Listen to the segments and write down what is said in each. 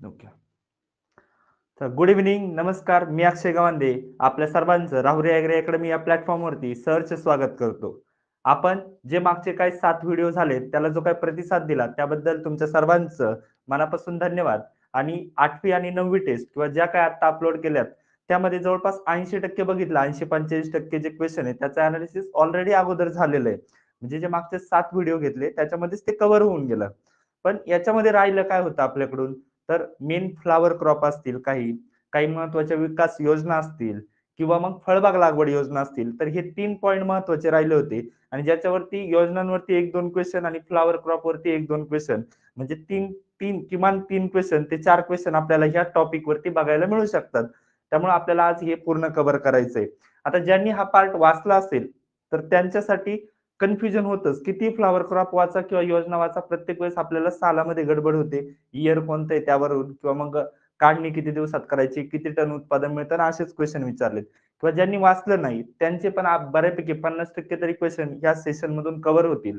Okay. तर good evening, नमस्कार. मी अक्षय गवांदे. आपल्या सर्वांचं राहुरी ॲग्री अकॅडमी या प्लॅटफॉर्मवरती सहर्ष स्वागत करतो. आपण जे मागचे काही 7 व्हिडिओ झालेत, त्याला जो काही प्रतिसाद दिला, त्याबद्दल तुमच्या सर्वांचं मनापासून धन्यवाद. आणि 8वी आणि 9वी टेस्ट किंवा ज्या काही आत्ता अपलोड केल्यात, त्यामध्ये जवळपास 80% बघितलं, 80-85% जे क्वेश्चन आहे, त्याचं एनालिसिस ऑलरेडी अगोदर झालेलं आहे. म्हणजे जे मागचे 7 व्हिडिओ घेतले, त्याच्यामध्येच ते कव्हर होऊन गेलं. पण याच्यामध्ये राहिलं काय होतं आपल्याकडून, तर मेन फ्लॉवर क्रॉप असतील काही, काही महत्त्वाच्या विकास योजना असतील किंवा मग फळबाग लागवड योजना असतील, तर हे 3 पॉइंट महत्त्वाचे राहिले होते आणि ज्याच्यावरती योजनांवरती 1-2 क्वेशन आणि फ्लॉवर क्रॉपवरती 1-2 क्वेशन म्हणजे 3 किमान 3 क्वेशन ते 4 क्वेशन आपल्याला ह्या टॉपिकवरती बघायला मिळू शकतात. त्यामुळे आपल्याला आज हे पूर्ण कव्हर करायचंय. आता ज्यांनी हा पार्ट वाचला असेल, तर त्यांच्यासाठी कन्फ्युजन होतंच. किती फ्लॉवर क्रॉप वाचा किंवा योजना वाचा, प्रत्येक वेळेस आपल्याला सालामध्ये गडबड होते. इयर कोणतं आहे त्यावरून किंवा मग काढणी किती दिवसात करायची, किती टन उत्पादन मिळतं आणि असेच क्वेशन विचारलेत. किंवा ज्यांनी वाचलं नाही, त्यांचे पण बऱ्यापैकी 50% तरी क्वेशन या सेशनमधून कव्हर होतील.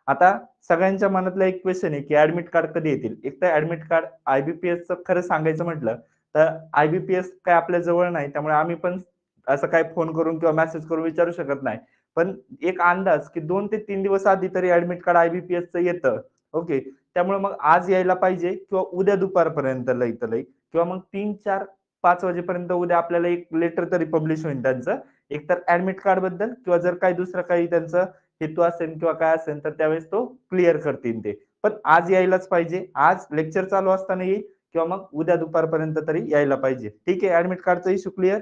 आता सगळ्यांच्या मनातला एक क्वेशन आहे, की ॲडमिट कार्ड कधी येतील? एक तर ॲडमिट कार्ड आय-बी-पी-एसचं खरं सांगायचं म्हटलं, तर आय-बी-पी-एस काय आपल्या जवळ नाही. त्यामुळे आम्ही पण असं काही फोन करून किंवा मेसेज करून विचारू शकत नाही. पण एक अंदाज, की 2 ते 3 दिवस आधी तरी ॲडमिट कार्ड आय-बी-पी-एसचं येतं. ओके. त्यामुळे मग आज यायला पाहिजे किंवा उद्या दुपारपर्यंत लईत लई किंवा मग 3, 4, 5 वाजेपर्यंत उद्या आपल्याला एक लेटर तरी पब्लिश होईल त्यांचं. एकतर ॲडमिट कार्डबद्दल किंवा जर काही दुसरं काही त्यांचं हेतू असेल किंवा काय असेल, तर त्यावेळेस तो क्लिअर करतील ते. पण आज यायलाच पाहिजे. आज लेक्चर चालू असताना येईल किंवा मग उद्या दुपारपर्यंत तरी यायला पाहिजे. ठीक आहे. ॲडमिट कार्डचा इश्यू क्लिअर?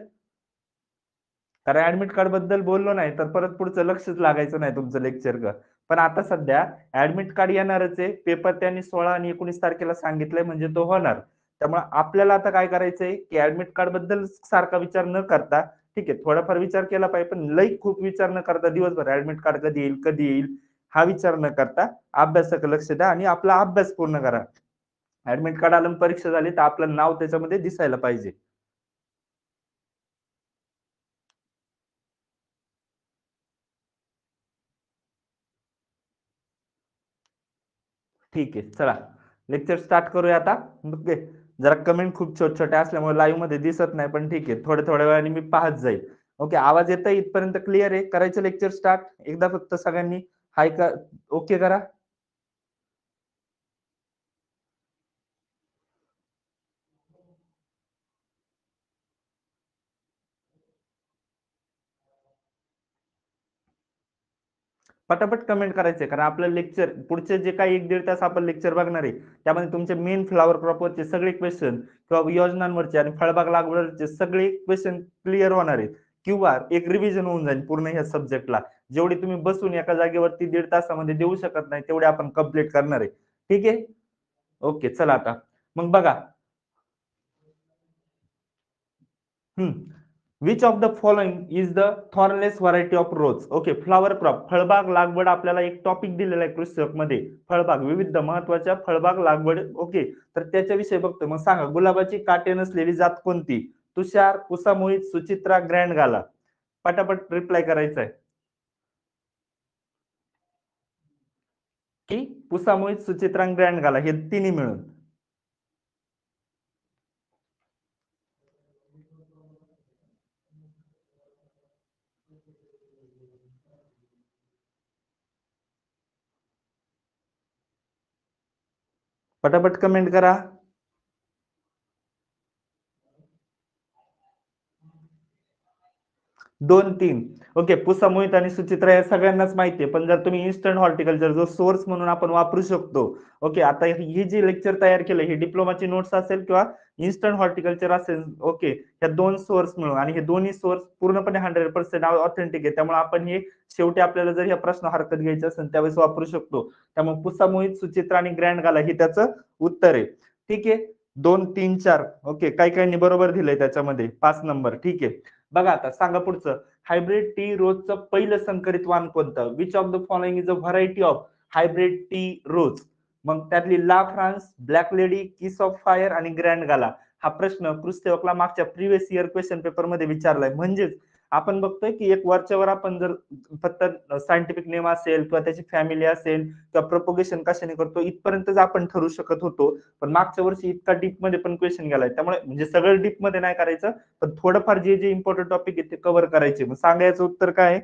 कारण ॲडमिट कार्डबद्दल बोललो नाही, तर परत पुढचं लक्षच लागायचं नाही तुमचं लेक्चरचं. पण आता सध्या ॲडमिट कार्ड येणारच आहे. पेपर त्यांनी 16 आणि 19 तारखेला सांगितलंय म्हणजे तो होणार. त्यामुळे आपल्याला आता काय करायचंय, की ॲडमिट कार्डबद्दल सारखा विचार न करता, ठीक आहे, थोडाफार विचार केला पाहिजे, पण लई खूप विचार न करता दिवसभर ॲडमिट कार्ड कधी येईल, कधी येईल, हा विचार न करता अभ्यासाकडे लक्ष द्या आणि आपला अभ्यास पूर्ण करा. ॲडमिट कार्ड आलं आणि परीक्षा झाली, तर आपलं नाव त्याच्यामध्ये दिसायला पाहिजे. ठीक आहे. चला लेक्चर स्टार्ट करूया आता. ओके. जरा कमेंट खूप छोट्या-छोट्या असल्यामुळे लाईव्हमध्ये दिसत नाही, पण ठीक आहे. थोड्या-थोड्या वेळाने मी पाहत जाईल. ओके. आवाज येतोय इथपर्यंत क्लिअर आहे? करायचं लेक्चर स्टार्ट? एकदा फक्त सगळ्यांनी हाय का ओके करा. पटापट कमेंट करायचंय कारण आपलं लेक्चर पुढचे जे काही 1-1.5 तास आपण लेक्चर बघणार आहे, त्यामध्ये तुमचे मेन फ्लॉवर क्रॉपवरचे सगळे क्वेश्चन किंवा योजनांवरचे आणि फळबाग लागवडचे सगळे क्वेश्चन क्लिअर होणार आहेत किंवा एक रिव्हिजन होऊन जाईल पूर्ण ह्या सब्जेक्टला. जेवढी तुम्ही बसून एका जागेवरती 1.5 तासामध्ये देऊ शकत नाही, तेवढे आपण कंप्लीट करणार आहे. ठीक आहे? ओके. चला आता. मग बघा. हं. Which of the following is the thornless variety of rose? Okay. Flower crop, फळबाग लागवड आपल्याला एक टॉपिक दिलेला आहे कृषकमध्ये. फळबाग, विविध महत्त्वाच्या फळबाग लागवड. ओके. तर त्याच्याविषयी बघतो. मग सांगा गुलाबाची काटे नसलेली जात कोणती? तुषार, पुसा मोहित, सुचित्रा, ग्रँड गाला. पटापट रिप्लाय करायचा आहे. की पुसा मोहित, सुचित्रा आणि ग्रँड गाला हे तिन्ही मिळून. पटापट कमेंट करा. 2-3. ओके. पुसा, मोहित आणि सुचित्रा या सगळ्यांनाच माहिती आहे. पण जर तुम्ही इन्स्टंट हॉर्टिकल्चर जो सोर्स म्हणून आपण वापरू शकतो. ओके. आता ही जी लेक्चर तयार केलं ही डिप्लोमाची नोट्स असेल किंवा इन्स्टंट हॉर्टिकल्चर असेल. ओके. ह्या 2 सोर्स मिळून आणि हे दोन्ही सोर्स पूर्णपणे 100% ऑथेंटिक आहे. त्यामुळे आपण हे शेवटी आपल्याला जर हा प्रश्न हरकत घ्यायचा असेल त्यावेळेस वापरू शकतो. त्यामुळे पुसा, मोहित, सुचित्रा आणि ग्रँड गाला हे त्याचं उत्तर आहे. ठीक आहे. 2, 3, 4. ओके. काही-काहींनी बरोबर दिलंय त्याच्यामध्ये 5 नंबर. ठीक आहे. बघा आता सांगा पुढचं. हायब्रिड टी रोजचं पहिलं संकरित वाण कोणतं? Which of the following is a variety of hybrid tea rose? मग त्यातली La France, Black Lady, Kiss of Fire आणि ग्रँड गाला. हा प्रश्न कृषी सेवकला मागच्या प्रिव्हियस इयर क्वेश्चन पेपर मध्ये विचारलाय. म्हणजेच आपण बघतोय की एक वरच्यावर आपण जर फक्त सायंटिफिक नेम असेल किंवा त्याची फॅमिली असेल किंवा प्रोपोगेशन कशाने करतो इथपर्यंतच आपण ठरू शकत होतो. पण मागच्या वर्षी इतका डीप मध्ये पण क्वेश्चन गेलाय, त्यामुळे म्हणजे सगळं डीप मध्ये नाही करायचं, पण थोडंफार जे जे इम्पॉर्टंट टॉपिक आहे ते कव्हर करायचे. मग सांगायचं उत्तर काय?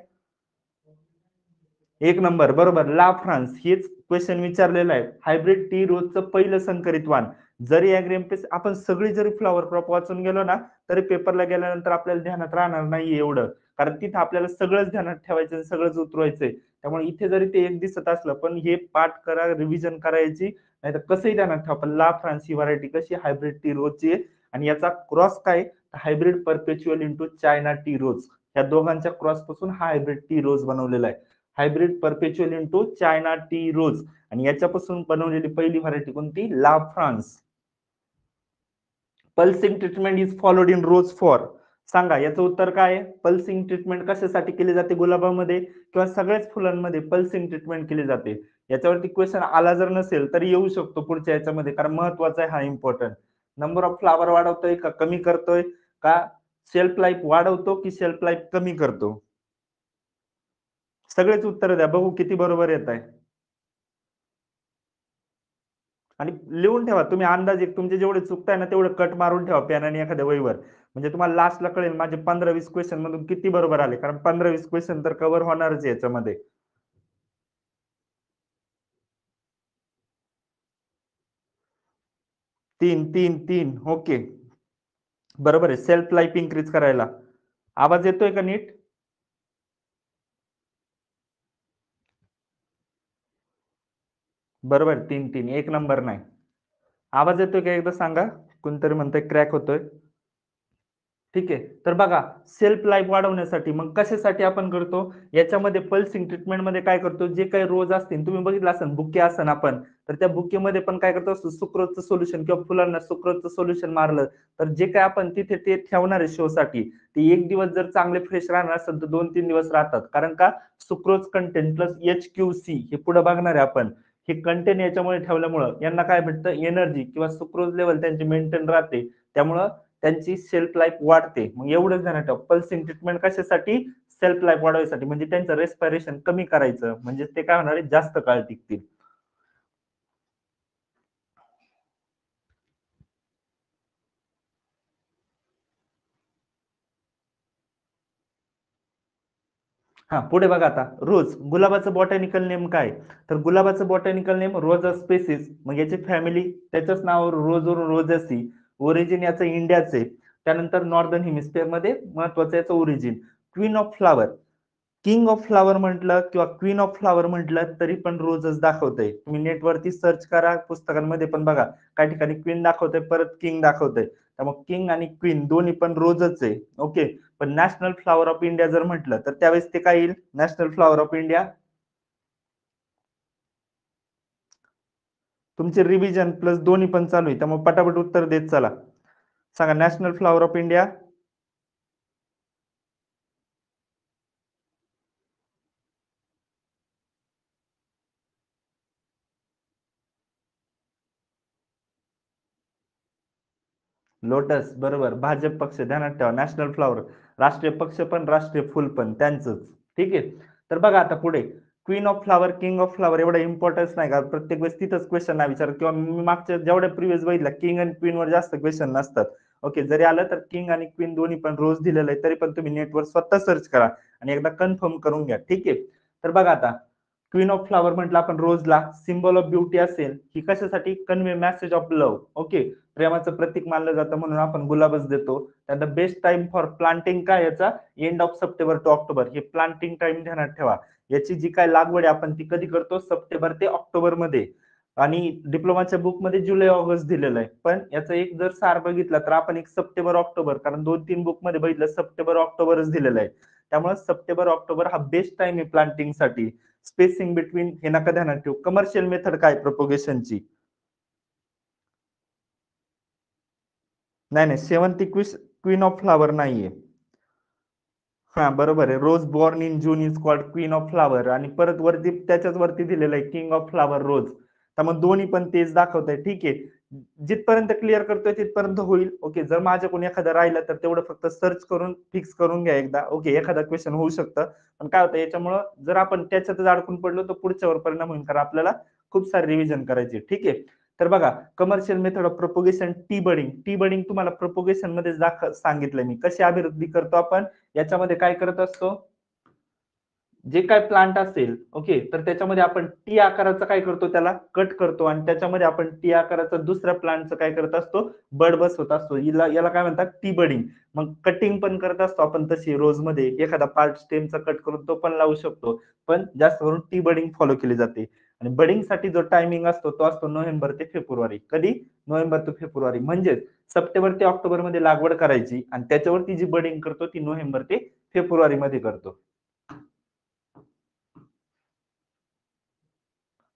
एक नंबर बरोबर. ला फ्रान्स हेच क्वेश्चन विचारलेलं आहे. हायब्रिड टी रोजचं पहिलं संकरित वाण. जरी ऍग्रीएमपीएस आपण सगळी जरी फ्लॉवर क्रॉप वाचून गेलो ना, तरी पेपरला गेल्यानंतर आपल्याला ध्यानात राहणार नाही एवढं. कारण तिथं आपल्याला सगळंच ध्यानात ठेवायचं, सगळंच उतरवायचंय. त्यामुळे इथे जरी ते एक दिसत असलं, पण हे पाठ करा, रिव्हिजन करायची, नाहीतर कसंही ध्यानात ठेवा. पण ला फ्रान्स ही व्हरायटी कशी हायब्रिड टी रोजची आहे आणि याचा क्रॉस काय hybrid perpetual into China tea rose. या दोघांच्या क्रॉस पासून हा हायब्रिड टी रोज बनवलेला आहे. Hybrid perpetual into China tea rose आणि याच्यापासून बनवलेली पहिली व्हरायटी कोणती? La France. Pulsing treatment is followed in rose for. सांगा याचं उत्तर काय आहे? पल्सिंग ट्रीटमेंट कशासाठी केली जाते गुलाबामध्ये किंवा सगळ्याच फुलांमध्ये पल्सिंग ट्रीटमेंट केली जाते? याच्यावरती क्वेश्चन आला जर नसेल तरी येऊ शकतो पुढच्या याच्यामध्ये, कारण महत्वाचा आहे हा इम्पॉर्टंट. नंबर ऑफ फ्लावर वाढवतोय का कमी करतोय, का शेल्फ लाईफ वाढवतो की शेल्फ लाईफ कमी करतो? सगळेच उत्तर द्या, बघू किती बरोबर येत आहे. आणि लिहून ठेवा तुम्ही अंदाजे, तुमचे जेवढे चुकताय ना तेवढे कट मारून ठेवा पेनाने एखाद्या वहीवर, म्हणजे तुम्हाला लास्टला कळेल माझे 15-20 क्वेश्चन मधून किती बरोबर आले, कारण 15-20 क्वेश्चन तर कव्हर होणारच आहे याच्यामध्ये. 3 ओके बरोबर आहे. सेल्फ लाईफ इन्क्रीज करायला. आवाज येतोय का नीट? बरोबर 3 एक नंबर. नाही आवाज येतोय का एकदा सांगा? कोणतरी म्हणतंय क्रॅक होतोय. ठीक आहे. तर बघा सेल्फ लाईफ वाढवण्यासाठी मग कशासाठी आपण करतो? याच्यामध्ये पल्सिंग ट्रीटमेंटमध्ये काय करतो? जे काही रोज असतील तुम्ही बघितलं असेल बुके असन आपण, तर त्या बुकेमध्ये पण काय करतो सुक्रोजचं सोल्युशन किंवा फुलांना सुक्रोजचं सोल्युशन मारलं, तर जे काही आपण तिथे ते ठेवणार आहे शोसाठी, ते एक दिवस जर चांगले फ्रेश राहणार असेल तर 2-3 दिवस राहतात. कारण का सुक्रोज कंटेंट प्लस HQC हे पुढे बघणार आहे आपण. हे कंटेंट याच्यामुळे ठेवल्यामुळं यांना काय भेटतं एनर्जी किंवा सुक्रोज लेवल त्यांची मेंटेन राहते. त्यामुळं त्यांची शेल्फ लाईफ वाढते. मग एवढंच ध्यानात ठेवा. पल्सिंग ट्रीटमेंट कशासाठी? सेल्फ लाईफ वाढवायसाठी, म्हणजे त्यांचं रेस्पिरेशन कमी करायचं, म्हणजे ते काय होणार आहे जास्त काळ टिकतील. हा पुढे बघा आता रोज. गुलाबाचं बॉटॅनिकल नेम काय? तर गुलाबाचं बॉटॅनिकल नेम रोजा स्पेसिस. मग याची फॅमिली त्याच्याच नावावर रोजवरून रोजेसी. ओरिजिन याचं इंडियाचं आहे. त्यानंतर नॉर्दर्न हेमिस्फिअर मध्ये महत्वाचं याचं origin. Queen of flower, king of flower म्हटलं किंवा क्वीन ऑफ फ्लॉवर म्हटलं तरी पण रोजच दाखवतंय. तुम्ही नेटवरती सर्च करा, पुस्तकांमध्ये पण बघा, काही ठिकाणी क्वीन दाखवतंय, परत किंग दाखवतंय. त्यामुळे किंग आणि क्वीन दोन्ही पण रोजच आहे. ओके. पण नॅशनल फ्लॉवर ऑफ इंडिया जर म्हटलं तर त्यावेळेस ते काय येईल? National flower of India. तुमचे रिव्हिजन प्लस दोन्ही पण चालू आहे, त्यामुळे पटापट उत्तर देत चला. सांगा national flower of India. Lotus बरोबर. भाजप पक्ष ध्यानात ठेवा. नॅशनल फ्लॉवर राष्ट्रीय पक्ष पण राष्ट्रीय फुल पण त्यांचंच. ठीक आहे. तर बघा आता पुढे queen of flower king of flower एवढा इम्पॉर्टन्स नाही का, प्रत्येक वेळेस तिथंच क्वेश्चन नाही विचारत, किंवा मी मागच्या जेवढ्या प्रिव्हियस बघितला किंग आणि क्वीन वर जास्त क्वेश्चन नसतात. ओके. जरी आलं तर किंग आणि क्वीन दोन्ही पण रोज दिलेलं आहे, तरी पण तुम्ही नेटवर स्वतः सर्च करा आणि एकदा कन्फर्म करून घ्या. ठीक आहे. तर बघा आता क्वीन ऑफ फ्लॉवर म्हटलं आपण रोजला, सिम्बॉल ऑफ ब्युटी असेल, ही कशासाठी? Convey message of love. Okay. प्रेमाचं प्रतीक मानलं जातं म्हणून आपण गुलाबच देतो. त्यानंतर बेस्ट टाइम फॉर प्लांटिंग काय याचा? End of September to October. हे प्लांटिंग टाइम ध्यानात ठेवा. याची जी काय लागवड आहे आपण ती कधी करतो? सप्टेंबर ते ऑक्टोबर मध्ये. आणि डिप्लोमाच्या बुक मध्ये जुलै ऑगस्ट दिलेलं आहे, पण याचा एक जर सार बघितला तर आपण एक सप्टेंबर ऑक्टोबर, कारण 2-3 बुक मध्ये बघितलं सप्टेंबर ऑक्टोबरच दिलेलं आहे. त्यामुळे सप्टेंबर ऑक्टोबर हा बेस्ट टाइम आहे प्लांटिंग साठी. स्पेसिंग बिटवीन हे नका ध्यानात ठेवू. कमर्शियल मेथड काय प्रोपोगेशनची? नाही नाही, शेवंती क्वीन ऑफ फ्लॉवर नाहीये. हा बरोबर आहे. Rose born in June is called queen of flower, आणि परत वरती त्याच्याच वरती दिलेलं आहे किंग ऑफ फ्लॉवर रोज. त्यामुळे दोन्ही पण तेच दाखवतंय. ठीक आहे, जिथपर्यंत क्लिअर करतोय तिथपर्यंत होईल. ओके, जर माझ्याकडून एखादं राहिलं तर तेवढं फक्त सर्च करून फिक्स करून घ्या एकदा. ओके, एखादा क्वेश्चन होऊ शकतं. पण काय होतं याच्यामुळं, जर आपण त्याच्यातच अडकून पडलो तर पुढच्यावर परिणाम होईल, कारण आपल्याला खूप सारी रिव्हिजन करायची. ठीक आहे, तर बघा, commercial method of propagation T budding. T budding तुम्हाला प्रोपोगेशन मध्ये सांगितलंय मी. कशी अभिवृद्धी करतो आपण, याच्यामध्ये काय करत असतो, जे काय प्लांट असेल, ओके, तर त्याच्यामध्ये आपण टी आकाराचं काय करतो, त्याला कट करतो आणि त्याच्यामध्ये आपण टी आकाराचा दुसऱ्या प्लांटचं काय करत असतो, बड बसवत असतो. याला काय म्हणतात, टी बडिंग. मग कटिंग पण करत असतो आपण तशी रोज मध्ये, एखादा पार्ट स्टेमचा कट करून तो पण लावू शकतो. पण जास्त करून टी बडिंग फॉलो केली जाते. आणि बडिंग साठी जो टायमिंग असतो तो असतो नोव्हेंबर ते फेब्रुवारी. कधी, नोव्हेंबर ते फेब्रुवारी. म्हणजेच सप्टेंबर ते ऑक्टोबर मध्ये लागवड करायची आणि त्याच्यावरती जी बडिंग करतो ती नोव्हेंबर ते फेब्रुवारी मध्ये करतो.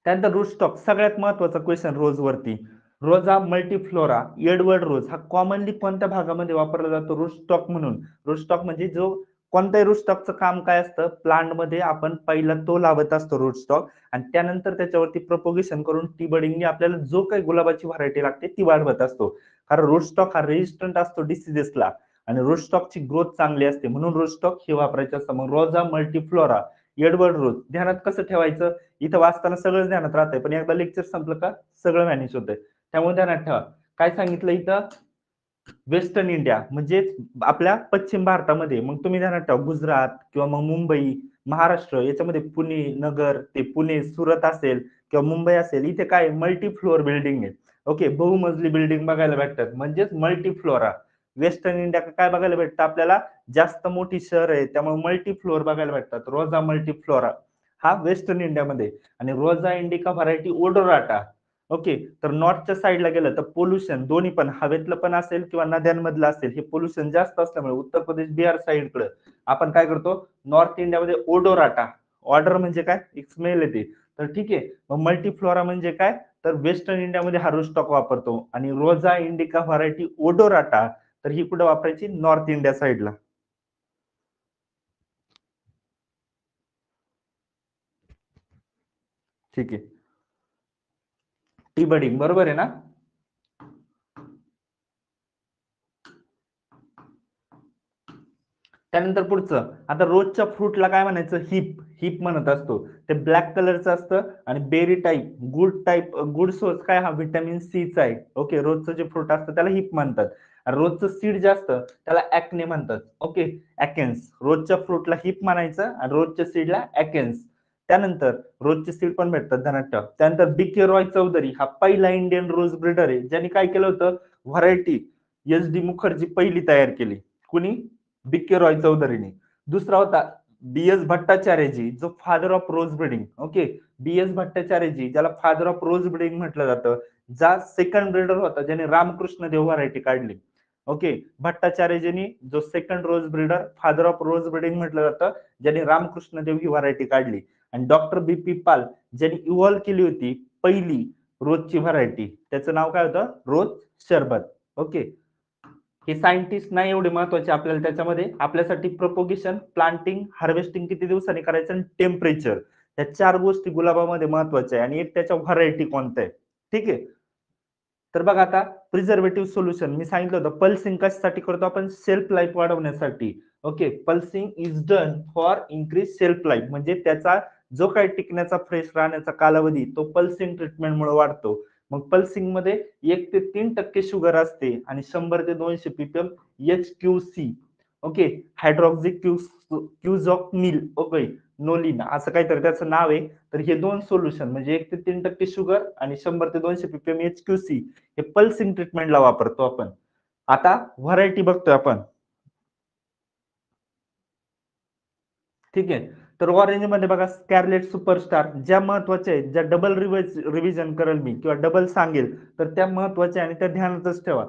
त्यानंतर रूटस्टॉक, सगळ्यात महत्वाचा क्वेश्चन रोज वरती. रोजा मल्टीफ्लोरा एडवर्ड रोज हा कॉमनली कोणत्या भागामध्ये वापरला जातो, रूटस्टॉक म्हणून. रूटस्टॉक म्हणजे जो कोणत्याही रूटस्टॉकचं काम काय असतं, प्लांट मध्ये आपण पहिला तो लावत असतो रूटस्टॉक आणि त्यानंतर त्याच्यावरती प्रोपोगेशन करून टी बडिंगने आपल्याला जो काही गुलाबाची व्हरायटी लागते ती वाढवत असतो. कारण रूटस्टॉक हा रेजिस्टंट असतो डिसिजेसला आणि रूटस्टॉकची ग्रोथ चांगली असते, म्हणून रूटस्टॉक हे वापरायचं असतं. मग रोजा मल्टीफ्लोरा एडवर्ड रोज ध्यानात कसं ठेवायचं, इथं वाचताना सगळंच ध्यानात राहतंय, पण एकदा लेक्चर संपलं का सगळं मॅनेज होतंय. त्यामुळे ध्यानात ठेवा. काय सांगितलं इथं, वेस्टर्न इंडिया म्हणजे आपल्या पश्चिम भारतामध्ये. मग तुम्ही ध्यानात ठेवा, गुजरात किंवा मग मुंबई, महाराष्ट्र, याच्यामध्ये पुणे नगर, ते पुणे सुरत असेल किंवा मुंबई असेल, इथे काय मल्टी फ्लोअर बिल्डिंग आहे. ओके, बहुमजली बिल्डिंग बघायला भेटतात, म्हणजेच मल्टी फ्लोरा. वेस्टर्न इंडिया काय बघायला भेटतं आपल्याला, जास्त मोठी शहर आहे त्यामुळे मल्टी फ्लोअर बघायला भेटतात. रोजा मल्टी फ्लोरा हा वेस्टर्न इंडियामध्ये. आणि Rosa indica variety odorata. Okay, तर नॉर्थच्या साईडला गेलं तर पोल्युशन दोन्ही पण, हवेतलं पण असेल किंवा नद्यांमधलं असेल, हे पोल्युशन जास्त असल्यामुळे उत्तर प्रदेश बिहार साईडकडे आपण काय करतो, नॉर्थ इंडियामध्ये ओडोराटा. ऑर्डर म्हणजे काय, एक स्मेल येते. तर ठीक आहे, मग मल्टीफ्लोरा म्हणजे काय, तर वेस्टर्न इंडियामध्ये हा रूटस्टॉक वापरतो. आणि रोजा इंडिका व्हरायटी ओडोराटा, तर ही कुठे वापरायची, नॉर्थ इंडिया साईडला. ठीक आहे, टी बडिंग बरोबर आहे ना. त्यानंतर पुढचं, आता रोजच्या फ्रूटला काय म्हणायचं, हिप. हिप म्हणत असतो. ते ब्लॅक कलरचं असतं आणि बेरी टाईप गुड सोर्स काय, हा व्हिटॅमिन सीचा आहे. ओके, रोजचं जे फ्रूट असतं त्याला हिप म्हणतात. रोजचं सीड जे असतं त्याला ऍक्ने म्हणतात. ओके, ऍकेन्स. रोजच्या फ्रूटला हिप म्हणायचं आणि रोजच्या सीडला ऍकेन्स. त्यानंतर रोजचे सीड पण भेटतात, ध्यानात ठेवा. त्यानंतर बीके रॉय चौधरी हा पहिला इंडियन रोज ब्रिडर आहे, ज्यांनी काय केलं होतं, व्हरायटी एस डी मुखर्जी पहिली तयार केली. कुणी, बीके रॉय चौधरीने. दुसरा होता बीएस भट्टाचार्यजी, जो father of rose breeding. Okay, BS Bhattacharyaji, ज्याला फादर ऑफ रोज ब्रीडिंग म्हटलं जातं, जा सेकंड ब्रीडर होता ज्याने रामकृष्ण देव व्हरायटी काढली. ओके, भट्टाचार्यजींनी जो second rose breeder, father of rose breeding म्हटलं जातं, ज्याने रामकृष्ण देव ही व्हरायटी काढली. आणि डॉक्टर बी पी पाल, ज्यांनी इव्हॉल्व केली होती पहिली रोजची व्हरायटी, त्याचं नाव काय होतं, रोज शरबत. ओके, हे सायंटिस्ट नाही एवढे महत्वाचे आपल्याला त्याच्यामध्ये. आपल्यासाठी प्रोपोगेशन, प्लांटिंग, हार्वेस्टिंग किती दिवसांनी करायचं आणि टेम्परेचर, या चार गोष्टी गुलाबामध्ये महत्वाच्या आहे. आणि एक त्याच्या व्हरायटी कोणत्या आहे. ठीक आहे, तर बघा आता, प्रिझर्वेटिव्ह सोल्युशन मी सांगितलं होतं. पल्सिंग कशासाठी करतो आपण, सेल्फ लाईफ वाढवण्यासाठी. Okay, pulsing is done for increase self life, म्हणजे त्याचा जो काही टिकण्याचा, फ्रेश राहण्याचा कालावधी तो पल्सिंग ट्रीटमेंटमुळे वाढतो. मग पल्सिंग मध्ये 1 ते 3% शुगर असते आणि 100 ते 200 ppm HQC. Okay, hydroxy क्युझॉक्निल. Okay, नोलिन असं काहीतरी त्याचं नाव आहे. तर हे दोन सोल्युशन म्हणजे 1 ते 3% शुगर आणि 100 ते 200 ppm HQC हे पल्सिंग ट्रीटमेंटला वापरतो आपण. आता व्हरायटी बघतोय आपण. ठीक आहे, तर ऑरेंज मध्ये बघा, स्कॅरलेट सुपरस्टार, ज्या महत्वाच्या आहेत, ज्या डबल रिव्हिजन करेल मी किंवा डबल सांगेल, तर त्या महत्वाच्या आणि त्या ध्यानातच ठेवा.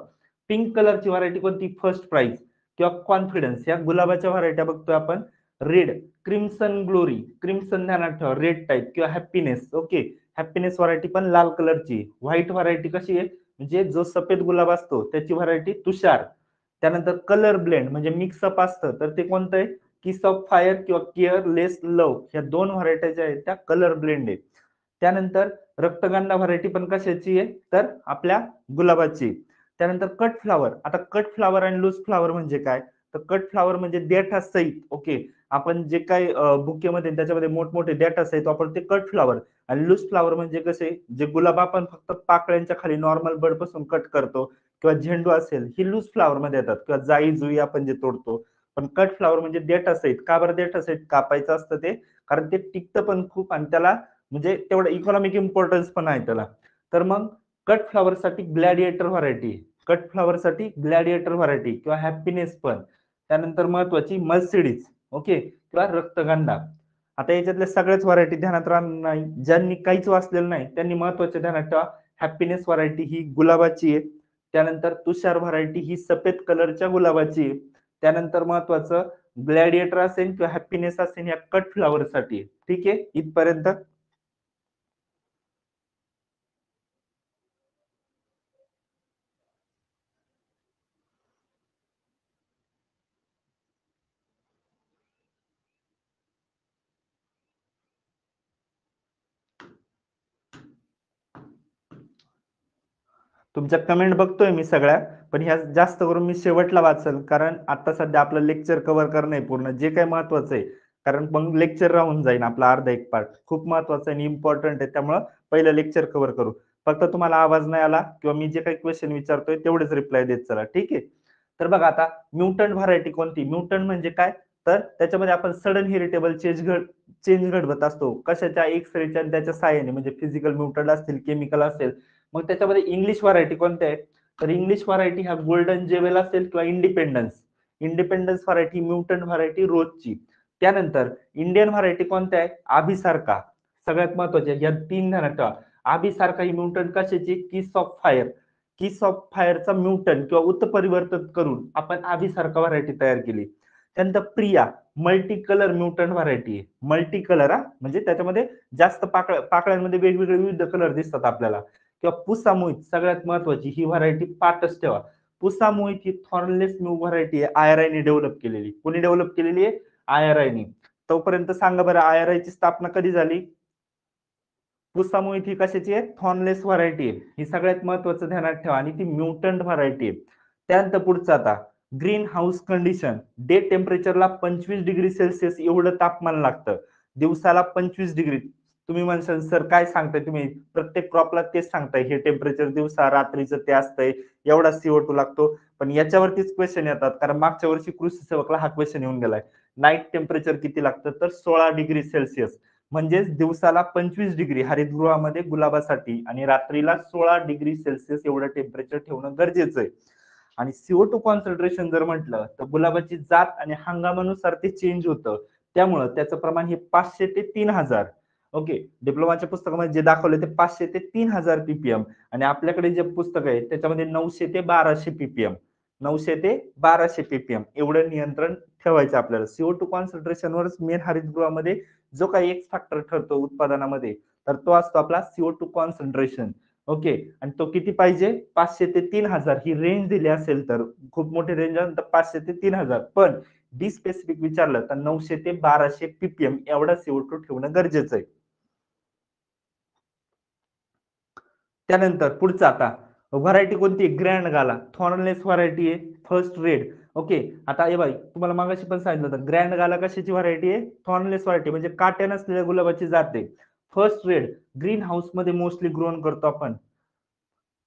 पिंक कलरची व्हरायटी कोणती, फर्स्ट प्राइज किंवा कॉन्फिडन्स, या गुलाबाच्या व्हरायट्या बघतोय आपण. रेड, क्रिम्सन ग्लोरी, क्रिम्सन ध्यानात ठेवा, रेड टाईप किंवा हॅपीनेस. ओके, हॅपीनेस व्हरायटी पण लाल कलरची. व्हाईट व्हरायटी कशी आहे, म्हणजे जो सफेद गुलाब असतो त्याची व्हरायटी तुषार. त्यानंतर कलर ब्लेंड म्हणजे मिक्सअप असतं, तर ते कोणतं आहे, किस ऑफ फायर किंवा केअरलेस लव्ह, ह्या दोन व्हरायट्या ज्या आहेत त्या कलर ब्लेंड आहेत. त्यानंतर रक्तगंधा व्हरायटी पण कशाची आहे, तर आपल्या गुलाबाची. त्यानंतर कट फ्लॉवर. आता कट फ्लॉवर आणि लूज फ्लॉवर म्हणजे काय? तर कट फ्लॉवर म्हणजे देठासहित ओके. आपण जे काही बुकेमध्ये त्याच्यामध्ये मोठमोठे देठ असतात आपण ते कट फ्लॉवर. आणि लूज फ्लॉवर म्हणजे कसे, जे गुलाब आपण फक्त पाकळ्यांच्या खाली नॉर्मल बड पासून कट करतो किंवा झेंडू असेल, ही लूज फ्लॉवर मध्ये येतात किंवा जाई जुई आपण जे तोडतो. पण कट फ्लॉवर म्हणजे देठासहित. का बरं देठासहित कापायचं असतं ते? कारण ते टिकतं पण खूप आणि त्याला म्हणजे तेवढं इकॉनॉमिक इम्पॉर्टन्स पण आहे त्याला. तर मग कट फ्लॉवरसाठी ग्लॅडिएटर व्हरायटी, कट फ्लॉवरसाठी ग्लॅडिएटर व्हरायटी किंवा हॅपीनेस पण. त्यानंतर महत्वाची मर्सिडीज ओके किंवा रक्तगंधा. आता याच्यातल्या सगळ्याच व्हरायटी ध्यानात राहणार नाही. ज्यांनी काहीच वाचलेलं नाही त्यांनी महत्वाच्या ध्यानात ठेवा. हॅपीनेस व्हरायटी ही गुलाबाची आहे. त्यानंतर तुषार व्हरायटी ही सफेद कलरच्या गुलाबाची आहे. त्यानंतर महत्वाचं ग्लॅडिएटर असेल किंवा हॅपीनेस असेल या कट फ्लॉवरसाठी. ठीक आहे इथपर्यंत. तुमच्या कमेंट बघतोय मी सगळ्या, पण ह्या जास्त करून मी शेवटला वाचल कारण आता सध्या आपलं लेक्चर कव्हर करणं आहे पूर्ण जे काही महत्वाचं आहे. कारण मग लेक्चर राहून जाईल आपला अर्धा एक पार्ट. खूप महत्वाचं आणि इम्पॉर्टंट आहे त्यामुळं पहिलं लेक्चर कव्हर करू. फक्त तुम्हाला आवाज नाही आला किंवा मी जे काही क्वेश्चन विचारतोय तेवढेच रिप्लाय देत चला. ठीक आहे. तर बघा आता म्युटंट व्हरायटी कोणती? म्युटंट म्हणजे काय? तर त्याच्यामध्ये आपण सडन हेरिटेबल चेंज घडवत असतो. कशाच्या? एक्स-रेच्या आणि त्याच्या सहाय्याने म्हणजे फिजिकल म्युटंट असतील, केमिकल असेल. मग त्याच्यामध्ये इंग्लिश व्हरायटी कोणत्या आहेत? तर इंग्लिश व्हरायटी हा गोल्डन जेवेल असेल किंवा independence. Independence variety, mutant variety रोजची. त्यानंतर इंडियन व्हरायटी कोणत्या आहे? आभिसारखा. सगळ्यात महत्वाचे या 3 ध्यानात ठेवा. आभिसारखा ही म्युटंट कशाची? किस ऑफ फायर. किस ऑफ फायरचा म्युटंट किंवा उत्परिवर्तन करून आपण आभिसारखा व्हरायटी तयार केली. त्यानंतर Priya multi colour mutant variety आहे. मल्टी कलर हा म्हणजे त्याच्यामध्ये जास्त पाकळ्यांमध्ये वेगवेगळे विविध कलर दिसतात आपल्याला. किंवा पुसा मोहित सगळ्यात महत्वाची ही व्हरायटी पाठच ठेवा. पुसा मोहित ही थॉर्नलेस म्यू व्हरायटी आहे आयआरआयने डेव्हलप केलेली. कोणी डेव्हलप केलेली आहे? आयआरआयने. तोपर्यंत सांगा बरं आयआरआयची स्थापना कधी झाली? पुसा मोहित ही कशाची आहे? थॉर्नलेस व्हरायटी आहे. ही सगळ्यात महत्वाचं ध्यानात ठेवा आणि ती म्युटंट व्हरायटी आहे. त्यानंतर पुढचं आता ग्रीन हाऊस कंडिशन. डे टेम्परेचरला 25 डिग्री सेल्सिअस एवढं तापमान लागतं. दिवसाला 25 डिग्री. तुम्ही म्हणसाल सर काय सांगताय तुम्ही? प्रत्येक क्रॉपला तेच सांगताय. हे टेम्परेचर दिवसा रात्रीचं ते असतंय. एवढा CO2 लागतो. पण याच्यावरतीच क्वेश्चन येतात कारण मागच्या वर्षी कृषी सेवकला हा क्वेश्चन येऊन गेलाय. नाईट टेम्परेचर किती लागतं? तर 16 डिग्री सेल्सिअस. म्हणजेच दिवसाला 25 डिग्री हरितगृहामध्ये गुलाबासाठी आणि रात्रीला 16 डिग्री सेल्सिअस एवढं टेम्परेचर ठेवणं गरजेचं आहे. आणि CO2 कॉन्सन्ट्रेशन जर म्हटलं तर गुलाबाची जात आणि हंगामानुसार ते चेंज होतं. त्यामुळं त्याचं प्रमाण हे 500 ते 3000. ओके. डिप्लोमाच्या पुस्तकामध्ये जे दाखवले ते 500 ते 3000 पीपीएम आणि आपल्याकडे जे पुस्तक आहे त्याच्यामध्ये 900 ते 1200 पीपीएम. 900 ते 1200 पीपीएम एवढं नियंत्रण ठेवायचं आपल्याला. CO2 कॉन्सन्ट्रेशनवरच मेन हरितगृहामध्ये जो काही एक्स फॅक्टर ठरतो उत्पादनामध्ये तर तो असतो आपला CO2 कॉन्सन्ट्रेशन. ओके. आणि तो किती पाहिजे? 500 ते 3000 ही रेंज दिली असेल तर खूप मोठी रेंज असेल तर 500 ते 3000. पण डी स्पेसिफिक विचारलं तर 900 ते 1200 पीपीएम एवढा CO2 ठेवणं गरजेचं आहे. त्यानंतर पुढचं आता व्हरायटी कोणती? ग्रँड गाला. थॉर्नलेस व्हरायटी आहे. First red. ओके. आता हे बाई तुम्हाला मागाशी पण सांगितलं होतं ग्रँड गाला कशाची व्हरायटी आहे? थॉर्नलेस व्हरायटी म्हणजे काट्या नसलेल्या गुलाबाची जात आहे. फर्स्ट रेड ग्रीन हाऊस मध्ये मोस्टली ग्रोन करतो आपण.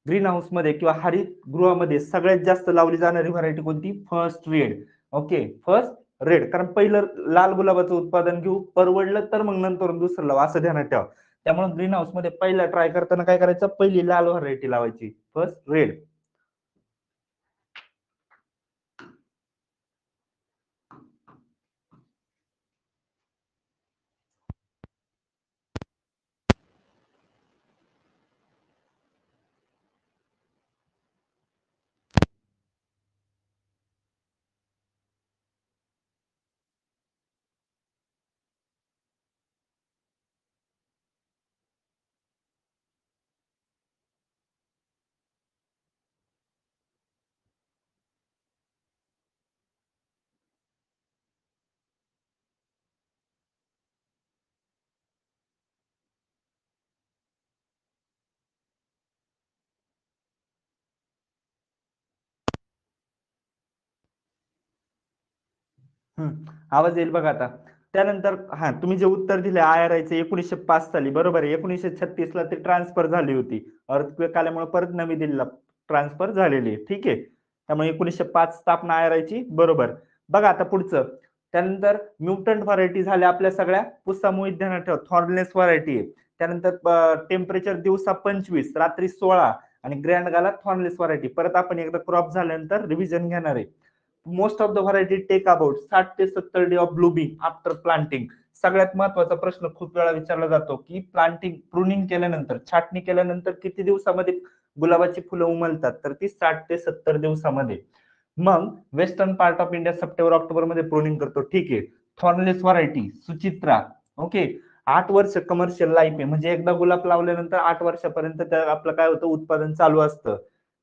ग्रीन हाऊस मध्ये किंवा हरितगृहामध्ये सगळ्यात जास्त लावली जाणारी व्हरायटी कोणती? First red. Okay. First red कारण पहिलं लाल गुलाबाचं उत्पादन घेऊ परवडलं तर मग नंतर दुसरं लावू असं ध्यानात ठेवा. त्यामुळे ग्रीन हाऊस मध्ये पहिला ट्राय करताना काय करायचं? पहिली लाल व्हरायटी लावायची. First red. आवाज येईल बघा आता. त्यानंतर तुम्ही जे उत्तर दिले IRIचे 1905 साली बरोबर आहे. 1936 ला ते ट्रान्सफर झाली होती. अर्थक्वेक आल्यामुळे परत नवी दिल्लीला ट्रान्सफर झालेली आहे. ठीक आहे. त्यामुळे 1905 स्थापना IRIची बरोबर. बघा आता पुढचं. त्यानंतर म्युटंट व्हरायटी झाल्या आपल्या सगळ्या. पुसामुळीत ध्यानात ठेवा. थॉर्नलेस व्हरायटी आहे. त्यानंतर टेम्परेचर दिवसा 25 रात्री 16 आणि ग्रँड गाला थॉर्नलेस व्हरायटी. परत आपण एकदा क्रॉप झाल्यानंतर रिव्हिजन घेणार आहे. Most of the variety take about 60 ते 70 day of blooming after planting. सगळ्यात महत्वाचा प्रश्न खूप वेळा विचारला जातो की प्लांटिंग प्रुनिंग केल्यानंतर छाटणी केल्यानंतर किती दिवसामध्ये गुलाबाची फुलं उमलतात, तर ती 60 ते 70 दिवसामध्ये. मग western part of India September October मध्ये प्रुनिंग करतो. ठीक आहे. थॉर्नलेस व्हरायटी सुचित्रा. ओके. 8 वर्ष कमर्शियल लाईफ आहे, म्हणजे एकदा गुलाब लावल्यानंतर 8 वर्षापर्यंत आपलं काय होतं, उत्पादन चालू असतं.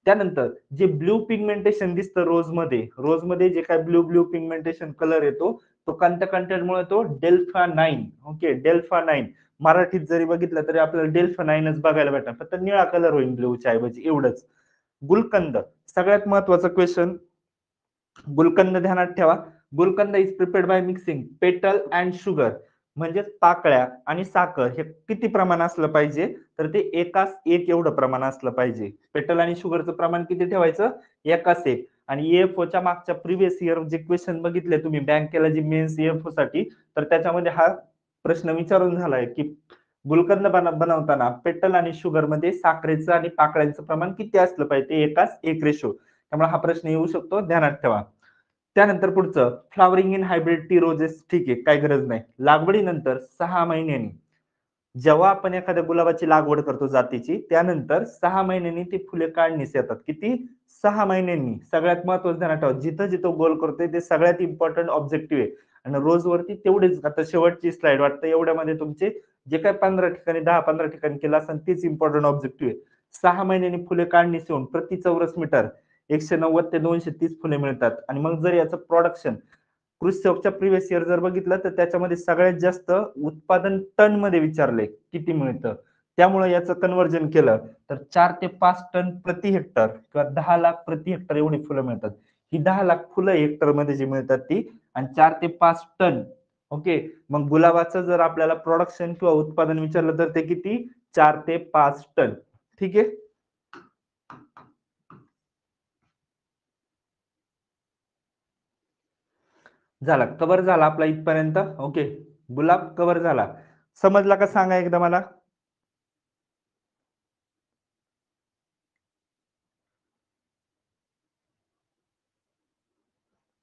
त्यानंतर जे ब्ल्यू पिगमेंटेशन दिसतं रोज मध्ये जे काय ब्ल्यू ब्ल्यू पिगमेंटेशन कलर येतो, तो कोणत्या कंटेंटमुळे तो डेल्फा 9. ओके. डेल्फा 9 मराठीत जरी बघितलं तरी आपल्याला डेल्फा 9च बघायला भेटणार, फक्त निळा कलर होईल ब्ल्यूच्या ऐवजी, एवढंच. गुलकंद सगळ्यात महत्वाचा क्वेश्चन. गुलकंद ध्यानात ठेवा. गुलकंद इज प्रिपेअर्ड बाय मिक्सिंग पेटल अँड शुगर, म्हणजे पाकळ्या आणि साखर हे किती प्रमाण असलं पाहिजे, तर ते 1:1 एवढं प्रमाण असलं पाहिजे. पेटल आणि शुगरचं प्रमाण किती ठेवायचं, 1:1. आणि EFOच्या मागच्या प्रिव्हियस इयर जे क्वेश्चन बघितले तुम्ही बँकेला जी मेन्स EFO साठी, तर त्याच्यामध्ये हा प्रश्न विचारून झालाय की गुलकंद बनवताना पेटल आणि शुगर मध्ये साखरेचं आणि पाकळ्यांचं प्रमाण किती असलं पाहिजे, ते 1:1 रेशो. त्यामुळे हा प्रश्न येऊ शकतो, ध्यानात ठेवा. त्यानंतर पुढचं flowering in hybrid T roses. ठीक आहे, काही गरज नाही. लागवडीनंतर 6 महिन्यांनी जेव्हा आपण एखाद्या गुलाबाची लागवड करतो जातीची, त्यानंतर 6 महिन्यांनी ती फुले काढणीस येतात. किती, 6 महिन्यांनी. सगळ्यात महत्वाचं ध्यानात ठेवा, जिथं जिथं गोल करतोय ते सगळ्यात इम्पॉर्टंट ऑब्जेक्टिव्ह आहे. आणि रोज वरती तेवढेच. आता शेवटची स्लाइड वाटतं एवढ्यामध्ये तुमचे जे काही 15 ठिकाणी 10-15 ठिकाणी केलं असेल तीच इम्पॉर्टंट ऑब्जेक्टिव्ह आहे. 6 महिन्यांनी फुले काढणीस येऊन प्रति चौरस मीटर 190 ते 230 फुले मिळतात. आणि मग जर याचं प्रोडक्शन कृषी प्रिव्हियस इयर जर बघितलं तर त्याच्यामध्ये सगळ्यात जास्त उत्पादन टन मध्ये विचारले किती मिळतं. त्यामुळे याचं कन्व्हर्जन केलं तर 4 ते 5 टन प्रति हेक्टर किंवा 10 लाख प्रति हेक्टर एवढी फुलं मिळतात. ही 10 लाख फुलं हेक्टर मध्ये जी मिळतात ती, आणि 4 ते 5 टन. ओके. मग गुलाबाचं जर आपल्याला प्रोडक्शन किंवा उत्पादन विचारलं तर ते किती, 4 ते 5 टन. ठीक आहे. झाला, कव्हर झाला आपला इथपर्यंत. ओके. गुलाब कव्हर झाला. समजला का सांगा एकदा मला.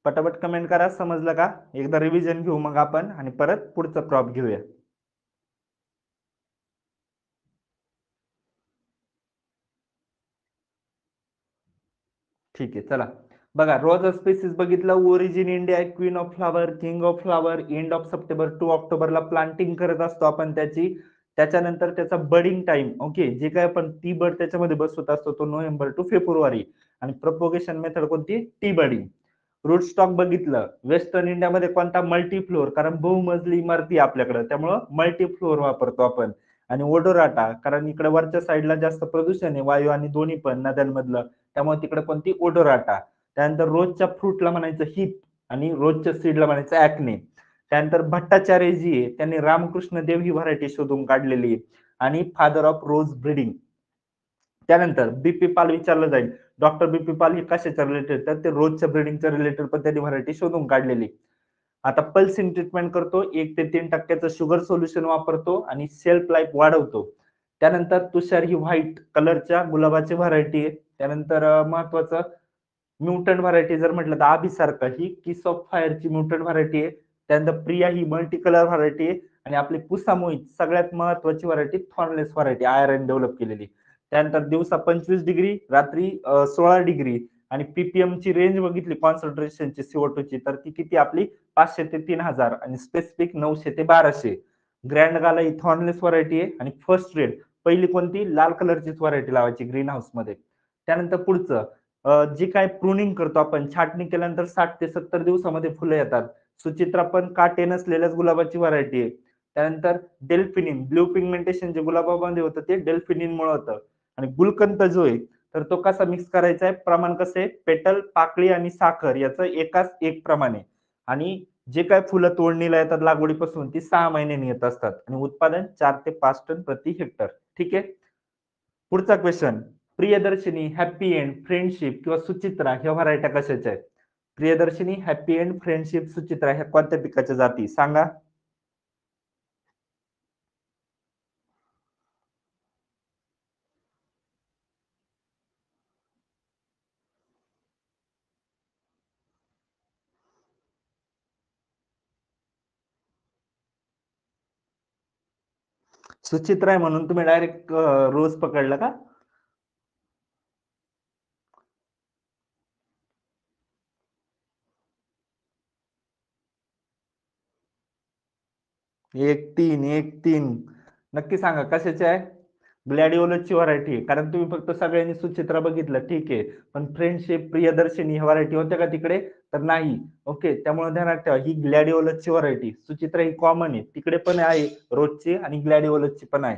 पटापट कमेंट करा, समजलं का. एकदा रिव्हिजन घेऊ मग आपण आणि परत पुढचा क्रॉप घेऊया. ठीक आहे, चला. बघा, रोज स्पेसिस बघितलं. Origin India, queen of flower, king of flower. End of September to ऑक्टोबरला प्लांटिंग करत असतो आपण त्याची. त्याच्यानंतर त्याचा बडिंग टाइम, ओके, जे काय आपण टी बर्ड त्याच्यामध्ये बसवत असतो तो नोव्हेंबर टू फेब्रुवारी. आणि प्रोपोगेशन मेथड कोणती, टी बडिंग. रूट स्टॉक बघितलं. वेस्टर्न इंडियामध्ये कोणता, मल्टी फ्लोअर, कारण बहुमजली इमारती आपल्याकडे, त्यामुळं मल्टी फ्लोअर वापरतो आपण. आणि ओडोराटा, कारण इकडे वरच्या साईडला जास्त प्रदूषण आहे, वायू आणि दोन्ही पण नद्यांमधलं, त्यामुळे तिकडे कोणती, ओडोराटा. त्यानंतर रोजच्या फ्रूटला म्हणायचं हिप आणि रोजच्या सीडला म्हणायचं ऍक्ने. त्यानंतर भट्टाचार्य जी आहे त्यांनी रामकृष्ण देव ही व्हरायटी शोधून काढलेली आहे आणि फादर ऑफ रोज ब्रीडिंग. त्यानंतर बीपी पाल विचारलं जाईल, डॉक्टर बीपी पाल हे कशाच्या रिलेटेड, तर ते रोजच्या ब्रीडिंगच्या रिलेटेड पण त्यांनी व्हरायटी शोधून काढलेली. आता पल्सिंग ट्रीटमेंट करतो, 1 ते 3% शुगर सोल्युशन वापरतो आणि सेल्फ लाईफ वाढवतो. त्यानंतर तुषार ही व्हाईट कलरच्या गुलाबाची व्हरायटी आहे. त्यानंतर महत्वाचं म्युटंट व्हरायटी जर म्हटलं तर अभिसारखा ही किस ऑफ फायरची म्युटंट व्हरायटी आहे. त्यानंतर प्रिया ही मल्टी कलर व्हरायटी आहे. आणि आपली पुसा मोहित सगळ्यात महत्वाची व्हरायटी थॉर्नलेस व्हरायटी आयर्न डेव्हलप केलेली. त्यानंतर दिवसा 25 डिग्री, रात्री 16 डिग्री. आणि पीपीएम ची रेंज बघितली कॉन्सन्ट्रेशनची CO2 ची, तर ती किती आपली 500 ते 3000 आणि स्पेसिफिक 900 ते 1200. ग्रँड गाला ही थॉर्नलेस व्हरायटी आहे. आणि फर्स्ट रेड पहिली कोणती, लाल कलरचीच व्हरायटी लावायची ग्रीन हाऊस मध्ये. त्यानंतर पुढचं जी काय प्रुनिंग करतो आपण, छाटणी केल्यानंतर 60 ते 70 दिवसामध्ये फुलं येतात. सुचित्रा पण काटे नसलेल्याच गुलाबाची व्हरायटी आहे. त्यानंतर डेल्फिनिन, ब्ल्यू पिगमेंटेशन जे गुलाबामध्ये होतं ते डेल्फिनिन मुळे होतं. आणि गुलकंद जो आहे तर तो कसा मिक्स करायचा आहे, प्रमाण कसं आहे, पेटल, पाकळी आणि साखर याचं 1:1 प्रमाण आहे. आणि जे काय फुलं तोडणीला येतात लागवडीपासून ती 6 महिन्यांनी येत असतात आणि उत्पादन 4 ते 5 टन प्रति हेक्टर. ठीक आहे. पुढचा question, Priyadarshini, happy end, friendship किंवा सुचित्रा ह्या व्हरायट्या कशाच्या आहेत? Priyadarshini, happy end, friendship, Suchitra ह्या कोणत्या पिकाच्या जाती सांगा? सुचित्रा आहे म्हणून तुम्ही डायरेक्ट रोज पकडला का? एक तीन, एक तीन. नक्की सांगा कशाची आहे? ग्लॅडिओलसची व्हरायटी आहे. कारण तुम्ही फक्त सगळ्यांनी सुचित्रा बघितलं, ठीक आहे. पण फ्रेंडशिप, प्रियदर्शिनी ह्या व्हरायटी होत्या का तिकडे? तर नाही. ओके. त्यामुळे ध्यानात ठेवा ही ग्लॅडिओलसची व्हरायटी. सुचित्रा ही कॉमन आहे. तिकडे पण आहे रोजची आणि ग्लॅडिओलसची पण आहे.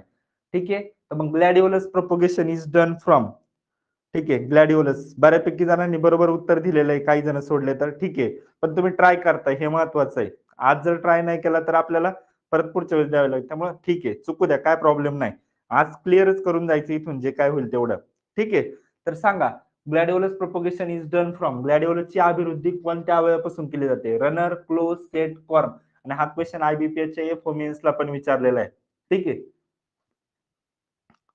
ठीक आहे. तर मग ग्लॅडिओलस प्रोपगेशन इज डन फ्रॉम. ठीक आहे. ग्लॅडिओलस बऱ्यापैकी जणांनी बरोबर उत्तर दिलेलं आहे. काही जण सोडले तर ठीक आहे. पण तुम्ही ट्राय करताय हे महत्वाचं आहे. आज जर ट्राय नाही केला तर आपल्याला परत पुढच्या वेळेस द्यावे लागेल. त्यामुळे ठीक आहे. चुकू द्या काय प्रॉब्लेम नाही. आज क्लिअरच करून जायचं इथून जे काय होईल तेवढं. ठीक आहे. तर सांगा ग्लॅडिओलस प्रोपगेशन इज डन फ्रॉम. ग्लॅडिओलसची अभिवृद्धी कोणत्या अवयवापासून केली जाते? Runner, close, set, corm. आणि हा क्वेश्चन आयबीपीएसच्या एफ ला पण विचारलेला आहे. ठीक आहे.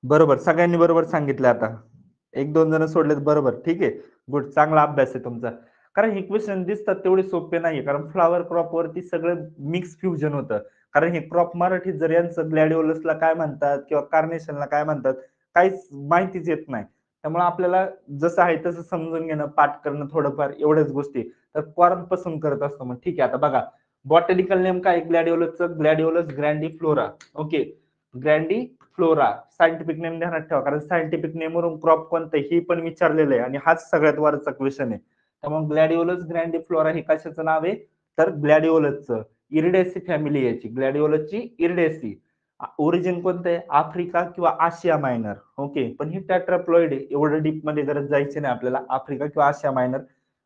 बरोबर. सगळ्यांनी बरोबर सांगितलं आता. एक दोन जण सोडलेत बरोबर. ठीक आहे. गुड. चांगला अभ्यास आहे तुमचा. कारण हे क्वेश्चन दिसतात तेवढे सोपे नाहीये. कारण फ्लॉवर क्रॉप वरती सगळं मिक्स फ्युजन होतं. कारण हे क्रॉप मराठीत जर यांचं ग्लॅडिओलसला काय म्हणतात किंवा कार्नेशनला काय म्हणतात काहीच माहितीच येत नाही. त्यामुळे आपल्याला जसं आहे तसं समजून घेणं, पाठ करणं थोडंफार एवढ्याच गोष्टी. तर कॉर्न पासून करत असतो मग ठीक आहे. आता बघा बॉटॅनिकल नेम काय ग्लॅडिओलसचं? ग्लॅडिओलस ग्रँडिफ्लोरा. ओके. ग्रँडिफ्लोरा सायंटिफिक नेम ध्यानात ठेवा कारण सायंटिफिक नेमवरून क्रॉप कोणतं ही पण विचारलेलं आहे आणि हाच सगळ्यात वरचा क्वेश्चन आहे. त्यामुळे ग्लॅडिओलस ग्रँडिफ्लोरा हे कशाचं नाव आहे? तर ग्लॅडिओलसचं. इरिडेसी फॅमिली याची. ग्लॅडिओलसची इरिडेसी. ओरिजिन कोणतं आहे? आफ्रिका किंवा आशिया मायनर. ओके. पण ही टेट्राप्लॉइड आहे. एवढं डीप मध्ये गरज जायची नाही आपल्याला. आफ्रिका किंवा Asia Minor.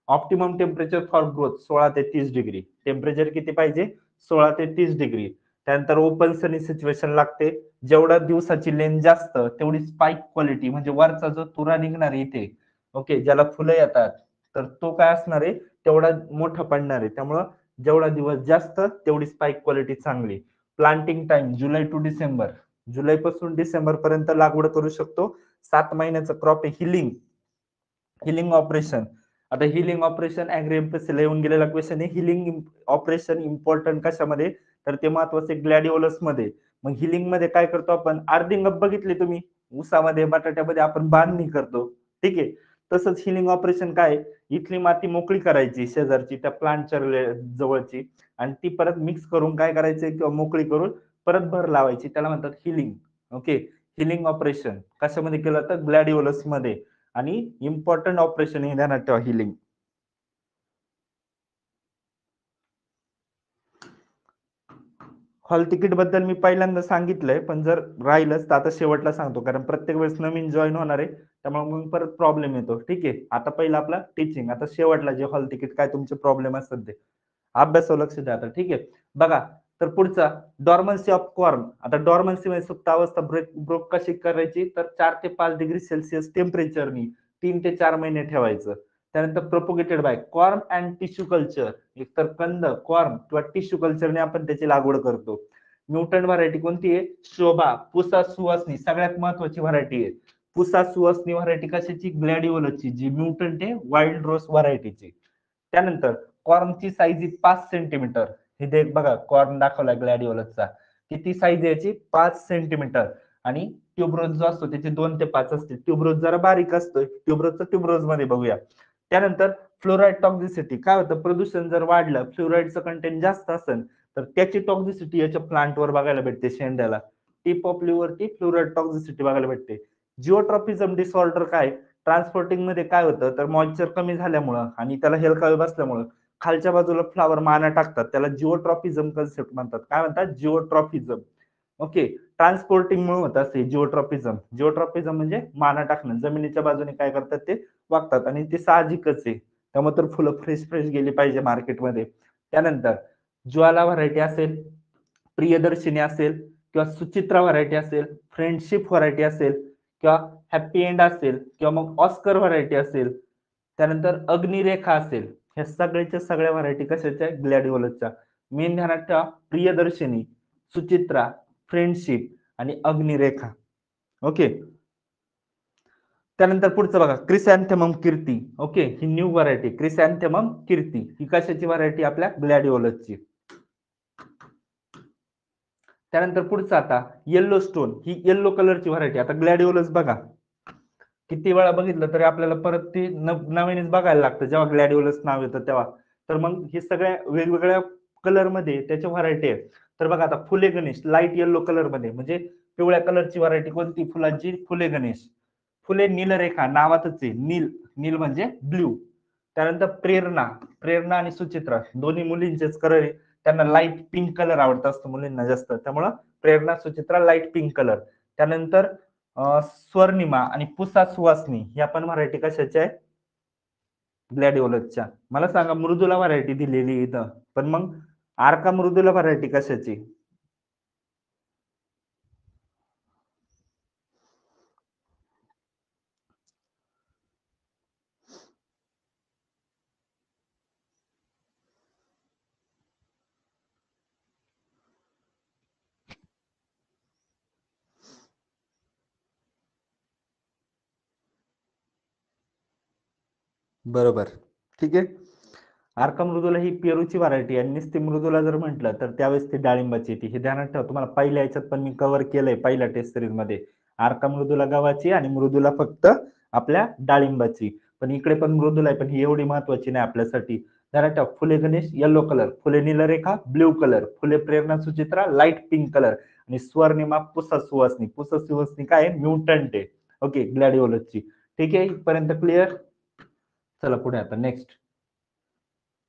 Optimum temperature for growth 16 ते 30 डिग्री. टेम्परेचर किती पाहिजे? 16 ते 30 डिग्री. त्यानंतर ओपन सनी सिच्युएशन लागते. जेवढा दिवसाची लेंथ जास्त तेवढी स्पाइक क्वालिटी म्हणजे वरचा जो तुरा निघणार आहे इथे ओके ज्याला फुलं येतात तर तो काय असणार आहे तेवढा मोठा पडणार आहे. त्यामुळं जेवढा दिवस जास्त तेवढी स्पाइक क्वालिटी चांगली. Planting time July to December. जुलै पासून डिसेंबर पर्यंत लागवड करू शकतो. 7 महिन्याचा क्रॉप आहे. Healing healing operation. आता हिलिंग ऑपरेशन ऍग्रीएमपीसीला येऊन गेलेला क्वेश्चन आहे. हिलिंग ऑपरेशन इम्पॉर्टंट कशामध्ये? तर ते महत्वाचे ग्लॅडिओलस मध्ये. मग हिलिंग मध्ये काय करतो आपण? अर्थिंग अप बघितले तुम्ही ऊसामध्ये बटाट्यामध्ये आपण बांधणी करतो. ठीक आहे. तसंच हिलिंग ऑपरेशन काय? इथली माती मोकळी करायची शेजारची त्या प्लांटच्या जवळची आणि ती परत मिक्स करून काय करायचे किंवा मोकळी करून परत भर लावायची त्याला म्हणतात हिलिंग. ओके. हिलिंग ऑपरेशन कशामध्ये केलं जातं? ग्लॅडिओलस मध्ये. आणि इम्पॉर्टंट ऑपरेशन हे ध्यानात ठेवा हिलिंग. हॉल तिकीट बद्दल मी पहिल्यांदा सांगितलंय पण जर राहिलंच तर आता शेवटला सांगतो कारण प्रत्येक वेळेस नवीन जॉईन होणार आहे त्यामुळे मग परत प्रॉब्लेम येतो. ठीक आहे. आता पहिला आपला टीचिंग आता शेवटला जे हॉल तिकीट काय तुमचे प्रॉब्लेम असतात ते अभ्यासावर लक्ष द्या आता. ठीक आहे. बघा तर पुढचा डॉर्मन्सी ऑफ कॉर्न. आता डॉर्मन्सी म्हणजे सुप्तावस्था ब्रोक कशी करायची तर 4 ते 5 डिग्री सेल्सिअस टेम्परेचरनी 3 ते 4 महिने ठेवायचं. त्यानंतर propagated bye corn and tissue culture. एकतर कंद कॉर्न किंवा टिश्यू कल्चरने आपण त्याची लागवड करतो. म्युटंट व्हरायटी कोणती आहे? शोभा, पुसा, सुवासनी सगळ्यात महत्वाची व्हरायटी आहे. पुसा सुवासनी व्हरायटी कशाची? ग्लॅडिओलसची जी म्युटंट आहे वाईल्ड रोज व्हरायटीची. त्यानंतर कॉर्नची साईज ही 5 सेंटीमीटर. इथे बघा कॉर्न दाखवला ग्लॅडिओलसचा. किती साईज याची? 5 सेंटीमीटर. आणि ट्यूबरोज जो असतो त्याचे 2 ते 5 असते. ट्यूबरोज जरा बारीक असतो. ट्यूबरोजचं ट्यूबरोज मध्ये बघूया. त्यानंतर फ्लोराईड टॉक्झिसिटी काय होतं? प्रदूषण जर वाढलं फ्लोराईडचं कंटेंट जास्त असेल तर त्याची टॉक्झिसिटी याच्या प्लांटवर बघायला भेटते शेंड्याला. टिप ऑफ वरती फ्लोराईड टॉक्झिसिटी बघायला भेटते. जिओट्रॉपिझम डिसऑर्डर काय? ट्रान्सपोर्टिंग मध्ये काय होतं तर मॉइश्चर कमी झाल्यामुळं आणि त्याला हेलकावे बसल्यामुळं खालच्या बाजूला फ्लावर माना टाकतात त्याला जिओट्रॉपिझम कन्सेप्ट म्हणतात. काय म्हणतात? जिओट्रॉपिझम. ओके. ट्रान्सपोर्टिंग मुळे होत असते जिओट्रॉपिझम. जिओट्रॉपिझम म्हणजे माना टाकणं. जमिनीच्या बाजूने काय करतात ते वागतात आणि ते साहजिकच आहे. त्यामुळे तर फुलं फ्रेश फ्रेश गेली पाहिजे मार्केटमध्ये. त्यानंतर ज्वाला व्हरायटी असेल, प्रियदर्शिनी असेल किंवा सुचित्रा व्हरायटी असेल, फ्रेंडशिप व्हरायटी असेल किंवा हॅपी एंड असेल किंवा मग ऑस्कर व्हरायटी असेल, त्यानंतर अग्निरेखा असेल, ह्या सगळ्याच्या सगळ्या व्हरायटी कशाच्या ग्लॅडिओलसच्या. मेन ध्यानात ठेवा, प्रियदर्शिनी, सुचित्रा, फ्रेंडशिप आणि अग्निरेखा. ओके. त्यानंतर पुढचं बघा, क्रिसॅन्थेमम कीर्ती. ओके, ही न्यू व्हरायटी क्रिसॅन्थेमम कीर्ती, ही कशाची व्हरायटी आपल्या ग्लॅडिओलसची. त्यानंतर पुढचं आता येल्लो स्टोन, ही येल्लो कलरची व्हरायटी. आता ग्लॅडिओलस बघा, किती वेळा बघितलं तरी आपल्याला परत ती नवीनच बघायला लागतं जेव्हा ग्लॅडिओलस नाव येतं तेव्हा. तर मग हे सगळ्या वेगवेगळ्या कलर मध्ये त्याच्या व्हरायटी आहेत. तर बघा आता फुले गणेश लाईट येल्लो कलर मध्ये, म्हणजे पिवळ्या कलरची व्हरायटी कोणती फुलांची, फुले गणेश. फुले नीलरेखा, नावातच आहे नील, नील म्हणजे ब्ल्यू. त्यानंतर प्रेरणा, प्रेरणा आणि सुचित्रा दोन्ही मुलींचेच कलर आहे. त्यांना लाईट पिंक कलर आवडत असतो मुलींना जास्त, त्यामुळं प्रेरणा सुचित्रा लाईट पिंक कलर. त्यानंतर स्वर्णिमा आणि पुसा सुवासनी, ह्या पण व्हरायटी कशाच्या आहे, ग्लॅडिओलसच्या. मला सांगा, मृदुला व्हरायटी दिलेली इथं, पण मग आर्का मृदुला व्हरायटी कशाची. बरोबर, ठीक आहे. आर्का मृदुला ही पेरूची व्हरायटी आहे. नुसती मृदुला जर म्हटलं तर त्यावेळेस ती डाळिंबाची येते. हे ध्यानात ठेवा. तुम्हाला पहिल्या याच्यात पण मी कव्हर केलंय पहिल्या टेस्ट सिरीज मध्ये. आर्का मृदुला गव्हाची आणि मृदुला फक्त आपल्या डाळिंबाची. पण इकडे पण मृदुला आहे, पण ही एवढी महत्वाची नाही आपल्यासाठी. ध्यानात ठेवा, फुले गणेश येलो कलर, फुले नीलरेखा ब्ल्यू कलर, फुले प्रेरणा सुचित्रा लाईट पिंक कलर आणि स्वर्णिमा पुसा सुवासनी. पुसा सुवासनी काय आहे, म्युटंट आहे. ओके, ग्लॅडिओलसची. ठीक आहे, इथपर्यंत क्लिअर. चला पुढे आता नेक्स्ट,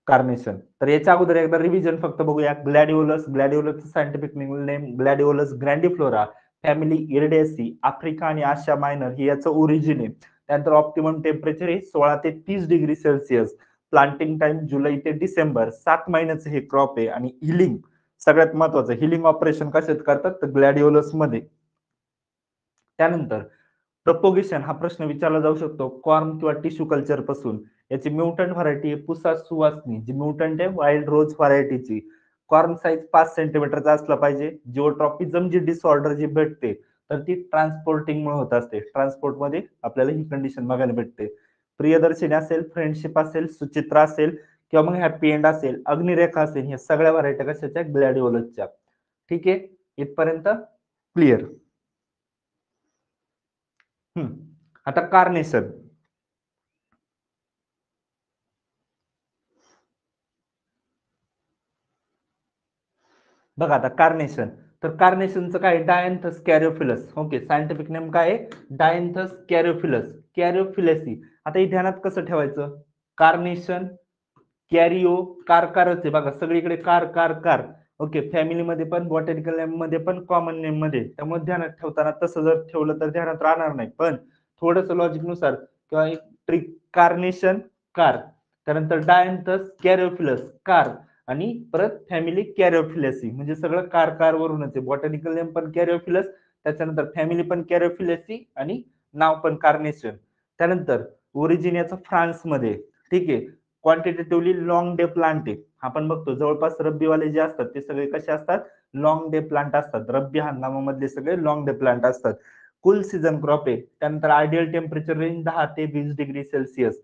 कार्नेशन. तर याच्या अगोदर एकदा रिव्हिजन फक्त बघूया. ग्लॅडिओलस, ग्लॅडिओलस scientific name ग्लॅडिओलस ग्रँडिफ्लोरा, family Iridaceae, Africa आणि आशिया मायनर हे याचं ओरिजिन आहे. त्यानंतर ऑप्टिमम टेम्परेचर आहे 16 ते 30 डिग्री सेल्सिअस. प्लांटिंग टाइम जुलै ते डिसेंबर, 7 महिन्याचं हे क्रॉप आहे. आणि हिलिंग सगळ्यात महत्वाचं, हिलिंग ऑपरेशन कशात करतात तर ग्लॅडिओलस मध्ये. त्यानंतर प्रपोगेशन हा प्रश्न विचारला जाऊ शकतो कॉर्न किंवा टिश्यू कल्चर पासून. याची म्युटंट व्हरायटी आहे पुसा सुवासनी, जी म्युटंट आहे वाईल्ड रोज व्हरायटीची. कॉर्न साईज 5 सेंटीमीटरचा असला पाहिजे. जिओट्रॉपिझम जी डिसऑर्डर जी भेटते तर ती ट्रान्सपोर्टिंग मुळे होत असते. ट्रान्सपोर्ट मध्ये आपल्याला ही कंडिशन बघायला भेटते. प्रियदर्शिनी असेल, फ्रेंडशिप असेल, सुचित्रा असेल किंवा मग हॅपी एंड असेल, अग्निरेखा असेल, ह्या सगळ्या व्हरायटी कशाच्या ग्लॅडिओलसच्या. ठीक आहे, इथपर्यंत क्लिअर. आता कार्नेशन. बघा आता कार्नेशन, तर कार्नेशनचं काय, डायन्थस कॅरिओफिलस. ओके, सायंटिफिक नेम काय आहे, डायन्थस कॅरिओफिलस, कॅरिओफिलेसी. आता हे ध्यानात कसं ठेवायचं, कार्नेशन, कॅरिओ, कारकारच आहे बघा सगळीकडे, कार कार कार. ओके, फॅमिलीमध्ये पण, बॉटॅनिकल नेम मध्ये पण, कॉमन नेम मध्ये. त्यामुळे ध्यानात ठेवताना तसं जर ठेवलं तर ध्यानात राहणार नाही, पण थोडस लॉजिक नुसार किंवा एक ट्रिक, कार्नेशन कार, त्यानंतर डायन्थस कॅरिओफिलस कार, आणि परत फॅमिली कॅरिओफिलेसी, म्हणजे सगळं कार कार वरूनच आहे. बॉटॅनिकल नेम पण कॅरिओफिलस, त्याच्यानंतर फॅमिली पण कॅरिओफिलेसी आणि नाव पण कार्नेशन. त्यानंतर ओरिजिन याचं फ्रान्समध्ये. ठीक आहे, क्वांटिटेटिव्हली लॉंग डे प्लांट आहे. आपण बघतो जवळपास रब्बीवाले जे असतात ते सगळे कसे असतात, लॉंग डे प्लांट असतात. रब्बी हंगामामधले सगळे लॉंग डे प्लांट असतात. कुल सीझन क्रॉप आहे. त्यानंतर आयडियल टेम्परेचर रेंज 10 ते 20 डिग्री सेल्सिअस.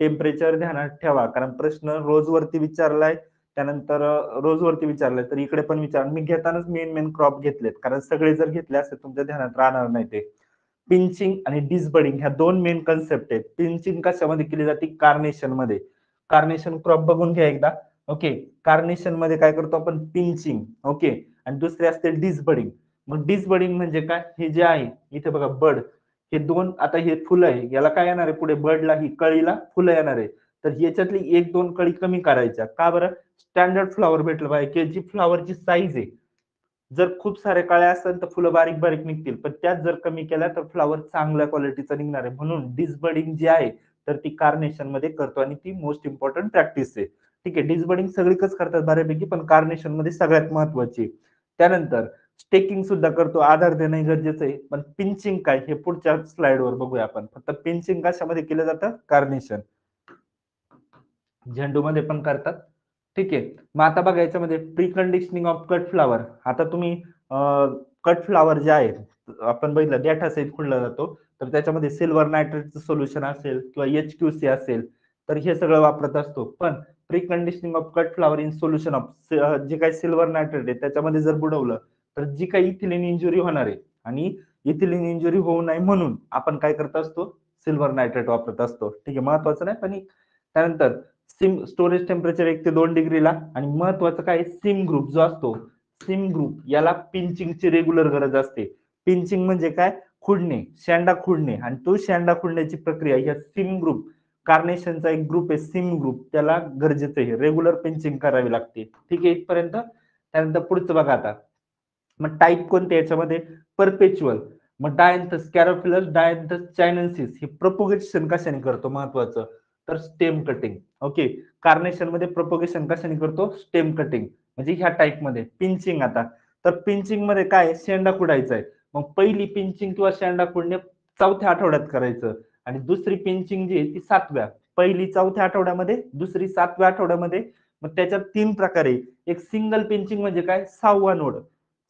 टेम्परेचर ध्यानात ठेवा, कारण प्रश्न रोजवरती विचारलाय, त्यानंतर रोजवरती विचारलाय, तर इकडे पण विचार. मी घेतानाच मेन मेन क्रॉप घेतलेत, कारण सगळे जर घेतले असते तुमच्या ध्यानात राहणार नाही ते. पिंचिंग आणि डिसबडिंग ह्या दोन मेन कन्सेप्ट आहेत. पिंचिंग कशामध्ये केली जाते, कार्नेशन मध्ये. कार्नेशन क्रॉप बघून घ्या एकदा. ओके, कार्नेशन मध्ये काय करतो आपण, पिंचिंग. ओके, आणि दुसरे असते डिसबडिंग. मग डिसबडिंग म्हणजे काय, हे जे आहे इथे बघा बड, हे दोन, आता हे फुलं आहे, याला काय येणार आहे पुढे, बडला ही कळीला फुलं येणार आहे. तर याच्यातली एक दोन कळी कमी करायच्या, का बरं, स्टँडर्ड फ्लॉवर भेटलं पाहिजे, की जी फ्लॉवरची साईज आहे. जर खूप सारे काळे असतील तर फुलं बारीक बारीक निघतील, पण त्याच जर कमी केल्या तर फ्लॉवर चांगल्या क्वालिटीचा निघणार आहे. म्हणून डिसबडिंग जी आहे तर ती कार्नेशन मध्ये करतो, आणि ती मोस्ट इम्पॉर्टंट प्रॅक्टिस आहे. ठीक आहे, डिसबडिंग सगळीकच करतात बऱ्यापैकी, पण कार्नेशन मध्ये सगळ्यात महत्वाची. त्यानंतर स्टेकिंग सुद्धा करतो, आधार देणं गरजेचं आहे. पण पिंचिंग काय हे पुढच्या स्लाइडवर बघूया आपण. फक्त पिंचिंग कशामध्ये केलं जातं? कार्नेशन. झेंडूमध्ये पण करतात. ठीक आहे. मग आता बघा याच्यामध्ये pre conditioning of cut flower. आता तुम्ही कट फ्लावर जे आहे आपण बघितलं डेटा सहित खुडला जातो, तर त्याच्यामध्ये सिल्वर नायट्रेटचं सोल्युशन असेल किंवा HQC असेल, तर हे सगळं वापरत असतो. पण pre conditioning of cut flower in solution of जे काही सिल्वर नायट्रेट आहे त्याच्यामध्ये जर बुडवलं तर जी काही इथिलीन इंजुरी होणार आहे आणि इथिलीन इंजुरी होऊ नये म्हणून आपण काय करत असतो? सिल्वर नायट्रेट वापरत असतो. ठीक आहे, महत्वाचं नाही. पण त्यानंतर सिम स्टोरेज टेम्परेचर 1 ते 2 डिग्रीला. आणि महत्वाचं काय? सिम ग्रुप जो असतो, सिम ग्रुप याला पिंचिंगची रेग्युलर गरज असते. पिंचिंग म्हणजे काय? खुडणे, शेंडा खुडणे. आणि तो शेंडा खुडण्याची प्रक्रिया या सिम ग्रुप, कार्नेशनचा एक ग्रुप आहे सिम ग्रुप, त्याला गरजेचं आहे, रेग्युलर पिंचिंग करावी लागते. ठीक आहे इथपर्यंत. त्यानंतर पुढचं बघा आता. मग टाईप कोणते याच्यामध्ये? परपेच्युअल. मग डायंथस कॅरोफिलस, डायंथस चायनेन्सिस हे प्रोपोगेशन कशाने करतो? महत्वाचं तर स्टेम कटिंग. ओके, कार्नेशन मध्ये प्रोपोगेशन कशाने करतो? Stem cutting. म्हणजे ह्या टाईप मध्ये. पिंचिंग आता, तर पिंचिंग मध्ये काय? शेंडा कुडायचा आहे. मग पहिली पिंचिंग किंवा शेंडा कुडणे 4थ्या आठवड्यात करायचं आणि दुसरी पिंचिंग जी आहे ती 7व्या. पहिली 4थ्या आठवड्यामध्ये, दुसरी 7व्या आठवड्यामध्ये. मग त्याच्यात 3 प्रकारे. एक सिंगल पिंचिंग म्हणजे काय? 6वा नोड.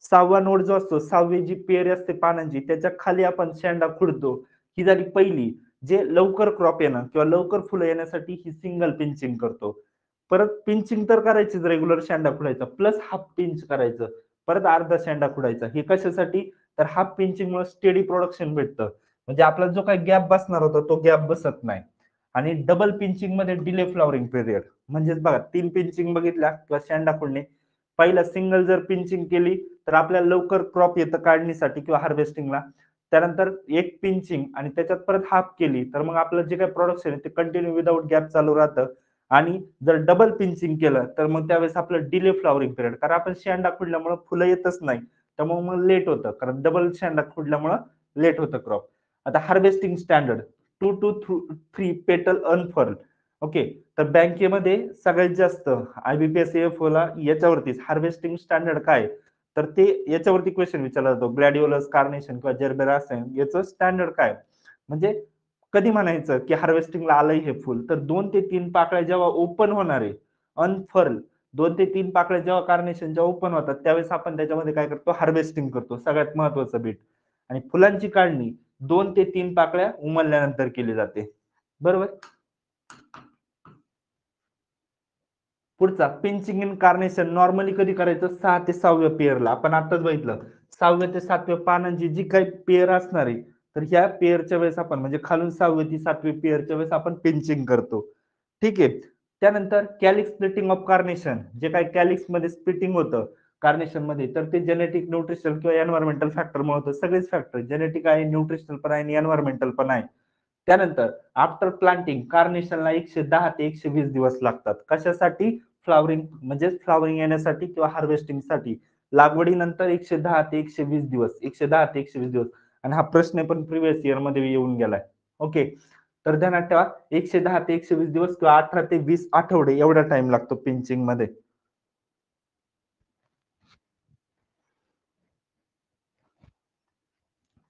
6वा नोड जो असतो, 6वी जी पेर असते पानांची त्याच्या खाली आपण शेंडा खुडतो. ही झाली पहिली. जे लवकर क्रॉप येणं किंवा लवकर फुलं येण्यासाठी ही सिंगल पिंचिंग करतो. परत पिंचिंग तर करायचीच रेग्युलर शेंडा खुडायचा, प्लस हाफ पिंच करायचं, परत अर्धा शेंडा खुडायचा. हे कशासाठी? तर हाफ पिंचिंग मुळे स्टेडी प्रोडक्शन भेटतं. म्हणजे आपला जो काही गॅप बसणार होता तो गॅप बसत नाही. आणि डबल पिंचिंग मध्ये डिले फ्लॉवरिंग पिरियड. म्हणजेच बघा 3 पिंचिंग बघितल्या किंवा शेंडा खुडणे. पहिला सिंगल जर पिंचिंग केली तर आपल्याला लवकर क्रॉप येतं काढणीसाठी किंवा हार्वेस्टिंगला. त्यानंतर एक पिंचिंग आणि त्याच्यात परत हाफ केली तर मग आपलं जे काही प्रोडक्शन आहे ते कंटिन्यू विदाऊट गॅप चालू राहतं. आणि जर डबल पिंचिंग केलं तर मग त्यावेळेस आपलं डिले फ्लॉवरिंग पिरियड, कारण आपण शेंडा खुडल्यामुळे फुलं येतच नाही, त्यामुळे मग लेट होतं, कारण डबल शेंडा खुडल्यामुळे लेट होतं क्रॉप. आता हार्वेस्टिंग स्टँडर्ड 2 to 3 पेटल अनफर्ल. ओके, तर बँकेमध्ये सगळ्यात जास्त IBPS AFO ला याच्यावरतीच हार्वेस्टिंग स्टँडर्ड काय, तर ते याच्यावरती क्वेश्चन विचारला जातो. ग्लॅडिओलस, कार्नेशन किंवा जर्बेरा असेल याचं स्टँडर्ड काय? म्हणजे कधी म्हणायचं की हार्वेस्टिंगला आलंय हे फुल, तर 2 ते 3 पाकळ्या जेव्हा ओपन होणार आहे, अनफर्ल 2 ते 3 पाकळ्या जेव्हा कार्नेशनच्या ओपन होतात त्यावेळेस आपण त्याच्यामध्ये काय करतो? हार्वेस्टिंग करतो. सगळ्यात महत्वाचं बीट. आणि फुलांची काढणी 2 ते 3 पाकळ्या उमलल्यानंतर केली जाते. बरोबर. पुढचा पिंचिंग इन कार्नेशन नॉर्मली कधी करायचं? 6 ते 6व्या पेअरला. आपण आताच बघितलं 6व्या ते 7व्या पानांची जी काही पेअर असणार आहे, तर ह्या पेअरच्या वेळेस आपण म्हणजे खालून 6वी ते 7वी पेअरच्या वेळेस आपण पिंचिंग करतो. ठीक आहे. त्यानंतर कॅलिक्स स्प्लिटिंग ऑफ कार्नेशन, जे काही कॅलिक्स मध्ये स्प्लिटिंग होतं कार्नेशन मध्ये, तर ते जेनेटिक, न्यूट्रिशनल किंवा एन्व्हायरमेंटल फॅक्टर मुळे होतं. सगळेच फॅक्टर जेनेटिक आहे, न्यूट्रिशनल पण आहे आणि एन्व्हायरमेंटल पण आहे. त्यानंतर आफ्टर प्लांटिंग कार्नेशनला 110 ते 120 दिवस लागतात. कशासाठी? फ्लॉवरिंग, म्हणजे फ्लॉवरिंग येण्यासाठी किंवा हार्वेस्टिंगसाठी. लागवडीनंतर 110 ते 120 दिवस, 110 ते 120 दिवस. आणि हा प्रश्न पण प्रिव्हियस इयर मध्ये येऊन गेलाय. ओके, तर ध्यानात ठेवा 110 ते 120 दिवस किंवा 18 ते 20 आठवडे एवढा टाइम लागतो पिंचिंग मध्ये.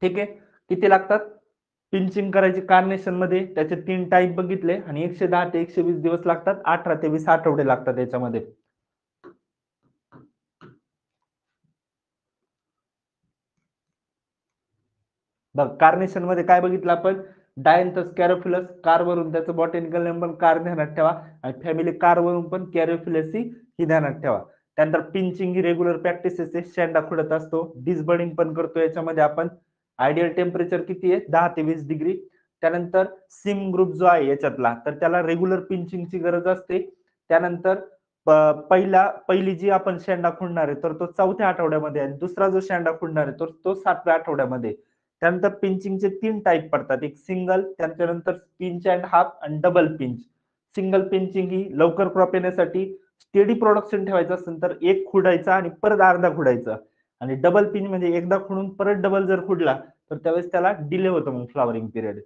ठीक आहे, किती लागतात पिंचिंग करायची कार्नेशन मध्ये? त्याचे 3 टाईप बघितले आणि 110 ते 120 दिवस लागतात, 18 ते 20 आठवडे लागतात याच्यामध्ये. बघ कार्नेशन मध्ये काय बघितलं आपण? डायंथस कॅरोफिलस, कार वरून त्याचं बॉटॅनिकल नेम पण कार ध्यानात ठेवा, आणि फॅमिली कार वरून पण कॅरोफिलसी ही ध्यानात ठेवा. त्यानंतर पिंचिंग ही रेग्युलर प्रॅक्टिस आहे, शेंडा खुडत असतो. डिसबर्डिंग पण करतो याच्यामध्ये आपण. आयडियल टेम्परेचर किती आहे? 10 ते 20 डिग्री. त्यानंतर सिम ग्रुप जो आहे याच्यातला, तर त्याला रेग्युलर पिंचिंगची गरज असते. त्यानंतर पहिली जी आपण शेंडा खुडणार आहे तर तो 4थ्या आठवड्यामध्ये, आणि दुसरा जो शेंडा खुडणार आहे तर तो 7व्या आठवड्यामध्ये. त्यानंतर पिंचिंगचे 3 टाईप पडतात, एक सिंगल, त्यानंतर पिंच अँड हाफ आणि डबल पिंच. सिंगल पिंचिंग ही लवकर क्रॉप येण्यासाठी, स्टेडी प्रोडक्शन ठेवायचं असेल तर एक खुडायचा आणि परत अर्धा खुडायचा. आणि डबल पिंच म्हणजे एकदा खुडून परत डबल जर खुडला तर त्यावेळेस त्याला डिले होतं मग फ्लॉवरिंग पिरियड.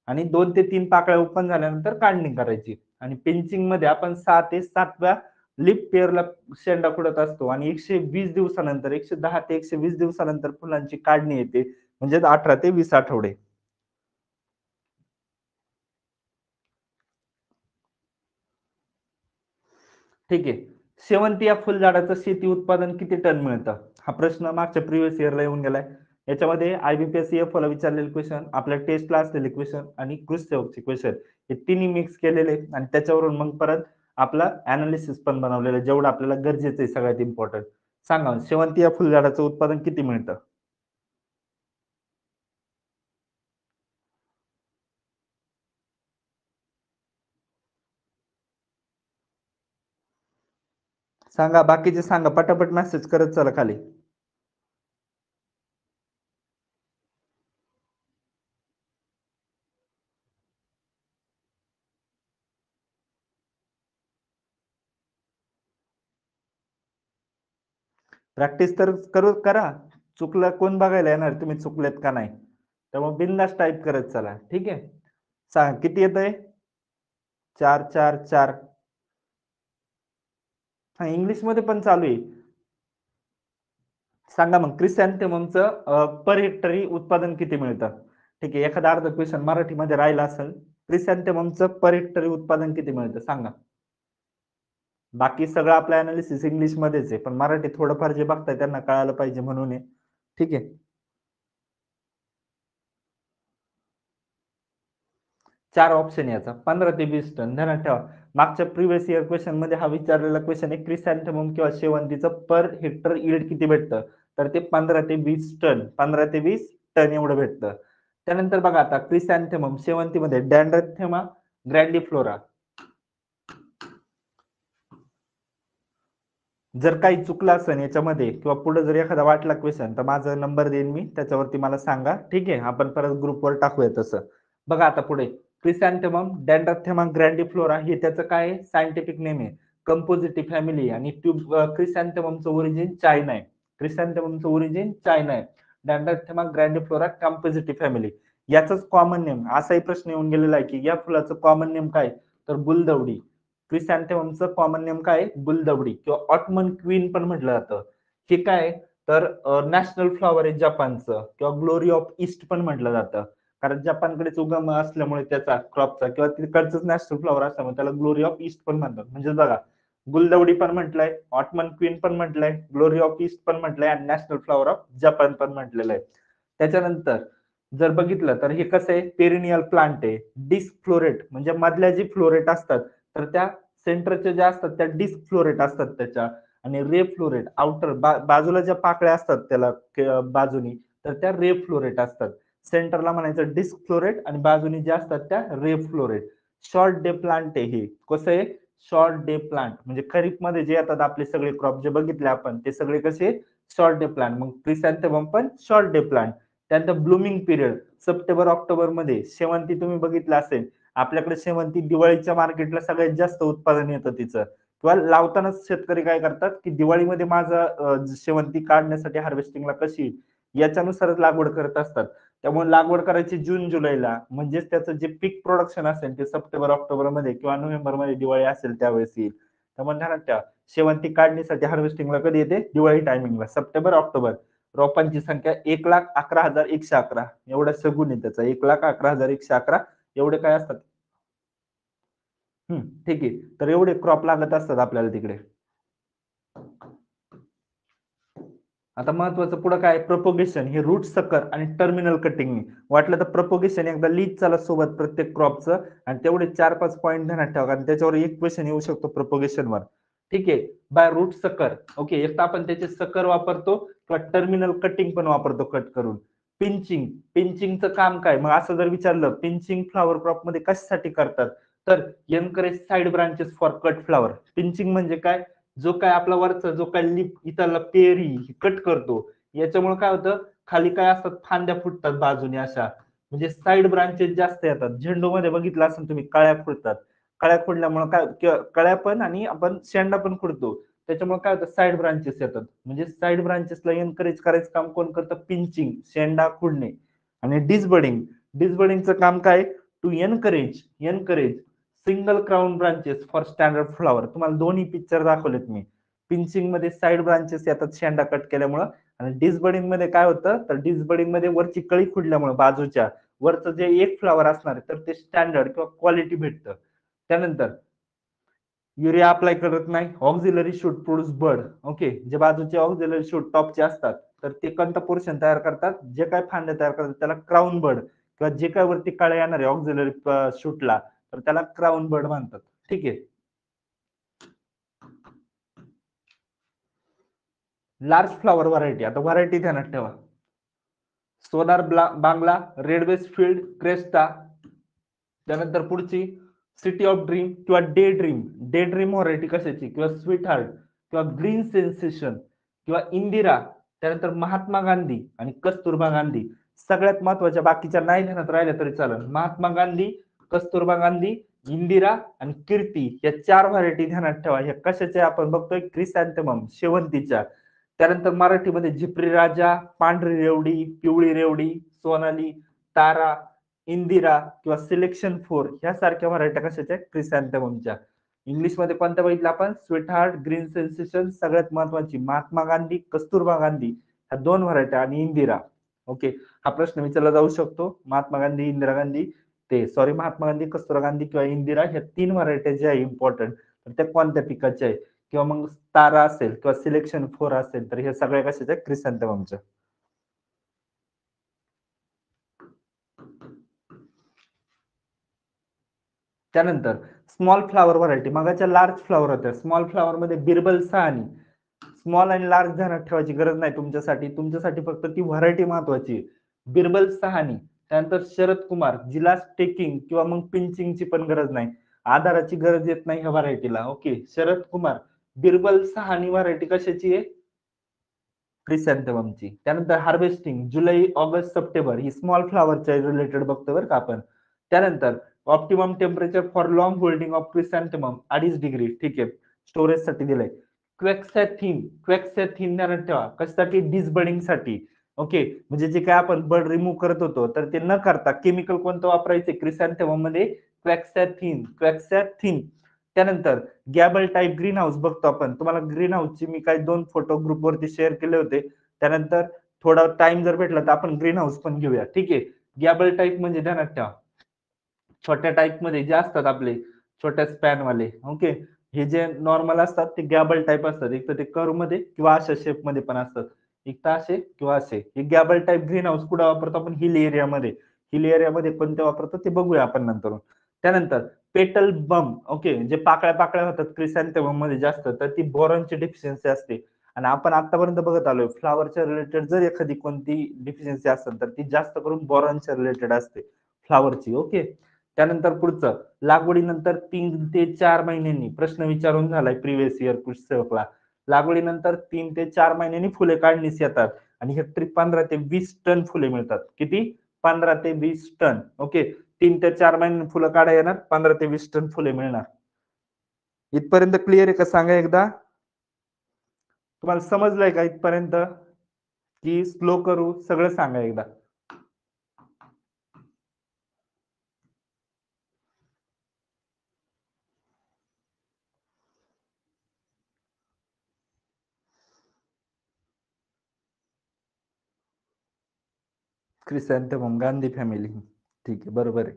आणि 2 ते 3 पाकळ्या ओपन झाल्यानंतर काढणी करायची. आणि पिंचिंग मध्ये आपण 6 ते 7व्या लिप पेअरला शेंडा फुटत असतो आणि 120 दिवसानंतर 110 ते 120 दिवसानंतर फुलांची काढणी येते म्हणजे 18 ते 20 आठवडे. ठीक आहे. शेवंती या फुलझाडाचं शेती उत्पादन किती टन मिळतं? हा प्रश्न मागच्या प्रिव्हियस इयरला येऊन गेलाय. याच्यामध्ये IBPS CFOला विचारलेले क्वेशन, आपल्या टेस्टला असलेले क्वेशन आणि कृषी क्वेशन हे तिन्ही मिक्स केलेले आणि त्याच्यावरून मग परत आपला एनालिसिस पण बनवलेलं आहे, जेवढं आपल्याला गरजेचं आहे सगळ्यात इम्पॉर्टंट. सांगा शेवंती या फुलझाडाचं उत्पादन किती मिळतं? सांगा, बाकीचे सांगा. पटापट मेसेज करत चला खाली. प्रॅक्टिस तर करा. चुकलं कोण बघायला येणार तुम्ही चुकलेत का नाही? त्यामुळे बिनधास्त टाइप करत चला. ठीक आहे. सांगा किती येतंय? 4, 4, 4. हां, इंग्लिशमध्ये पण चालू आहे. सांगा मग क्रिसॅन्थेममचं पर हेक्टरी उत्पादन किती मिळतं? ठीक आहे. एखादा अर्धा क्वेशन मराठीमध्ये राहिला असेल. क्रिसॅन्थेममचं पर हेक्टरी उत्पादन किती मिळतं सांगा? बाकी सगळं आपलं अॅनालिसिस इंग्लिशमध्येच आहे. पण मराठी थोडंफार जे बघताय त्यांना कळायला पाहिजे म्हणून आहे. ठीक आहे. 4 ऑप्शन याचा 15 ते 20 टन. ध्यानात ठेवा. मागच्या प्रिव्हियस इयर क्वेशनमध्ये हा विचारलेला क्वेशन आहे क्रिसॅन्थेमम किंवा शेवंतीचं पर हेक्टर यील्ड किती भेटतं? तर ते 15 ते 20 टन. 15 ते 20 टन एवढं भेटतं. त्यानंतर बघा आता क्रिसॅन्थेमम शेवंतीमध्ये डॅन्ड्रथेमा ग्रँडिफ्लोरा. जर काही चुकलं असेल याच्यामध्ये किंवा पुढे जर एखादा वाटला क्वेशन तर माझा नंबर देईन मी त्याच्यावरती मला सांगा. ठीक आहे. आपण परत ग्रुपवर टाकूया तसं. बघा आता पुढे क्रिसॅन्थेमम डॅन्ड्रथेमा ग्रँडिफ्लोरा हे त्याचं काय सायंटिफिक नेम आहे. कंपोझिटी फॅमिली आणि ट्यूब क्रिसॅन्थेममचं ओरिजिन चायना आहे. क्रिसॅन्थेममचं ओरिजिन चायना आहे. डॅन्ड्रथेमा ग्रँडिफ्लोरा कंपोझिटी फॅमिली. याचाच कॉमन नेम असाही प्रश्न येऊन गेलेला आहे की या फुलाचं कॉमन नेम काय? तर गुलदवडी. क्रिसॅन्थेममचं कॉमन नेम काय आहे? गुलदवडी किंवा ऑटमन क्वीन पण म्हटलं जातं. हे काय तर नॅशनल फ्लॉवर आहे जपानचं किंवा ग्लोरी ऑफ ईस्ट पण म्हटलं जातं. कारण जपानकडेच उगम असल्यामुळे त्याचा क्रॉपचा किंवा तिकडचंच नॅशनल फ्लॉवर असल्यामुळे त्याला ग्लोरी ऑफ ईस्ट पण म्हणतात. म्हणजे बघा गुलदवडी पण म्हटलंय, ऑटमन क्वीन पण म्हटलंय, ग्लोरी ऑफ ईस्ट पण म्हटलंय आणि नॅशनल फ्लॉवर ऑफ जपान पण म्हटलेलं आहे. त्याच्यानंतर जर बघितलं तर हे कसं आहे पेरिनियल प्लांट आहे. डिस्क फ्लोरेट म्हणजे मधल्या जी फ्लोरेट असतात तर त्या सेंटरच्या ज्या असतात त्या डिस्क फ्लोरेट असतात त्याच्या आणि रे फ्लोरेट आउटर बाजूला ज्या पाकळ्या असतात त्याला बाजूनी तर त्या रे फ्लोरेट असतात. सेंटरला म्हणायचं डिस्क फ्लोरेट आणि बाजूनी ज्या असतात त्या रे फ्लोरेट. शॉर्ट डे प्लांट आहे हे. कसं आहे शॉर्ट डे प्लांट म्हणजे खरीप मध्ये जे येतात आपले सगळे क्रॉप जे बघितले आपण ते सगळे कसे शॉर्ट डे प्लांट. मग क्रिसॅन्थेमम पण शॉर्ट डे प्लांट. त्यानंतर ब्लूमिंग पिरियड सप्टेंबर ऑक्टोबर मध्ये शेवंती तुम्ही बघितलं असेल. आपल्याकडे शेवंती दिवाळीच्या मार्केटला सगळ्यात जास्त उत्पादन येतं तिचं किंवा लावतानाच शेतकरी काय करतात की दिवाळीमध्ये माझं शेवंती काढण्यासाठी हार्वेस्टिंगला कशी येईल याच्यानुसारच लागवड करत असतात. त्यामुळे लागवड करायची जून जुलैला म्हणजेच त्याचं जे पीक प्रोडक्शन असेल ते सप्टेंबर ऑक्टोबर मध्ये किंवा नोव्हेंबर मध्ये दिवाळी असेल त्यावेळेस येईल. त्यामुळे ध्यानात ठेवा शेवंती काढणीसाठी हार्वेस्टिंगला कधी येते दिवाळी टायमिंगला सप्टेंबर ऑक्टोबर. रोपांची संख्या 1,11,111 एवढा सगुण आहे त्याचा 1,11,111 एवढे काय असतात. ठीक आहे. तर एवढे क्रॉप लागत असतात आपल्याला तिकडे. आता महत्वाचं पुढं काय प्रोपोगेशन हे रूट सकर आणि टर्मिनल कटिंग. वाटलं तर प्रोपोगेशन एकदा लिहित चला सोबत प्रत्येक क्रॉपचं आणि तेवढे 4-5 पॉईंट ध्यानात ठेवा कारण त्याच्यावर एक क्वेश्चन येऊ शकतो प्रोपोगेशनवर. ठीक आहे. बाय रूट सकर. ओके. एक तर आपण त्याचे सकर वापरतो किंवा टर्मिनल कटिंग पण वापरतो कट करून. पिंचिंग. पिंचिंगचं काम काय? मग असं जर विचारलं पिंचिंग फ्लॉवर क्रॉप मध्ये कशासाठी करतात? तर encourage side branches for cut flower. Pinching म्हणजे काय? जो काय आपला वरचा जो काय लिप इथला पेरी कट करतो याच्यामुळे काय होतं खाली काय असतात फांद्या फुटतात बाजूने अशा म्हणजे साईड ब्रांचेस जास्त येतात. झेंडूमध्ये बघितलं असेल तुम्ही कळ्या फुटतात. कळ्या फुटल्यामुळे काय कळ्या पण आणि आपण शेंडा पण फुटतो. त्याच्यामुळे काय होतं साईड ब्रांचेस येतात. म्हणजे साईड ब्रांचेसला एनकरेज करायचं काम कोण करतं? पिंचिंग शेंडा खुडणे. आणि डिसबडिंग. डिसबडिंगचं काम काय? To encourage single crown branches for standard flower. तुम्हाला दोन्ही पिक्चर दाखवलेत मी. पिंचिंग मध्ये साईड ब्रांचेस येतात शेंडा कट केल्यामुळं, आणि डिसबडिंग मध्ये काय होतं, तर डिसबडिंग मध्ये वरची कळी खुडल्यामुळे बाजूच्या वरचं जे एक फ्लॉवर असणार आहे तर ते स्टँडर्ड किंवा क्वालिटी भेटतं. त्यानंतर युरिया अप्लाय करत नाही. ऑक्झिलरी शूट प्रोड्यूस बड. ओके, जे बाजूचे ऑक्झिलरी शूट टॉपचे असतात तर ते कोणतं पोर्शन तयार करतात, जे काय फांद्या तयार करतात त्याला क्राऊन बड, किंवा जे काय वरती कळ्या येणार आहे ऑक्झिलरी शूटला तर त्याला क्राऊन बड म्हणतात. ठीक आहे. लार्ज फ्लॉवर व्हरायटी, आता व्हरायटी ध्यानात ठेवा. सोनार बांगला, रेड वेस्ट फील्ड, क्रेस्टा. त्यानंतर पुढची सिटी ऑफ ड्रीम किंवा day dream. Day dream variety कशाची, किंवा स्वीट हार्ट किंवा ग्रीन सेन्सेशन किंवा इंदिरा. त्यानंतर महात्मा गांधी आणि कस्तुरबा गांधी. सगळ्यात महत्वाच्या, बाकीच्या नाही ध्यानात राहिल्या तरी चालेल, महात्मा गांधी, कस्तुरबा गांधी, इंदिरा आणि कीर्ती या 4 व्हरायटी ध्यानात ठेवा. ह्या कशाच्या आपण बघतोय, क्रिसॅन्थेमम, शेवंतीच्या. त्यानंतर मराठीमध्ये झिपरी राजा, पांढरी रेवडी, पिवळी रेवडी, सोनाली, तारा, इंदिरा किंवा सिलेक्शन 4 ह्या सारख्या व्हरायट्या कशाच्या, क्रिसॅन्थेममच्या. इंग्लिश मध्ये कोणत्या बघितलं आपण, स्वीट हार्ट, ग्रीन सेन्सेशन, सगळ्यात महत्वाची महात्मा गांधी, कस्तुरबा गांधी, ह्या 2 व्हरायट्या, आणि इंदिरा. ओके, हा प्रश्न विचारला जाऊ शकतो. महात्मा गांधी, इंदिरा गांधी, महात्मा गांधी, कस्तुरबा गांधी किंवा इंदिरा, ह्या 3 व्हरायट्या ज्या आहे इम्पॉर्टंट, तर त्या कोणत्या पिकाच्या आहे, किंवा मग तारा असेल किंवा सिलेक्शन 4 असेल तर हे सगळ्या कशाच्या, क्रिसॅन्थेममच्या. त्यानंतर स्मॉल फ्लॉवर व्हरायटी, मगाच्या लार्ज फ्लॉवर होत्या. स्मॉल फ्लॉवर मध्ये बिरबल सहानी. स्मॉल आणि लार्ज ध्यानात ठेवायची गरज नाही तुमच्यासाठी फक्त ती व्हरायटी महत्वाची. बिरबल सहानी. त्यानंतर शरद कुमार, जिला स्टेकिंग किंवा मग पिंचिंगची पण गरज नाही, आधाराची गरज येत नाही ह्या व्हरायटीला. ओके, शरद कुमार, बिरबल सहानी व्हरायटी कशाची आहे, क्रिसॅन्थेममची. त्यानंतर हार्वेस्टिंग, जुलै, ऑगस्ट, सप्टेंबर, ही स्मॉल फ्लॉवरच्या रिलेटेड बघतो बरं का आपण. त्यानंतर optimum temperature for long holding of chrysanthemum 2.5 degree. ठीक आहे, स्टोरेज साठी दिलंय. क्वेक्सॅथिन ध्यानात ठेवा, कशासाठी, डिसबडिंग साठी. ओके, म्हणजे जे काय आपण बड रिमूव्ह करत होतो तर ते न करता केमिकल कोणतं वापरायचे क्रिसॅन्थेमम मध्ये, क्वेक्सॅथिन. त्यानंतर गॅबल टाईप ग्रीन हाऊस बघतो आपण. तुम्हाला ग्रीन हाऊसची मी काही 2 फोटो ग्रुप वरती शेअर केले होते. त्यानंतर थोडा टाइम जर भेटला तर आपण ग्रीन हाऊस पण घेऊया. ठीक आहे, गॅबल टाईप म्हणजे ध्यानात ठेवा, छोट्या टाईप मध्ये जे असतात आपले छोट्या स्पॅन वाले. ओके, हे जे नॉर्मल असतात ते गॅबल टाईप असतात. एक तर ते कर्व मध्ये किंवा अशा शेप मध्ये पण असतात, एक तर असे किंवा असे. हे गॅबल टाईप ग्रीन हाऊस कुठे वापरतो आपण, हिल एरियामध्ये. हिल एरियामध्ये कोणते वापरतो ते बघूया आपण नंतर. त्यानंतर पेटल बम. ओके, जे पाकळ्या पाकळ्या होतात क्रिसॅन्थेमम मध्ये जास्त, तर ती बोरॉनची डिफिशियन्सी असते. आणि आपण आतापर्यंत बघत आलोय फ्लॉवरच्या रिलेटेड जर एखादी कोणती डिफिशियन्सी असेल तर ती जास्त करून बोरॉनच्या रिलेटेड असते फ्लॉवरची. ओके, त्यानंतर पुढचं, लागवडीनंतर 3 ते 4 महिन्यांनी, प्रश्न विचारून झालाय प्रिव्हियस इयर पुस्तकाला. लागवडीनंतर 3 ते 4 महिन्यांनी फुले काढणीस येतात, आणि हे 15 ते 20 टन फुले मिळतात. किती, 15 ते 20 टन. ओके, 3 ते 4 महिन्यांनी फुलं काढा येणार, 15 ते 20 टन फुले मिळणार. इथपर्यंत क्लिअर आहे का, सांगा एकदा. तुम्हाला समजलंय का इथपर्यंत, की स्लो करू, सगळं सांगा एकदा. Chrysanthemum, Gandhi family. ठीक आहे, बरोबर आहे.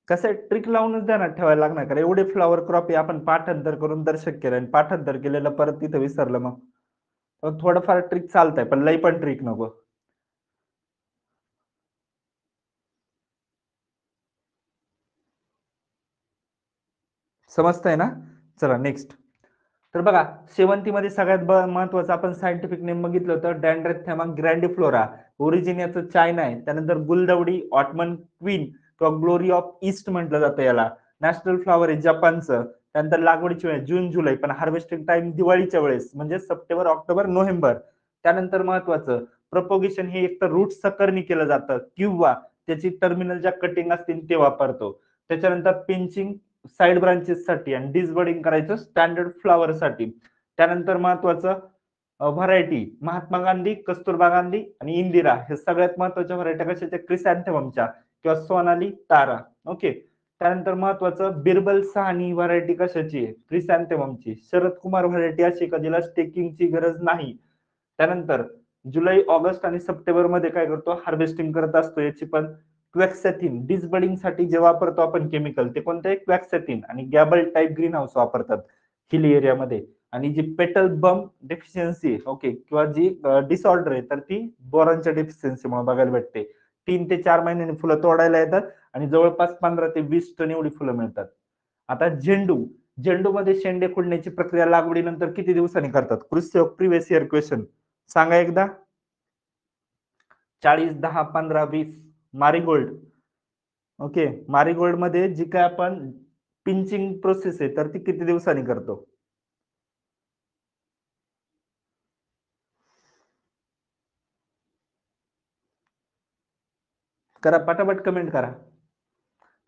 कसं आहे, ट्रिक लावूनच ध्यानात ठेवायला लागणार, कारण एवढे फ्लॉवर क्रॉप आहे, आपण पाठांतर करून दर्शक केलं आणि पाठांतर केलेलं परत तिथं विसरलं, मग थोडंफार ट्रिक चालतंय पण लई पण ट्रिक नको. समजतंय ना. चला नेक्स्ट. तर बघा, शेवंतीमध्ये सगळ्यात महत्वाचं आपण सायंटिफिक नेम बघितलं होतं, डॅन्ड्रेथेमा ग्रँडिफ्लोरा. ओरिजिन याचं चायना आहे. त्यानंतर गुलदवडी, ऑटमन क्वीन किंवा ग्लोरी ऑफ ईस्ट म्हटलं जातं याला. नॅशनल फ्लॉवर आहे जपानचं. त्यानंतर लागवडीची वेळ जून जुलै, पण हार्वेस्टिंग टाइम दिवाळीच्या वेळेस म्हणजे सप्टेंबर, ऑक्टोबर, नोव्हेंबर. त्यानंतर महत्वाचं, प्रपोगेशन हे एक तर रूट सकरनी केलं जातं किंवा त्याची टर्मिनल ज्या कटिंग असतील ते वापरतो. त्याच्यानंतर पिंचिंग साईड ब्रांचेस साठी, आणि डिसबडिंग करायचं स्टँडर्ड फ्लॉवर साठी. त्यानंतर महत्वाचं व्हरायटी, महात्मा गांधी, कस्तुरबा गांधी आणि इंदिरा, हे सगळ्यात महत्वाच्या व्हरायट्या कशाच्या, क्रिसॅन्थेममच्या किंवा सोनाली, तारा. ओके, त्यानंतर महत्वाचं बिरबल सहानी व्हरायटी कशाची आहे? क्रिसॅन्थेममची. शरद कुमार व्हरायटी अशी का जिला स्टेकिंगची गरज नाही. त्यानंतर जुलै, ऑगस्ट आणि सप्टेंबर मध्ये काय करतो? हार्वेस्टिंग करत असतो याची पण. क्वॅक्सेथिन डिसबडिंग साठी जे वापरतो आपण केमिकल ते कोणतं आहे? क्वॅक्सेथिन. आणि गॅबल टाईप ग्रीन हाऊस वापरतात हिली एरियामध्ये. आणि जी पेटल बम डेफिशियन्सी ओके किंवा जी डिसऑर्डर आहे तर ती बोरॉनच्या डेफिशियन्सीमुळे बघायला भेटते. 3 ते 4 महिन्यांनी फुलं तोडायला येतात आणि जवळपास 15 ते 20 टन एवढी फुलं मिळतात. आता झेंडू. झेंडूमध्ये शेंडे फुलण्याची प्रक्रिया लागवडीनंतर किती दिवसांनी करतात? कृषी प्रिव्हियस इयर क्वेश्चन सांगा एकदा. 40, 10, 15, 20. मारीगोल्ड. ओके, मारीगोल्ड मध्ये जी काय आपण पिंचिंग प्रोसेस आहे तर ती किती दिवसांनी करतो? करा पटापट कमेंट करा.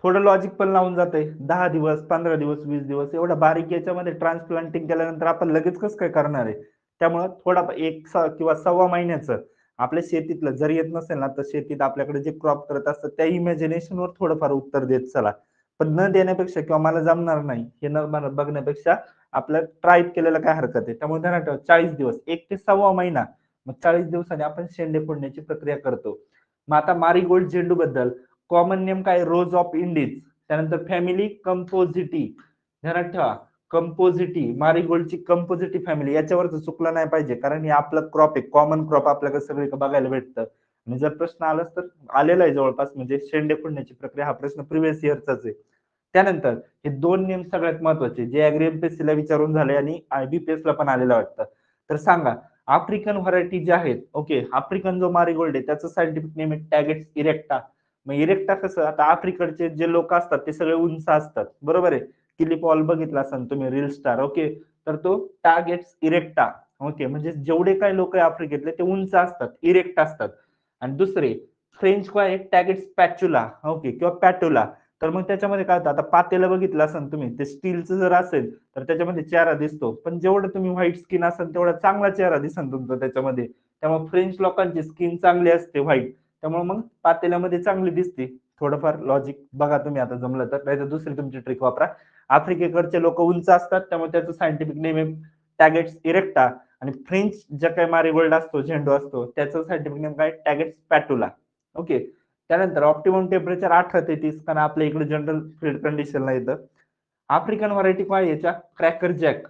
थोडं लॉजिक पण लावून जाते. 10 दिवस, 15 दिवस, 20 दिवस एवढ्या बारीक याच्यामध्ये ट्रान्सप्लांटिंग केल्यानंतर आपण लगेच कसं काय करणार आहे? त्यामुळं थोडा एक किंवा सव्वा महिन्याचं आपल्या शेतीतलं जर येत नसेल ना तर शेतीत आपल्याकडे जे क्रॉप करत असतात त्या इमॅजिनेशनवर थोडंफार उत्तर देत चला. पण न देण्यापेक्षा किंवा मला जमणार नाही हे न बघण्यापेक्षा आपलं ट्राय केलेलं काय हरकत आहे. त्यामुळे ध्यानात ठेवा 40 दिवस 1 ते सव्वा महिना मग 40 दिवसांनी आपण शेंडे फोडण्याची प्रक्रिया करतो. मग आता मारीगोल्ड झेंडू बद्दल कॉमन नेम काय? रोज ऑफ इंडिज. त्यानंतर फॅमिली कंपोझिटी. ध्यानात ठेवा कंपोझिटी मारीगोल्डची कंपोझिटी फॅमिली याच्यावरच चुकलं नाही पाहिजे कारण हे आपलं क्रॉप आहे कॉमन क्रॉप आपल्याकडे सगळी बघायला भेटतं. आणि जर प्रश्न आलाच तर आलेला आहे जवळपास म्हणजे शेंडे फोडण्याची प्रक्रिया हा प्रश्न प्रिव्हियस इयरचाच आहे. त्यानंतर हे दोन नेम सगळ्यात महत्वाचे जे ऍग्री एमपीएससी ला विचारून झाले आणि आयबीपीएस ला पण आलेलं वाटतं. तर सांगा आफ्रिकन व्हरायटी जे आहेत ओके आफ्रिकन जो मारीगोल्ड आहे त्याचं सायंटिफिक नेम आहे टॅगेट्स इरेक्टा. मग इरेक्टा कसं आता आफ्रिकडचे जे लोक असतात ते सगळे उंच असतात बरोबर आहे. किलिप ऑल बघितला असाल तुम्ही रील स्टार ओके तर तो टार्गेट्स इरेक्टा ओके म्हणजे जेवढे काही लोक आहे आफ्रिकेतले ते उंच असतात इरेक्ट असतात. आणि दुसरे फ्रेंच काय आहे टॅगेट्स पॅच्युला ओके किंवा पॅटुला. तर मग त्याच्यामध्ये काय होतं आता पातेलं बघितलं असेल तुम्ही ते स्टीलचं जर असेल तर त्याच्यामध्ये चेहरा दिसतो पण जेवढं तुम्ही व्हाईट स्किन असेल तेवढा चांगला चेहरा दिसेल तुमचा त्याच्यामध्ये. त्यामुळे फ्रेंच लोकांची स्किन चांगली असते व्हाईट त्यामुळे मग पातेल्यामध्ये चांगली दिसते. थोडंफार लॉजिक बघा तुम्ही आता जमलं तर नाही तर दुसरी तुमची ट्रिक वापरा. आफ्रिकेकडचे लोक उंच असतात त्यामुळे त्याचं सायंटिफिक नेम आहे टॅगेट्स इरेक्टा. आणि फ्रेंच जे काही मारीगोल्ड असतो झेंडू असतो त्याचं सायंटिफिक नेम काय टॅगेट्स पॅटुला. ओके त्यानंतर ऑप्टिमम टेम्परेचर 18 ते 30 कारण आपल्या इकडे जनरल फील्ड कंडिशनला येतं. आफ्रिकन व्हरायटी काय याच्या क्रॅकर जॅक.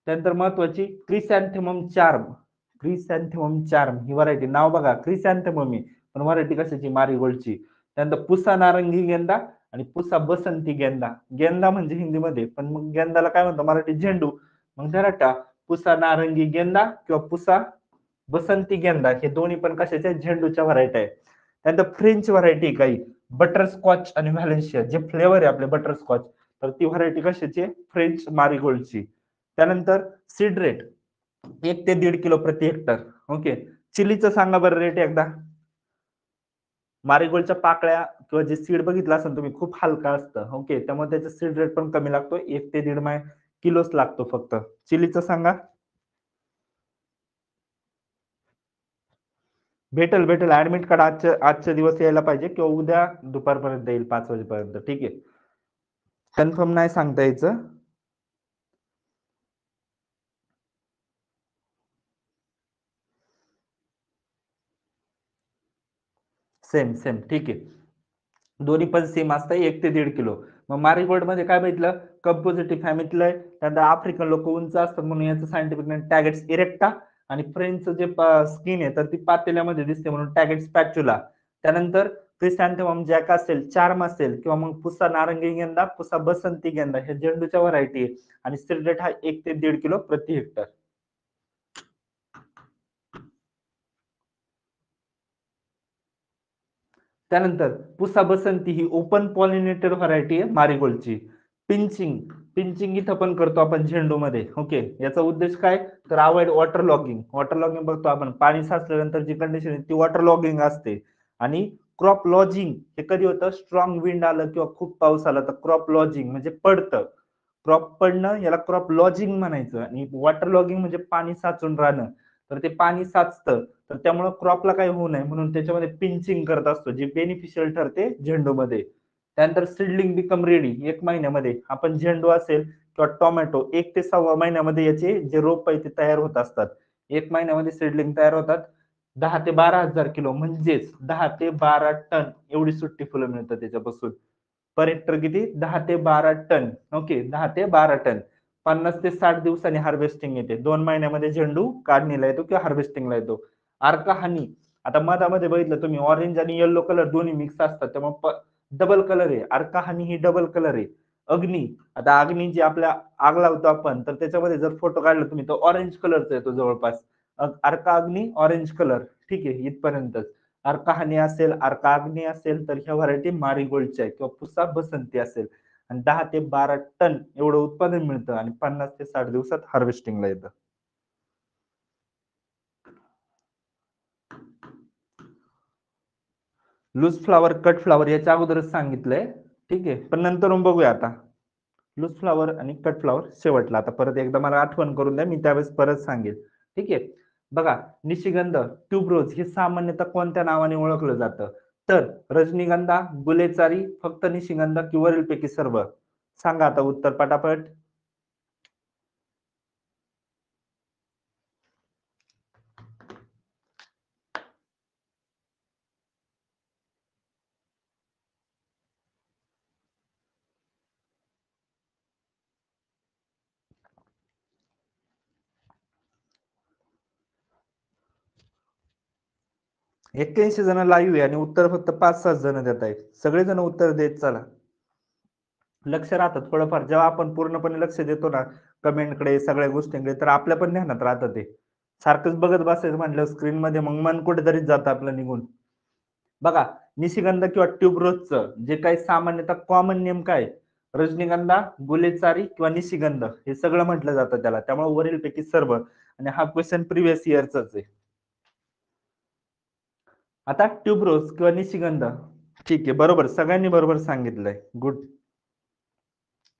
त्यानंतर महत्वाची क्रिसॅन्थेमम चार्म. क्रिसॅन्थेमम चार्म ही व्हरायटी नाव बघा क्रिसॅन्थेमम पण व्हरायटी कशाची मारीगोल्डची. त्यानंतर पुसा नारंगी गेंदा आणि पुसा बसंती गेंदा. गेंदा म्हणजे हिंदीमध्ये पण मग गेंदाला काय म्हणतो मराठी झेंडू. मग जरा पुसा नारंगी गेंदा किंवा पुसा बसंती गेंदा हे दोन्ही पण कशाच्या झेंडूच्या व्हरायटी आहे. त्यानंतर फ्रेंच व्हरायटी काही बटरस्कॉच आणि व्हॅलेन्शिया जे फ्लेवर आहे आपले बटरस्कॉच तर ती व्हरायटी कशाची फ्रेंच मारीगोल्डची. त्यानंतर सीड रेट 1 ते 1.5 किलो प्रति हेक्टर ओके. चिलीचं सांगा बरं रेट एकदा. मारीगोल्डच्या पाकळ्या किंवा जे सीड बघितलं असेल तुम्ही खूप हलका असतं ओके त्यामुळे त्याचा सीड रेट पण कमी लागतो 1 ते 1.5 किलोच लागतो फक्त. चिलीचं सांगा. भेटेल भेटेल ऍडमिट कार्ड आजच्या दिवस यायला पाहिजे किंवा उद्या दुपारपर्यंत येईल 5 वाजेपर्यंत ठीक आहे. कन्फर्म नाही सांगता यायचं. सेम सेम ठीक आहे. दोन्ही पण सेम असतं 1 ते 1.5 किलो. मग मारीगोल्ड मध्ये काय भेटलं कंपोजिटिव्ह फॅमिलीतलं आहे त्यानंतर आफ्रिकन लोक उंच असतात म्हणून याचं सायंटिफिक नेम टॅगेट्स इरेक्टा. आणि फ्रेंच जे स्किन आहे तर ती पातेल्यामध्ये दिसते म्हणून टॅगेट्स पॅच्युला. त्यानंतर क्रिसॅन्थेमम जॅक असेल चार्म असेल किंवा मग पुसा नारंगी गेंदा पुसा बसंती गेंदा हे झेंडूच्या व्हरायटी आहे. आणि सीड रेट हा 1 ते 1.5 किलो प्रति हेक्टर. त्यानंतर पुसा बसंती ही ओपन पॉलिनेटेड व्हरायटी आहे मारीगोल्डची. पिंचिंग पिंचिंग इथं पण करतो आपण झेंडूमध्ये ओके याचा उद्देश काय तर avoid water logging. Water logging बघतो आपण पाणी साचल्यानंतर जी कंडिशन आहे ती वॉटर लॉगिंग असते. आणि क्रॉप लॉजिंग हे कधी होतं स्ट्रॉंग विंड आलं किंवा खूप पाऊस आला तर क्रॉप लॉजिंग म्हणजे पडतं. क्रॉप पडणं याला क्रॉप लॉजिंग म्हणायचं आणि वॉटर लॉगिंग म्हणजे पाणी साचून राहणं. तर ते पाणी साचतं तर त्यामुळे क्रॉपला काही होऊ नये म्हणून त्याच्यामध्ये पिंचिंग करत असतो जे बेनिफिशियल ठरते झेंडूमध्ये. त्यानंतर सिडलिंग बिकम रेडी 1 महिन्यामध्ये. आपण झेंडू असेल किंवा टोमॅटो 1 ते 6 महिन्यामध्ये याचे जे रोप आहे ते तयार होत असतात. 1 महिन्यामध्ये सीडलिंग तयार होतात. 10 ते 12,000 किलो म्हणजेच 10 ते 12 टन एवढी सुट्टी फुलं मिळतात त्याच्यापासून. पर हेक्टर किती? 10 ते 12 टन. ओके, 10 ते 12 टन. 50 ते 60 दिवसांनी हार्वेस्टिंग येते. 2 महिन्यामध्ये झेंडू काढणीला येतो किंवा हार्वेस्टिंगला येतो. अर्का हनी, आता मधामध्ये बघितलं तुम्ही ऑरेंज आणि येलो कलर दोन्ही मिक्स असतात, त्यामुळे डबल कलर आहे. अर्का हनी ही डबल कलर आहे. अग्नी, आता अग्नी जी आपल्या आग लावतो आपण, तर त्याच्यामध्ये जर फोटो काढला तुम्ही तर ऑरेंज कलरचा येतो जवळपास. अर्का अग्नी ऑरेंज कलर. ठीक आहे, इथपर्यंतच. अर्का हनी असेल, अर्का अग्नी असेल तर ह्या व्हरायटी मारीगोल्डच्या आहे, किंवा पुसा बसंती असेल. आणि 10 ते 12 टन एवढं उत्पादन मिळतं आणि 50 ते 60 दिवसात हार्वेस्टिंगला येतं. लूज फ्लावर, कट फ्लावर याच्या अगोदरच सांगितलंय. ठीक आहे, पण नंतर बघूया आता. लूज फ्लावर आणि कट फ्लावर शेवटला. आता परत एकदा मला आठवण करून द्या, मी त्यावेळेस परत सांगेल. ठीक आहे, बघा, निशिगंध, ट्यूबरोज हे सामान्यतः कोणत्या नावाने ओळखलं जातं? तर रजनीगंधा, गुलेचारी, फक्त निशिगंध की वरीलपैकी सर्व? सांगा आता उत्तर पटापट. 81 जण लाईव्ह आहे आणि उत्तर फक्त 5-6 जण देत आहेत. सगळेजण उत्तर देत चला. लक्ष राहतं थोडंफार. जेव्हा आपण पूर्णपणे लक्ष देतो ना कमेंटकडे, सगळ्या गोष्टींकडे, तर आपल्या पण ध्यानात राहतं ते. सारखंच बघत बसायचं म्हटलं स्क्रीनमध्ये, मग मन कुठेतरीच जातं आपलं निघून. बघा, निशिगंध किंवा ट्यूबरोजचं जे काही सामान्यतः कॉमन नेम काय? रजनीगंधा, गुलेचारी किंवा निशिगंध हे सगळं म्हटलं जातं त्याला. त्यामुळे वरीलपैकी सर्व. आणि हा क्वेश्चन प्रिव्हियस इयरचाच आहे. आता ट्यूबरोज किंवा निशिगंध. ठीक आहे, बरोबर, सगळ्यांनी बरोबर सांगितलंय. गुड.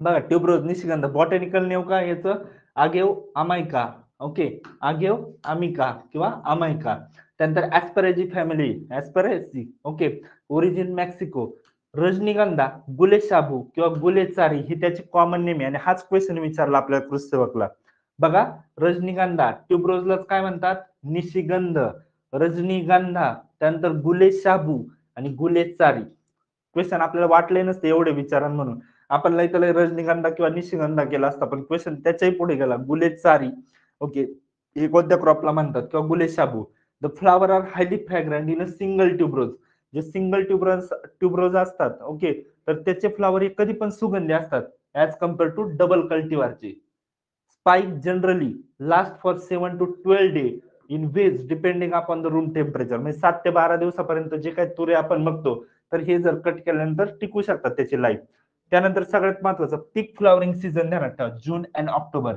बघा, ट्यूबरोज, निशिगंध, बॉटॅनिकल नेम काय याचं? आगेव अमायका. ओके, आगेव अमिका किंवा अमायका. त्यानंतर ऍस्परेजी फॅमिली, ऍस्परेजी. Okay, origin Mexico. रजनीगंधा, गुलेशाबू किंवा गुलेचारी ही त्याची कॉमन नेम आहे आणि हाच क्वेश्चन विचारला आपल्या कृषी सेवकला. बघा, रजनीगंधा, ट्यूबरोजलाच काय म्हणतात? निशिगंध, रजनीगंधा, त्यानंतर गुलेशाबू आणि गुलेचारी. क्वेश्चन आपल्याला वाटले नसते एवढे विचारान म्हणून. आपण लय त्याला रजनीगंधा किंवा निशिगंधा केला असता, पण क्वेश्चन त्याच्याही पुढे गेला. गुलेचारी. ओके, हे कोणत्या क्रॉपला म्हणतात? किंवा गुलेशाबू. The flower are highly fragrant in a single tuberose. जे सिंगल ट्यूबरोज असतात, ओके, तर त्याचे फ्लावर हे कधी पण सुगंधी असतात ऍज कम्पेअर टू डबल कल्टिव्हारचे. Spike generally last for 7 to 12 day in vase depending upon the room temperature. म्हणजे 7 ते 12 दिवसापर्यंत जे काही तुरे आपण बघतो, तर हे जर कट केल्यानंतर टिकू शकतात त्याची लाईफ. त्यानंतर सगळ्यात महत्वाचं पीक फ्लॉवरिंग सीझन ध्यानात ठेवा, जून आणि ऑक्टोबर.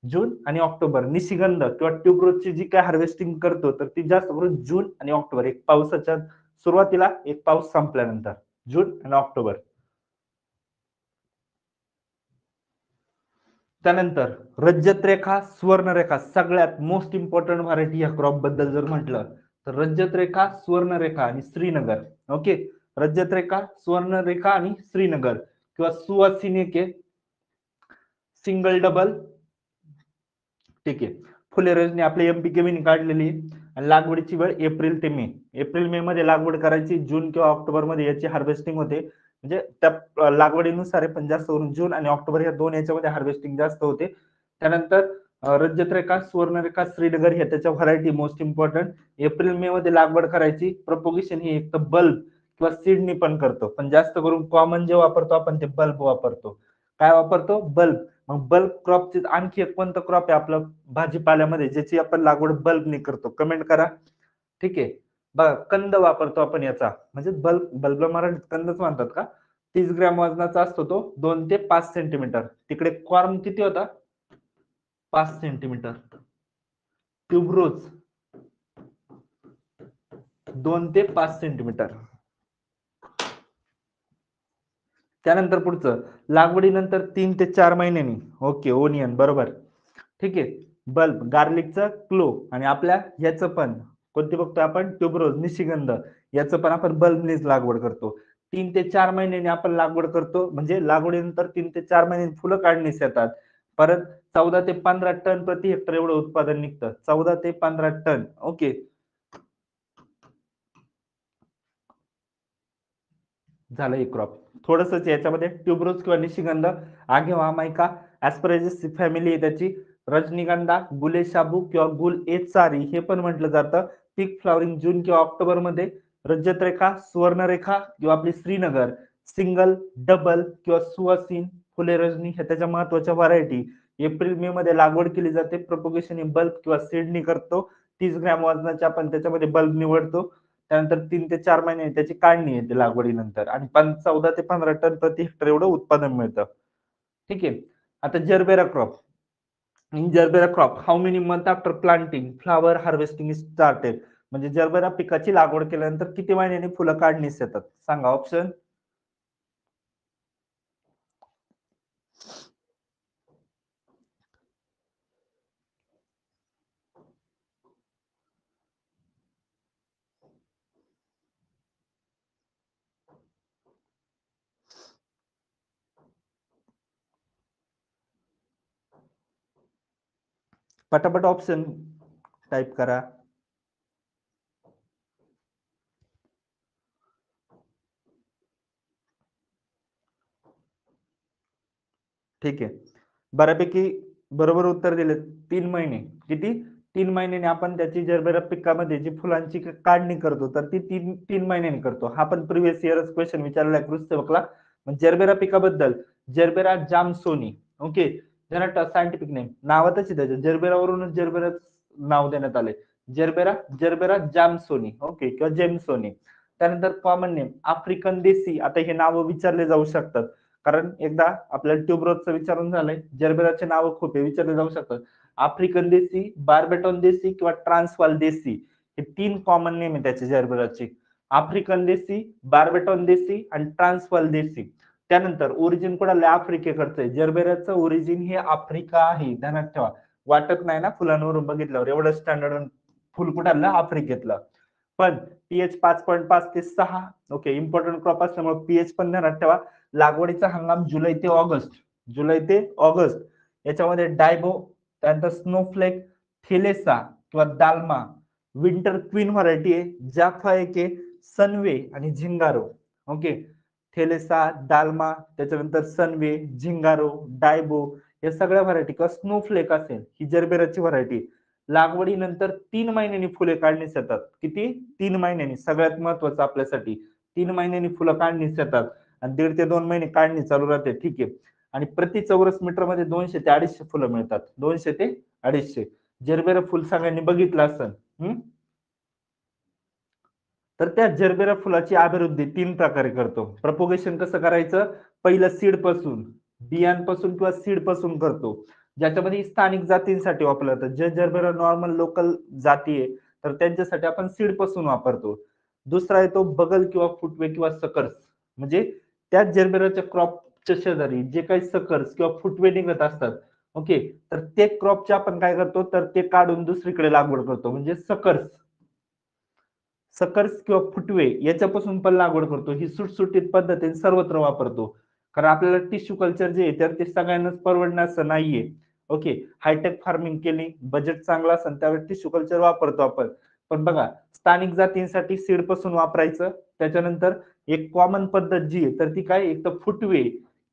जून आणि ऑक्टोबर. निशिगंध किंवा ट्यूबरोजची जी काय हार्वेस्टिंग करतो, तर ती जास्त करून जून आणि ऑक्टोबर, एक पावसाच्या सुरुवातीला, एक पाऊस संपल्यानंतर, जून आणि ऑक्टोबर. त्यानंतर रजत रेखा, स्वर्णरेखा, सगळ्यात मोस्ट इम्पॉर्टंट व्हरायटी या क्रॉप बद्दल जर म्हटलं तर रजत रेखा, स्वर्णरेखा आणि श्रीनगर. ओके, रजत रेखा, स्वर्णरेखा आणि श्रीनगर किंवा सुवासिनी सिंगल डबल. ठीक आहे, फुले रजनी आपल्या एमपीके मीनी काढलेली आणि लागवडीची वेळ एप्रिल ते मे. एप्रिल मे मध्ये लागवड करायची, जून किंवा ऑक्टोबर मध्ये याची हार्वेस्टिंग होते. म्हणजे त्या लागवडीनुसार आहे, पण जास्त करून जून आणि ऑक्टोबर या दोन याच्यामध्ये हार्वेस्टिंग जास्त होते. त्यानंतर रजत रेखा, स्वर्णरेखा, श्रीनगर हे त्याच्या variety most important. April May मध्ये लागवड करायची. प्रपोगेशन ही एक तर बल्ब किंवा सीडनी पण करतो, पण जास्त करून कॉमन जे वापरतो आपण ते बल्ब वापरतो. काय वापरतो? बल्ब. मग बल्ब क्रॉपचे आणखी एक कोणतं क्रॉप आहे आपलं भाजीपाल्यामध्ये ज्याची आपण लागवड बल्बने करतो? कमेंट करा. ठीक आहे, बघा, कंद वापरतो आपण याचा, म्हणजे बल्बला मराठीत कंदच म्हणतात का? 30 ग्रॅम वजनाचा असतो तो, 2 ते 5 सेंटीमीटर. तिकडे कॉर्न किती होता? 5 सेंटीमीटर. ट्यूबरोज 2 ते 5 सेंटीमीटर. त्यानंतर पुढचं, लागवडीनंतर 3 ते 4 महिन्यांनी. ओके, ओनियन, बरोबर. ठीक आहे, बल्ब, गार्लिकचं क्लो आणि आपल्या ह्याचं पण कोणती बघतो आपण? ट्यूबरोज, निशिगंध, याचं पण आपण बल्बनीच लागवड करतो. 3 ते 4 महिन्यांनी आपण लागवड करतो, म्हणजे लागवडीनंतर 3 ते 4 महिन्यांनी फुलं काढणीस येतात. परत 14 ते 15 टन प्रति हेक्टर एवढं उत्पादन निघतं. 14 ते 15 टन. ओके. झालं एक क्रॉप. थोडंसंच याच्यामध्ये ट्युबरोज किंवा निशिगंध, आगेवा, मायका, ऍस्परेजिस फॅमिली आहे त्याची. रजनीगंधा, गुले शाबू किंवा गुल ए चारी हे पण म्हटलं जातं. पीक फ्लॉवरिंग जून किंवा ऑक्टोबरमध्ये. रजतरेखा, सुवर्णरेखा किंवा आपली श्रीनगर, सिंगल, डबल किंवा सुवासिन, फुले रजनी हे त्याच्या महत्वाच्या व्हरायटी. एप्रिल मे मध्ये लागवड केली जाते. प्रोपोगेशन बल्ब किंवा सीडनी करतो. 30 ग्रॅम वजनाचे आपण त्याच्यामध्ये बल्ब निवडतो. त्यानंतर 3 ते 4 महिने त्याची काढणी येते लागवडीनंतर आणि 14 ते 15 टन प्रति हेक्टर एवढं उत्पादन मिळतं. ठीक आहे. आता gerbera crop. In gerbera crop, how many month after planting flower harvesting is started? म्हणजे जरबेरा पिकाची लागवड केल्यानंतर किती महिन्यांनी फुलं काढणीस येतात? सांगा ऑप्शन. पटापट ऑप्शन टाइप करा. ठीक आहे. बऱ्यापैकी बरोबर उत्तर दिले. 3 महिने. किती? 3 महिन्यांनी आपण त्याची जरबेरा पिकामध्ये जी फुलांची काढणी करतो तर ती 3 महिन्यांनी करतो. हा पण प्रिव्हियस इयरच क्वेश्चन विचारलाय कृषी सेवकला. जरबेरा पिकाबद्दल जरबेरा जामसोनी. ओके. जरा सायंटिफिक नेम नावातच आहे त्याच्या, जरबेरावरूनच जरबेरा नाव देण्यात आले. Gerbera gerbera jamesonii. ओके. किंवा जेमसोनी. त्यानंतर कॉमन नेम आफ्रिकन देसी. आता हे नाव विचारले जाऊ शकतात, कारण एकदा आपल्याला ट्यूबरोजचं विचारून झालंय. जरबेराचे नाव खूप आहे, विचारले जाऊ शकतात. आफ्रिकन देसी, बार्बेटॉन देसी किंवा ट्रान्सवाल देसी हे 3 कॉमन नेम आहे त्याचे जरबेराचे. आफ्रिकन देसी, बार्बेटॉन देसी आणि ट्रान्सवाल देसी. त्यानंतर ओरिजिन कोणाला? आफ्रिकेकडचं आहे. जरबेराचं ओरिजिन हे आफ्रिका आहे, ध्यानात ठेवा. वाटत नाही ना फुलांवरून बघितल्यावर एवढं स्टँडर्ड फुल कुठाला? आफ्रिकेतलं. पण पीएच 5.5 ते 6. ओके. इम्पॉर्टंट क्रॉप असल्यामुळे पीएच पण ध्यानात ठेवा. लागवडीचा हंगाम जुलै ते ऑगस्ट. जुलै ते ऑगस्ट. याच्यामध्ये डायबो, त्यानंतर स्नोफ्लेक, थेलेसा किंवा दाल्मा, विंटर क्वीन व्हरायटी आहे, जाफा एक आहे, सनवे आणि झिंगारो. ओके. थेलेसा, दाल्मा, त्याच्यानंतर सनवे, झिंगारो, डायबो या सगळ्या व्हरायटी किंवा स्नोफ्लेक असेल ही जरबेराची व्हरायटी. लागवडीनंतर 3 महिन्यांनी फुले काढणीस येतात. किती? 3 महिन्यांनी. सगळ्यात महत्वाचं आपल्यासाठी 3 महिन्यांनी फुलं काढणीस येतात आणि 1.5 ते 2 महिने काढणी चालू राहते. ठीक आहे. आणि प्रति चौरस मीटर मध्ये 200 ते 250 फुलं मिळतात. 200 ते 250. जरबेरा फुल सगळ्यांनी बघितलं असेल. तर त्या जरबेरा फुलाची अभिवृद्धी 3 प्रकारे करतो. प्रपोगेशन कसं करायचं? पहिलं सीड पासून, बियांपासून किंवा सीड पासून करतो, ज्याच्यामध्ये स्थानिक जातींसाठी वापरलं जातं. जे जरबेरा नॉर्मल लोकल जाती आहे तर त्यांच्यासाठी आपण सीड पासून वापरतो. दुसरा आहे तो बगल किंवा फुटवे किंवा सकर्स, म्हणजे त्या जरबेराच्या क्रॉपच्या शेजारी जे काही सकर्स किंवा फुटवे निघत असतात. ओके. तर ते क्रॉपचे आपण काय करतो? तर ते काढून दुसरीकडे लागवड करतो, म्हणजे सकर्स. सकर्स किंवा फुटवे याच्यापासून पण लागवड करतो. ही सुटसुटीत पद्धतीने सर्वत्र वापरतो, कारण आपल्याला टिश्यू कल्चर जे आहे तर ते सगळ्यांनाच परवडण्याचं नाहीये. ओके. हायटेक फार्मिंग केली, बजेट चांगला असेल त्यावेळेस टिश्यू कल्चर वापरतो आपण. पण बघा, स्थानिक जातींसाठी सीड पासून वापरायचं. त्याच्यानंतर एक कॉमन पद्धत जी आहे तर ती काय? एक तर फुटवे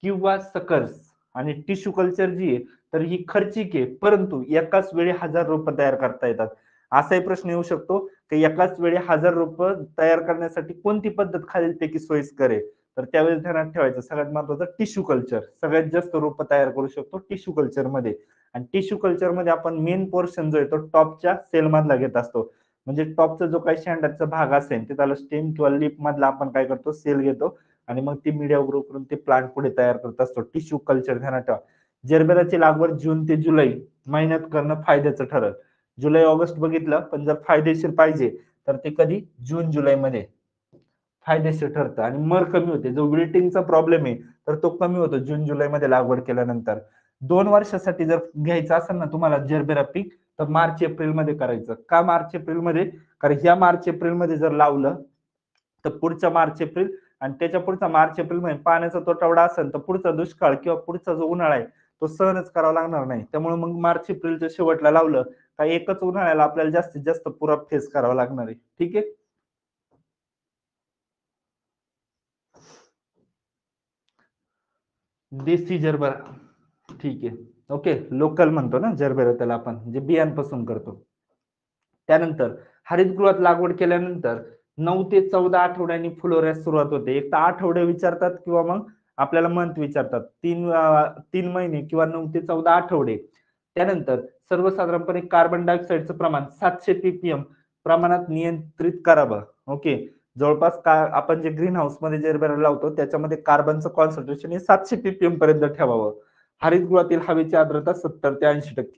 किंवा सकर्स. आणि टिश्यू कल्चर जी आहे तर ही खर्चिक आहे, परंतु एकाच वेळी 1000 रोपं तयार करता येतात. असाही प्रश्न येऊ शकतो की एकाच वेळी 1000 रोपं तयार करण्यासाठी कोणती पद्धत खालीलपैकी सोयीस्कर आहे? तर त्यावेळेस ध्यानात ठेवायचं सगळ्यात महत्वाचं टिश्यू कल्चर. सगळ्यात जास्त रोपं तयार करू शकतो टिश्यू कल्चर मध्ये. आणि टिश्यू कल्चर मध्ये आपण मेन पोर्शन जो आहे तो टॉपच्या सेल मधला घेत असतो. म्हणजे टॉपचा जो काही शेंडाचा भाग असेल ते त्याला स्टेम किंवा लिप मधला आपण काय करतो? सेल घेतो आणि मग ती मीडिया ग्रो करून ते प्लांट पुढे तयार करत असतो. टिश्यू कल्चर ध्यानात ठेवा. जरबेराची लागवड जून ते जुलै महिन्यात करणं फायद्याचं ठरेल. जुलै ऑगस्ट बघितलं, पण जर फायदेशीर पाहिजे तर ते कधी? जून जुलै मध्ये फायदेशीर ठरतं आणि मर कमी होते. जो विल्टिंगचा प्रॉब्लेम आहे तर तो कमी होतो जून जुलै मध्ये लागवड केल्यानंतर. 2 वर्षासाठी जर घ्यायचं असेल ना तुम्हाला जरबेरा पीक, तर मार्च एप्रिल मध्ये करायचं. का मार्च एप्रिल मध्ये? कारण या मार्च एप्रिल मध्ये जर लावलं तर पुढच्या मार्च एप्रिल आणि त्याच्या पुढचा मार्च एप्रिल मध्ये पाण्याचा तुटवडा असेल तर पुढचा दुष्काळ किंवा पुढचा जो उन्हाळा आहे तो सहनच करावा लागणार नाही. त्यामुळे मग मार्च एप्रिलच्या शेवटला लावलं का एकच उन्हाळ्याला आपल्याला जास्तीत जास्त पुरा फेस करावा लागणार आहे. ठीक आहे. देसी जरबरा, ठीक आहे. ओके, लोकल म्हणतो ना जरबेरा त्याला आपण, जे बियांपासून करतो. त्यानंतर हरितगृहात लागवड केल्यानंतर 9 ते 14 आठवड्यांनी फुलोऱ्यास सुरुवात होते. एक तर आठवडे विचारतात किंवा मग आपल्याला मंथ विचारतात. 3 महिने किंवा 9 ते 14 आठवडे. त्यानंतर सर्वसाधारणपणे कार्बन डायऑक्साईडचं प्रमाण 700 पीपीएम प्रमाणात नियंत्रित करावं. ओके. जवळपास आपण जे ग्रीन हाऊस मध्ये जे लावतो त्याच्यामध्ये कार्बनचं कॉन्सन्ट्रेशन हे 700 पीपीएम पर्यंत ठेवावं. हरितगृहातील हवेची आर्द्रता 70 ते 80%.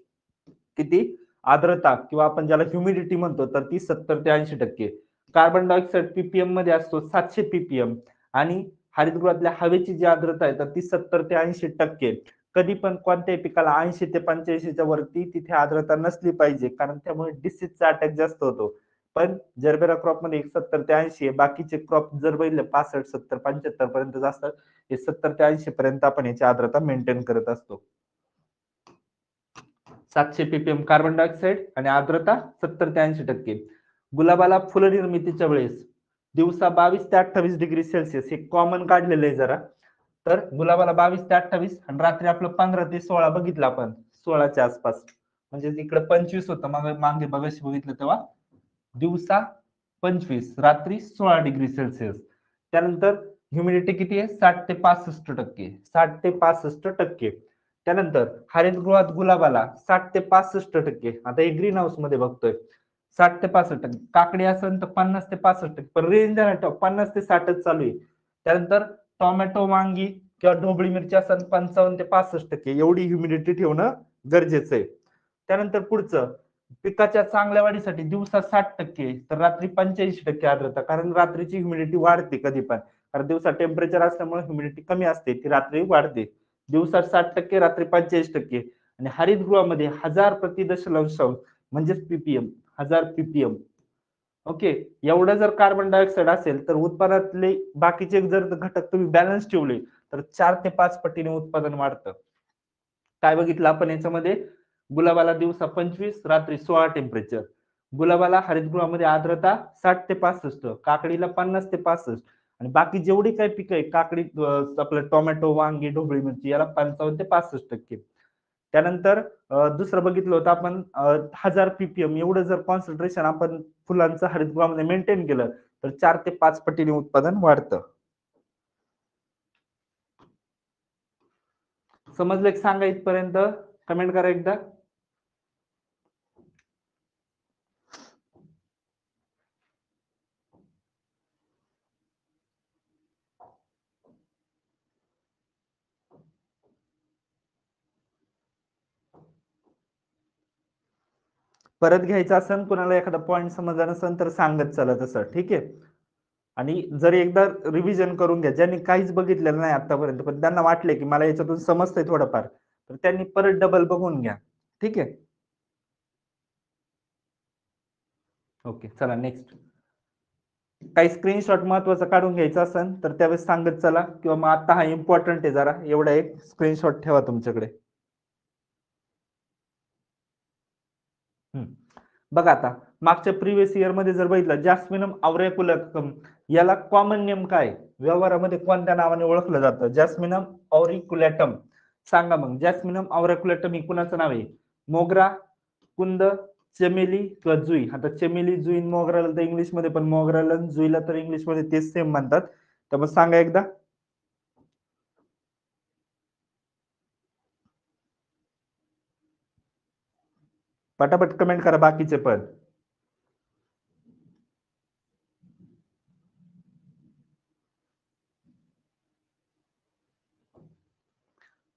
किती? आर्द्रता किंवा आपण ज्याला ह्युमिडिटी म्हणतो तर ती 70 ते 80%. कार्बन डायऑक्साईड पीपीएम मध्ये असतो 700 पीपीएम आणि हरितगृहातल्या हवेची जी आर्द्रता आहे तर ती 70 ते 80%. कधी पण कोणत्याही पिकाला 80 ते 85च्या वरती तिथे आर्द्रता नसली पाहिजे, कारण त्यामुळे डिसीजचा अटॅक जास्त होतो. पण जरबेरा क्रॉप मध्ये 70 ते 80 आहे. बाकीचे क्रॉप जर बघितले 65, 70, 75 पर्यंत असतात. हे 70 ते 80 पर्यंत आपण याची आर्द्रता मेंटेन करत असतो. 700 पीपीएम कार्बन डायऑक्साईड आणि आर्द्रता 70 ते 80%. गुलाबाला फुलनिर्मितीच्या वेळेस दिवसा 22 ते 28 डिग्री सेल्सिअस हे कॉमन काढलेलं आहे जरा. तर गुलाबाला 22 ते 28 आणि रात्री आपलं 15 ते 16 बघितलं आपण, 16च्या आसपास. म्हणजे इकडे 25 होतं, मागे बघाशी बघितलं तेव्हा दिवसा 25, रात्री 16 डिग्री सेल्सिअस. त्यानंतर ह्युमिडिटी किती आहे? 60 ते 65%. 60 ते 65%. त्यानंतर हरितगृहात गुलाबाला 60 ते 65%. आता हे ग्रीन हाऊस मध्ये बघतोय 60 ते 65%. काकडी असेल तर 50 ते 65%. पण रेंज 50 ते 60च चालू आहे. त्यानंतर टोमॅटो, वांगी किंवा ढोबळी मिरची असेल 55 ते 65%. एवढी ह्युमिडिटी ठेवणं गरजेचं आहे. त्यानंतर पुढचं, पिकाच्या चांगल्या वाढीसाठी दिवसा 60% तर रात्री 85% आर्द्रता, कारण रात्रीची ह्युमिडिटी वाढते कधी पण, कारण दिवसा टेम्परेचर असल्यामुळे ह्युमिडिटी कमी असते, ती रात्री वाढते. दिवसा 60%, रात्री 85%. आणि हरितगृहामध्ये 1000 प्रति दशलक्ष म्हणजेच पीपीएम, 1000 पीपीएम. ओके. एवढं जर कार्बन डायऑक्साईड असेल तर उत्पादनातले बाकीचे जर घटक तुम्ही बॅलन्स ठेवले तर 4 ते 5 पटीने उत्पादन वाढतं. काय बघितलं आपण याच्यामध्ये? गुलाबाला दिवसा 25, रात्री 16 टेम्परेचर. गुलाबाला हरितगृहामध्ये आर्द्रता 60 ते 65, काकडीला 50 ते 65 आणि बाकी जेवढी काही पिकं आहे, काकडी, आपलं टोमॅटो, वांगी, ढोबळी मिरची, याला 55 ते 65%. त्यानंतर दुसरं बघितलं होतं आपण 1000 पीपीएम एवढं जर कॉन्सन्ट्रेशन आपण फुलांचं हरितगृहामध्ये मेंटेन केलं तर 4 ते 5 पटीने उत्पादन वाढतं. समजलं की सांगा इथपर्यंत? कमेंट करा एकदा. परत घ्यायचं असेल, कुणाला एखादा पॉईंट समजला नसेल तर सांगत चला तसं, ठीक आहे. आणि जर एकदा रिव्हिजन करून घ्या, ज्यांनी काहीच बघितलेलं नाही आतापर्यंत पण त्यांना वाटले की मला याच्यातून समजतंय थोडंफार, तर त्यांनी परत डबल बघून घ्या. ठीक आहे. ओके, चला नेक्स्ट. काही स्क्रीनशॉट महत्वाचा काढून घ्यायचा असेल तर त्यावेळेस सांगत चला, किंवा मग आता हा इम्पॉर्टंट आहे जरा, एवढा एक स्क्रीनशॉट ठेवा तुमच्याकडे. बघा आता मागच्या प्रिव्हियस इयर मध्ये जर बघितलं, जॅस्मिनम ऑरिक्युलेटम याला कॉमन नेम काय, व्यवहारामध्ये कोणत्या नावाने ओळखलं जातं? जॅस्मिनम ऑरिक्युलेटम. सांगा मग, जॅस्मिनम ऑरिक्युलेटम ही कुणाचं नाव आहे? मोगरा, कुंद, चमेली किंवा जुई? आता चमेली, जुई, मोगराला तर इंग्लिश मध्ये पण मोगराला जुईला तर इंग्लिश मध्ये तेच सेम म्हणतात. त्यामुळे सांगा एकदा. पटापट कमेंट करा बाकीचे पण.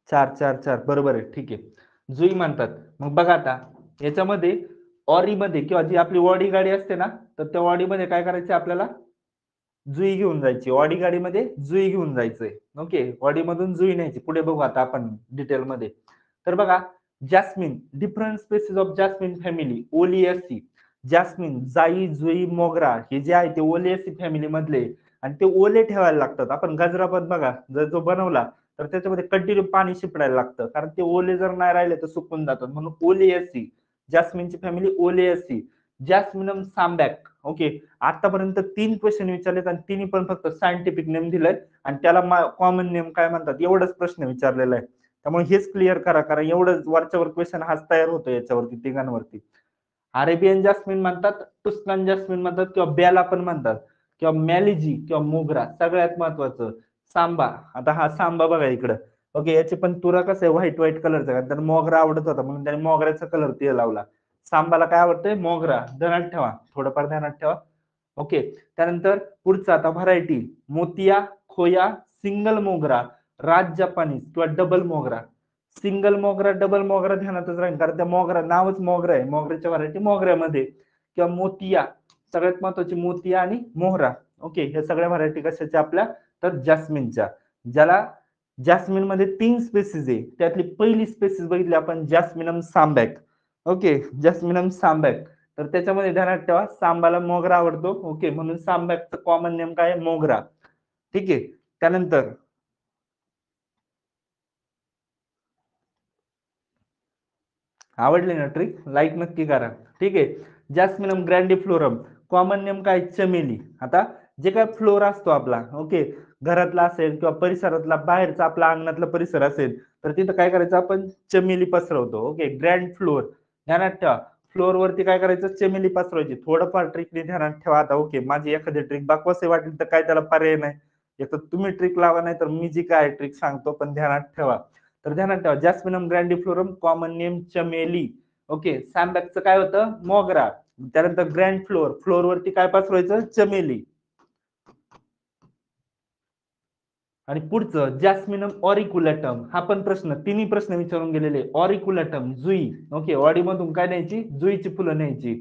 4 बरोबर आहे, ठीक आहे. जुई म्हणतात. मग बघा आता याच्यामध्ये ऑरीमध्ये किंवा जी आपली ऑडी गाडी असते ना, तर त्या ऑडीमध्ये काय करायचं आपल्याला? जुई घेऊन जायची. ऑडी गाडीमध्ये जुई घेऊन जायचंय. ओके, ऑडी मधून जुई न्यायची. पुढे बघू आता आपण डिटेल मध्ये. तर बघा, jasmine, different species of jasmine family, Oleaceae. जॅस्मिन, जाई, जुई, मोगरा हे जे आहे ते ओलिएसी फॅमिली मधले. आणि ते ओले ठेवायला लागतात. आपण गजरापत बघा, जर जो बनवला तर त्याच्यामध्ये कंटिन्यू पाणी शिपडायला लागतं, कारण ते ओले जर नाही राहिले तर सुकून जातात. म्हणून ओलिएसी, जास्मिनची फॅमिली ओलिएसी. जॅस्मिनम सांबॅक. ओके, आतापर्यंत 3 क्वेश्चन विचारलेत आणि तिन्ही पण फक्त सायंटिफिक नेम दिलाय आणि त्याला कॉमन नेम काय म्हणतात एवढंच प्रश्न विचारलेला आहे. त्यामुळे हेच क्लिअर करा, कारण एवढंच वरच्यावर क्वेश्चन हाच तयार होतो याच्यावरती तिघांवरती. अरेबियन जास्मिन म्हणतात, टुस्कन जास्मिन म्हणतात, किंवा बेला पण म्हणतात, किंवा मॅलिजी किंवा मोगरा. सगळ्यात महत्वाचं सांबा. आता हा सांबा बघा इकडं. ओके, याची पण तुरा कसं आहे, व्हाईट व्हाईट कलरचा, कारण त्याला मोगरा आवडत होता म्हणून त्याने मोगऱ्याचा कलर ते लावला. सांबाला काय आवडतंय, मोगरा. ध्यानात ठेवा, थोडंफार ध्यानात ठेवा. ओके, त्यानंतर पुढचा आता व्हरायटी, मोतिया, खोया, सिंगल मोगरा, राज जपानीज किंवा डबल मोगरा. सिंगल मोगरा, डबल मोगरा ध्यानातच राहील, कारण त्या मोगरा नावच मोगरा आहे, मोगऱ्याच्या व्हरायटी मोगऱ्यामध्ये. किंवा मोतिया, सगळ्यात महत्वाची मोतिया आणि मोहरा. ओके, हे सगळ्या व्हरायटी कशाच्या आपल्या, तर जास्मिनच्या. ज्याला जास्मिन मध्ये 3 स्पेसिस आहे, त्यातली पहिली स्पेसिस बघितली आपण जॅस्मिनम सांबॅक. ओके, जॅस्मिनम सांबॅक. तर त्याच्यामध्ये ध्यानात ठेवा, सांबाला मोगरा आवडतो. ओके, म्हणून सांबॅकचं कॉमन नेम काय आहे, मोगरा. ठीक आहे, त्यानंतर आवडली ना ट्रिक, लाईक नक्की करा. ठीक आहे, जॅस्मिनम ग्रँडिफ्लोरम, कॉमन नेम काय, चमेली. आता जे काय फ्लोर असतो आपला, ओके, घरातला असेल किंवा परिसरातला, बाहेरचा आपला अंगणातला परिसर असेल, तर तिथं काय करायचं आपण, चमेली पसरवतो. Okay, ground floor. ध्यानात ठेवा, फ्लोर वरती काय करायचं, चमेली पसरवायची. थोडंफार ट्रिकने ध्यानात ठेवा. आता ओके, माझी एखादी ट्रिक बाकवास वाटली तर काय त्याला पर्याय नाही, एक तर तुम्ही ट्रिक लावा, नाही तर मी जी काय ट्रिक सांगतो, पण ध्यानात ठेवा. तर ध्यानात ठेवा, जॅस्मिनम ग्रँडिफ्लोरम, कॉमन नेम चमेली. ओके, सॅमबॅकचं काय होतं, मोगरा. त्यानंतर ग्रँड फ्लोर, फ्लोर वरती काय पसरवायचं, चमेली. आणि पुढचं जॅस्मिनम ऑरिक्युलेटम. हा पण प्रश्न, तिन्ही प्रश्न विचारून गेलेले. ऑरिक्युलेटम, जुई. ओके, ऑडी मधून काय न्यायची, जुईची फुलं न्यायची.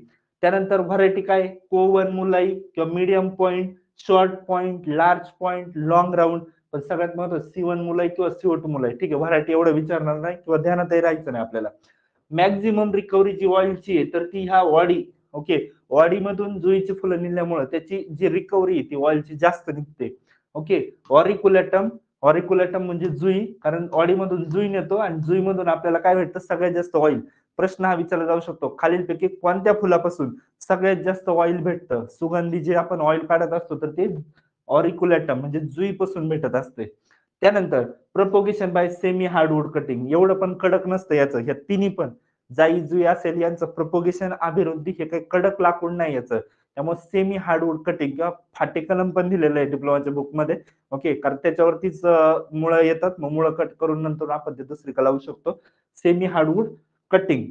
त्यानंतर व्हरायटी काय, कोवन मुलाई किंवा medium point, short point, large point, long round. पण सगळ्यात महत्वाचं C1 मुलाई किंवा CO2 मुलाई. ठीक आहे, व्हरायटी एवढं विचारणार नाही किंवा ध्यानातही राहायचं नाही आपल्याला. मॅक्झिमम रिकव्हरी जी ऑइलची आहे, तर ती ह्या ऑडी. ओके, ऑडी मधून जुईची फुलं निघल्यामुळे त्याची जी रिकव्हरी ती ऑइलची जास्त निघते. ओके, ऑरिक्युलेटम. ऑरिक्युलेटम म्हणजे जुई, कारण ऑडी मधून जुई नेतो आणि जुई मधून आपल्याला काय भेटतं, सगळ्यात जास्त ऑइल. प्रश्न हा विचारला जाऊ शकतो, खालीलपैकी कोणत्या फुलापासून सगळ्यात जास्त ऑइल भेटतं, सुगंधी जे आपण ऑइल काढत असतो, तर ते ऑरिक्युलेटम म्हणजे जुईपासून भेटत असते. त्यानंतर propagation bye semi hardwood cutting. एवढं पण कडक नसतं याचं, ह्या तिन्ही पण जाई जुई असेल यांचं प्रपोगेशन, अभिवृद्धी हे काही कडक लाकूड नाही याचं. त्यामुळे सेमी हार्डवुड कटिंग किंवा फाटे कलम पण दिलेलं आहे डिप्लोमाच्या बुक मध्ये. ओके, कारण त्याच्यावरतीच मुळं येतात, मग मुळं कट करून नंतर आपण ते दुसरीकडे लावू शकतो. Semi hardwood cutting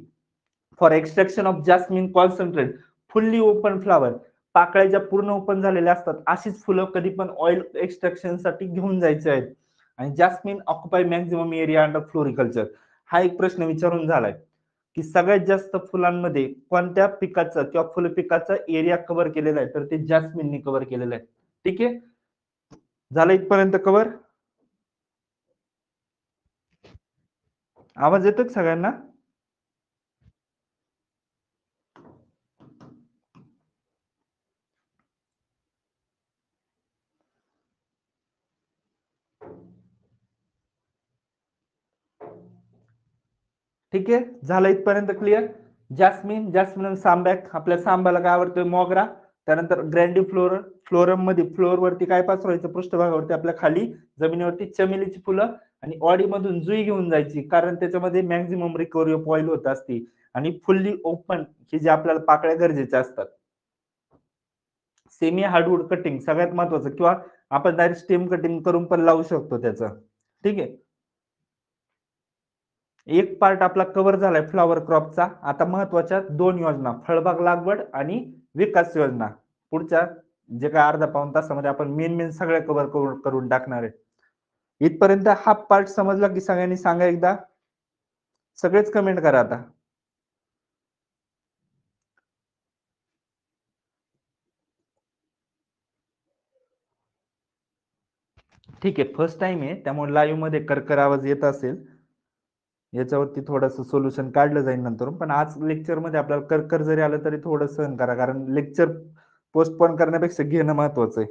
for extraction of jasmine concentrate, fully open flower. पाकळ्या ज्या पूर्ण ओपन झालेल्या असतात अशीच फुलं कधी पण ऑइल एक्सट्रॅक्शन साठी घेऊन जायचे आहेत. आणि jasmine occupy maximum area under floriculture. हा एक प्रश्न विचारून झालाय की सगळ्यात जास्त फुलांमध्ये कोणत्या पिकाचं किंवा फुल पिकाचा एरिया कव्हर केलेला आहे, तर ते जास्मिनने कव्हर केलेलं आहे. ठीक आहे, झालं इथपर्यंत कव्हर. आवाज येतो सगळ्यांना. ठीक आहे, झालं इथपर्यंत क्लिअर. Jasmine, jasmine सांबॅक. आपल्या सांबाला काय आवडतोय, मोगरा. त्यानंतर ग्रँडी फ्लोर, फ्लोरम मध्ये फ्लोर वरती काय पसरवायचं, पृष्ठभागावरती आपल्या खाली जमिनीवरती चमेलीची फुलं. आणि ऑडी मधून जुई घेऊन जायची, कारण त्याच्यामध्ये मॅक्झिमम रिकव्हरी ऑफ ऑइल होत असते. आणि फुल्ली ओपन, की जे आपल्याला पाकळ्या गरजेच्या असतात. सेमी हार्डवुड कटिंग सगळ्यात महत्वाचं, किंवा आपण डायरेक्ट स्टेम कटिंग करून पण लावू शकतो त्याचं. ठीक आहे, एक पार्ट आपला कव्हर झालाय फ्लॉवर क्रॉपचा. आता महत्वाच्या 2 योजना, फळबाग लागवड आणि विकास योजना. पुढच्या जे काय अर्धा पाऊण तासामध्ये आपण मेन सगळ्या कव्हर करून टाकणार आहे. इथपर्यंत हा पार्ट समजला की सगळ्यांनी सांगा एकदा, सगळेच कमेंट करा आता. ठीक आहे, फर्स्ट टाइम आहे त्यामुळे लाईव्ह मध्ये करकर आवाज येत असेल, याच्यावरती थोडंसं सोल्युशन काढलं जाईल नंतर. पण आज लेक्चर मध्ये आपल्याला करकर जरी आलं तरी थोडं सहन करा, कारण लेक्चर पोस्टपोन करण्यापेक्षा घेणं महत्वाचं आहे.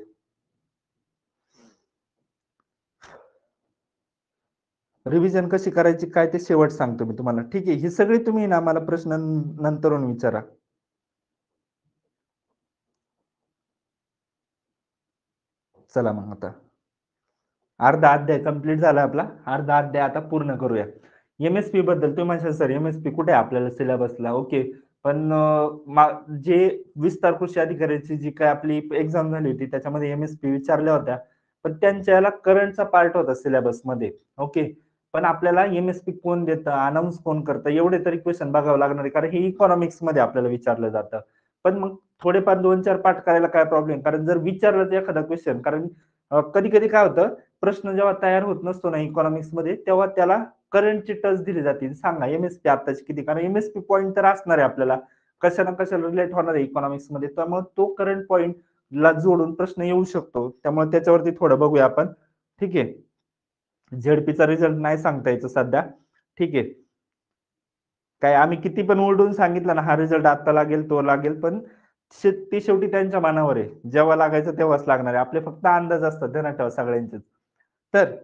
रिव्हिजन कशी करायची काय ते शेवट सांगतो मी तुम्हाला. ठीक आहे. ही सगळी तुम्ही ना मला प्रश्न नंतरून विचारा. चला मग आता. अर्धा अध्याय कंप्लीट झाला आपला. अर्धा अध्याय आता पूर्ण करूया. एम-एस-पी बद्दल तुम्ही म्हणशाल सर एम-एस-पी कुठे आहे आपल्याला सिलेबसला? ओके. पण जे विस्तार कृषी अधिकाऱ्याची जी काही आपली एक्झाम झाली होती त्याच्यामध्ये एम-एस-पी विचारल्या होत्या. पण त्यांच्या याला करंटचा पार्ट होता सिलेबसमध्ये. ओके. पण आपल्याला एम-एस-पी कोण देतं, अनाउन्स कोण करतं एवढे तरी क्वेश्चन बघावं लागणार आहे. कारण हे इकॉनॉमिक्समध्ये आपल्याला विचारलं जातं. पण मग थोडेफार 2-4 पाठ करायला काय प्रॉब्लेम? कारण जर विचारलं तर एखादा क्वेश्चन कारण कधी-कधी काय होतं प्रश्न जेव्हा तयार होत नसतो ना इकॉनॉमिक्समध्ये तेव्हा त्याला करंटची टच दिली जाते. सांगा एम-एस-पी आत्ताची किती? कारण एम-एस-पी पॉइंट तर असणार आहे आपल्याला. कशा ना कशाला रिलेट होणार आहे इकॉनॉमिक्समध्ये. त्यामुळे तो करंट पॉइंटला जोडून प्रश्न येऊ शकतो. त्यामुळे त्याच्यावरती थोडं बघूया आपण. ठीक आहे. झेडपीचा रिझल्ट नाही सांगता यायचं सध्या. ठीक आहे. काय आम्ही किती पण ओरडून सांगितलं ना, हा रिझल्ट आता लागेल, तो लागेल, पण ते शेवटी त्यांच्या मनावर आहे. जेव्हा लागायचं तेव्हाच लागणार आहे. आपले फक्त अंदाज असतात ध्यानात ठेवा सगळ्यांचेच. तर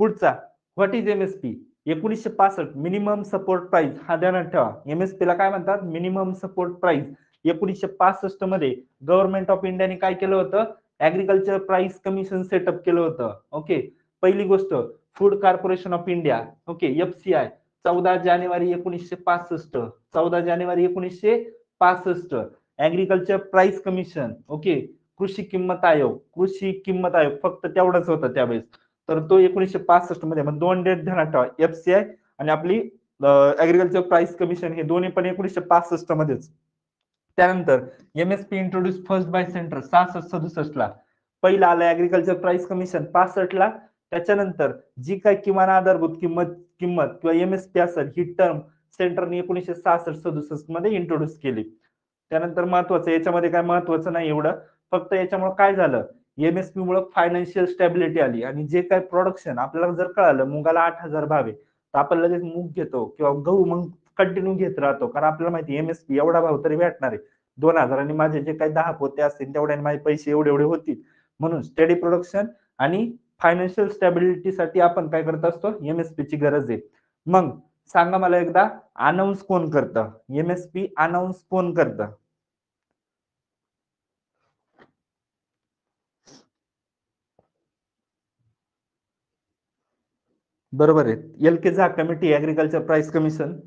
पुढचा what is M-S-P? 1965 minimum support price हा ध्यानात ठेवा. एम-एस-पी ला काय म्हणतात? Minimum support price. 1965 मध्ये गव्हर्नमेंट ऑफ इंडियाने काय केलं होतं? ऍग्रीकल्चर प्राइस कमिशन सेटअप केलं होतं. ओके. पहिली गोष्ट food corporation of India okay F-C-I 14 January 1965 14 January 1965 agriculture price commission okay कृषी किंमत आयोग फक्त तेवढाच होता त्यावेळेस तर तो 1965 मध्ये मग दोन डेट ध्यानात ठेवा एफ-सी-आय आणि आपली ऍग्रीकल्चर प्राइस कमिशन हे दोन्ही पण 1965 मध्येच त्यानंतर M-S-P introduce first by centre 66-67 ला पहिला आला ऍग्रीकल्चर प्राइस कमिशन 65 ला त्याच्यानंतर जी काय किमान आधारभूत किंमत किंमत किंवा एम-एस-पी असेल ही टर्म सेंटरने 1966-67 मध्ये इंट्रोड्यूस केली त्यानंतर महत्वाचं याच्यामध्ये काय महत्वाचं नाही एवढं फक्त याच्यामुळे काय झालं एम-एस-पी मुळे फायनान्शियल स्टॅबिलिटी आली आणि जे काय प्रोडक्शन आपल्याला जर कळालं मुगाला 8,000 भाव आहे तर आपण लगेच मूग घेतो किंवा गहू मग कंटिन्यू घेत राहतो कारण आपल्याला माहिती एम-एस-पी एवढा भाव तरी भेटणार आहे 2,000 आणि माझे जे काही 10 पोते असतील तेवढ्याने माझे पैसे एवढे एवढे होतील म्हणून स्टेडी प्रोडक्शन आणि फायनान्शियल स्टॅबिलिटीसाठी आपण काय करत असतो एम-एस-पी ची गरज आहे मग सांगा मला एकदा अनाउन्स कोण करतं एम-एस-पी अनाउन्स कोण करतं बरोबर आहे एल के झा committee agriculture price commission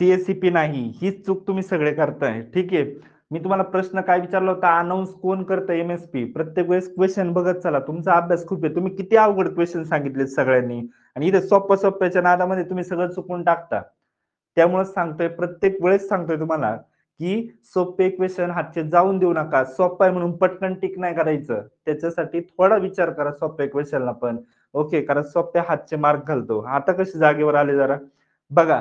CSCP नाही हीच चूक तुम्ही सगळे करताय ठीक आहे मी तुम्हाला प्रश्न काय विचारला होता अनाउन्स कोण करतं एमएसपी प्रत्येक वेळेस क्वेश्चन बघत चला तुमचा अभ्यास खूप आहे तुम्ही किती अवघड क्वेश्चन सांगितले सगळ्यांनी आणि इथे सोप्या सोप्याच्या नादामध्ये तुम्ही सगळं चुकून टाकता त्यामुळे सांगतोय प्रत्येक वेळेस सांगतोय तुम्हाला की सोपे क्वेश्चन हातचे जाऊन देऊ नका सोपं आहे म्हणून पटकन टिक नाही करायचं त्याच्यासाठी थोडा विचार करा सोप्या क्वेश्चनला पण ओके कारण सोप्या हातचे मार्क घालतो आता कशी जागेवर आले जरा बघा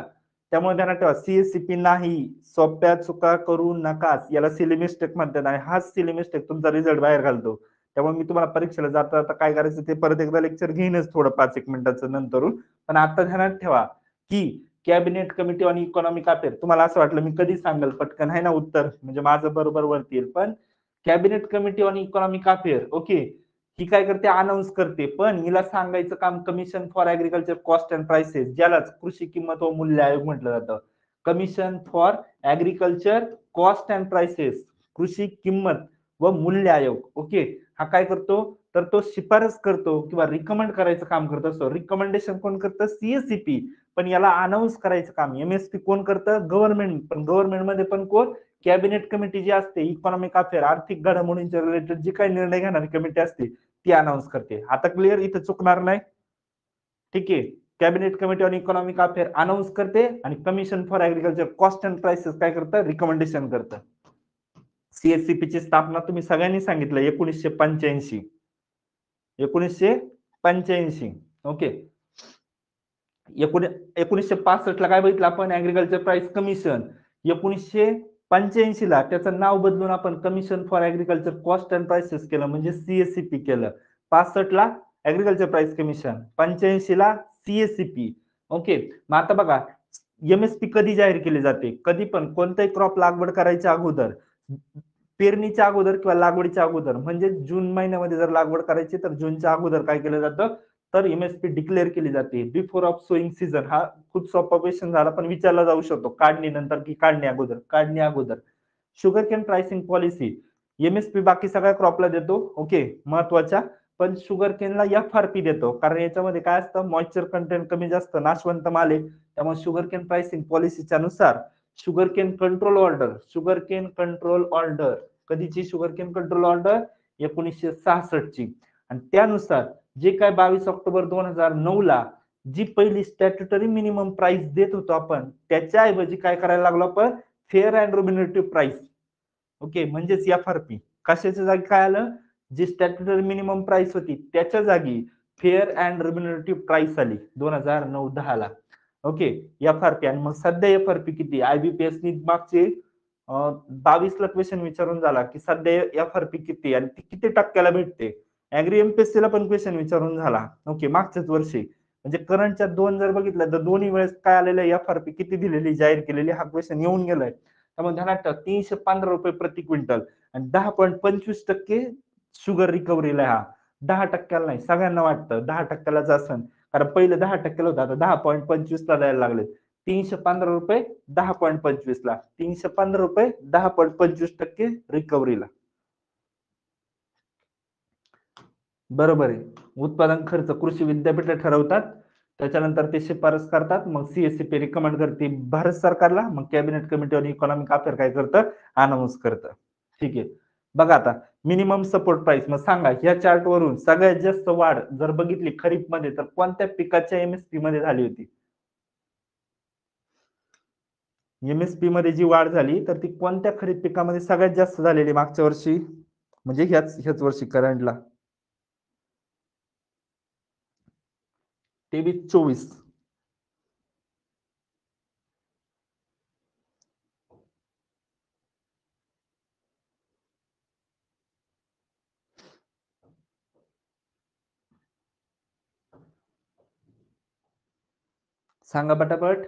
त्यामुळे ध्यानात ठेवा सीएससीपी नाही सोप्या चुका करू नका याला सिली मिस्टेक म्हणतात आणि हाच सिली मिस्टेक तुमचा रिझल्ट बाहेर घालतो त्यामुळे मी तुम्हाला परीक्षेला जाता आता काय करायचं ते परत एकदा लेक्चर घेईनच थोडं 5-1 मिनिटाचं नंतरून पण आता ध्यानात ठेवा की cabinet committee on economic affair तुम्हाला असं वाटलं मी कधी सांगेल पटकन आहे ना उत्तर म्हणजे माझं बरोबर वरती येईल पण cabinet committee on economic affair okay ही काय करते अनाउन्स करते पण हिला सांगायचं काम commission for agriculture cost and prices ज्यालाच कृषी किंमत व मूल्य आयोग म्हटलं जातं commission for agriculture cost and prices कृषी किंमत व मूल्य आयोग ओके हा काय करतो तर तो शिफारस करतो किंवा रिकमेंड करायचं काम करत असतो रिकमेंडेशन कोण करतं सीएससीपी पण याला अनाउन्स करायचं काम एमएसपी कोण करतं गव्हर्नमेंट पण गव्हर्नमेंटमध्ये पण कोण कॅबिनेट कमिटी जी असते इकॉनॉमिक अफेअर आर्थिक घडामोडींच्या रिलेटेड जी काही निर्णय घेणारी कमिटी असते ती अनाउन्स करते आता क्लिअर इथे चुकणार नाही ठीक आहे cabinet committee on economic affair announce करते आणि commission for agriculture cost and prices काय करतं रिकमेंडेशन करतं सीएससीपी ची स्थापना तुम्ही सगळ्यांनी सांगितलं 1985 1985 ओके 1965 ला काय बघितलं आपण ऍग्रीकल्चर प्राइस कमिशन 1985 ला त्याचं नाव बदलून आपण commission for agriculture cost and prices केलं म्हणजे सीएससीपी केलं 65 ला ऍग्रीकल्चर प्राइस कमिशन 85 ला सीएसीपी. ओके, मग आता बघा एमएसपी कधी जाहीर केली जाते? कधी पण कोणताही क्रॉप लागवड करायच्या अगोदर, पेरणीच्या अगोदर किंवा लागवडीच्या अगोदर, म्हणजे जून महिन्यामध्ये जर लागवड करायची तर जूनच्या अगोदर काय केलं जातं, तर एमएसपी डिक्लेअर केली जाते. Before of sowing season. हा खूप सोपा क्वेश्चन झाला, पण विचारला जाऊ शकतो काढणी नंतर की काढणी अगोदर. काढणी अगोदर. Sugar cane pricing policy. MSP बाकी सगळ्या क्रॉपला देतो, ओके, महत्वाच्या, पण शुगर केनला एफआरपी देतो, कारण याच्यामध्ये काय असतं, मॉइश्चर कंटेंट कमी जास्त, नाशवंत माल आहे. त्यामुळे शुगर केन प्राइसिंग पॉलिसीच्या नुसार sugar cane control order, sugar cane control order, कधीची शुगर केन कंट्रोल ऑर्डर? 1966 ची. आणि त्यानुसार जे काय 22 ऑक्टोबर 2009 ला जी पहिली स्टॅट्युटरी मिनिमम प्राइस देत होतो आपण, त्याच्याऐवजी काय करायला लागलो आपण, fair and remunerative price. Okay, म्हणजेच एफआरपी. कशाच्या जागी काय आलं, जी स्टॅट्युटरी मिनिमम प्राइस होती त्याच्या जागी फेअर अँड रेम्युनरेटिव्ह प्राइस आली 2009-10 ला. Okay, FRP. आणि मग सध्या एफआरपी किती? आयबीपीएस नी मागचे 22 ला क्वेश्चन विचारून झाला की सध्या एफआरपी किती आणि ती किती टक्क्याला भेटते. ऍग्री एमपीएससी ला पण क्वेश्चन विचारून झाला, ओके, मागच्याच वर्षी. म्हणजे करंटच्या दोन जर बघितलं तर दोन्ही वेळेस काय आलेलं, एफआरपी किती दिलेली जाहीर केलेली, हा क्वेश्चन येऊन गेलाय. त्यामुळे ध्यानात ठेवा, 315 रुपये प्रति क्विंटल आणि 10.25% शुगर रिकव्हरीला. हा 10% नाही, सगळ्यांना वाटतं 10%लाच असन, कारण पहिलं 10%ला होतं, आता 10.25 ला द्यायला लागले. 315 रुपये 10.25 ला, 315 रुपये 10.25% रिकव्हरीला. बरोबर आहे. उत्पादन खर्च कृषी विद्यापीठ ठरवतात, त्याच्यानंतर ते शिफारस करतात, मग सीएससीपी रिकमेंड करते भारत सरकारला, मग cabinet committee on economic affair काय करतं, अनाऊन्स करतं. ठीक आहे, बघा आता मिनिमम सपोर्ट प्राइस. मग सांगा ह्या चार्ट वरून सगळ्यात जास्त वाढ जर बघितली खरीप मध्ये तर कोणत्या पिकाच्या एमएसपी मध्ये झाली होती? एमएसपी मध्ये जी वाढ झाली तर ती कोणत्या खरीप पिकामध्ये सगळ्यात जास्त झालेली मागच्या वर्षी, म्हणजे ह्याच वर्षी करंटला? 23-24. सांगा पटापट.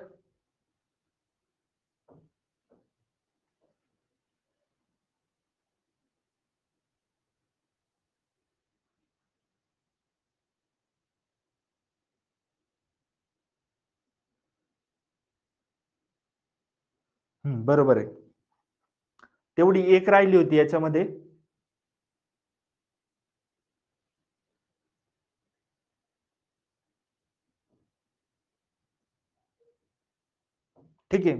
बरोबर आहे. तेवढी एक राहिली होती याच्यामध्ये. ठीक आहे,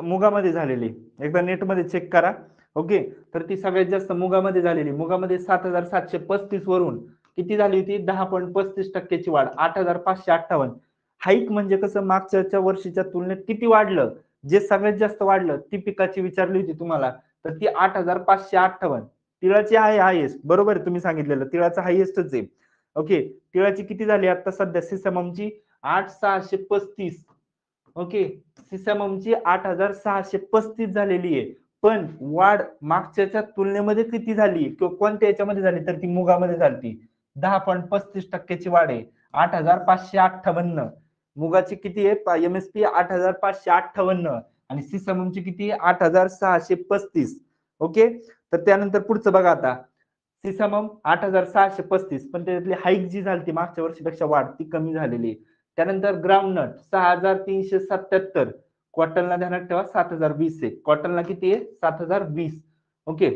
मुगामध्ये झालेली, एकदा नेटमध्ये चेक करा. ओके, तर ती सगळ्यात जास्त मुगामध्ये झालेली. मुगामध्ये 7,735 वरून किती झाली होती, 10.35%ची वाढ, 8,558. हाईक म्हणजे कसं, मागच्या वर्षीच्या तुलनेत किती वाढलं, जे सगळ्यात जास्त वाढलं ती पिकाची विचारली होती तुम्हाला, तर ती 8,558. तिळाची आहे हायेस्ट, बरोबर आहे, तुम्ही सांगितलेलं तिळाचं हायेस्टच आहे. ओके, तिळाची किती झाली आता सध्या सिसममची? 8,635. ओके, सिसममची 8,635 झालेली आहे. पण वाढ मागच्याच्या तुलनेमध्ये किती झाली किंवा कोणत्या याच्यामध्ये झाली, तर ती मुगामध्ये झाली. 10.35%ची वाढ आहे, 8,558. मुगाची किती आहे एमएसपी? 8,558. आणि सिसममची किती आहे? 8,635. ओके, तर त्यानंतर पुढचं बघा आता, सिसमम 8,635, पण त्याच्यातली हाईक जी झाली ती मागच्या वर्षीपेक्षा वाढ ती कमी झालेली आहे. त्यानंतर ग्राउंडनट 6,377. कॉटनला ध्यानात ठेवा 7,020 आहे, कॉटनला किती आहे? 7,020. ओके,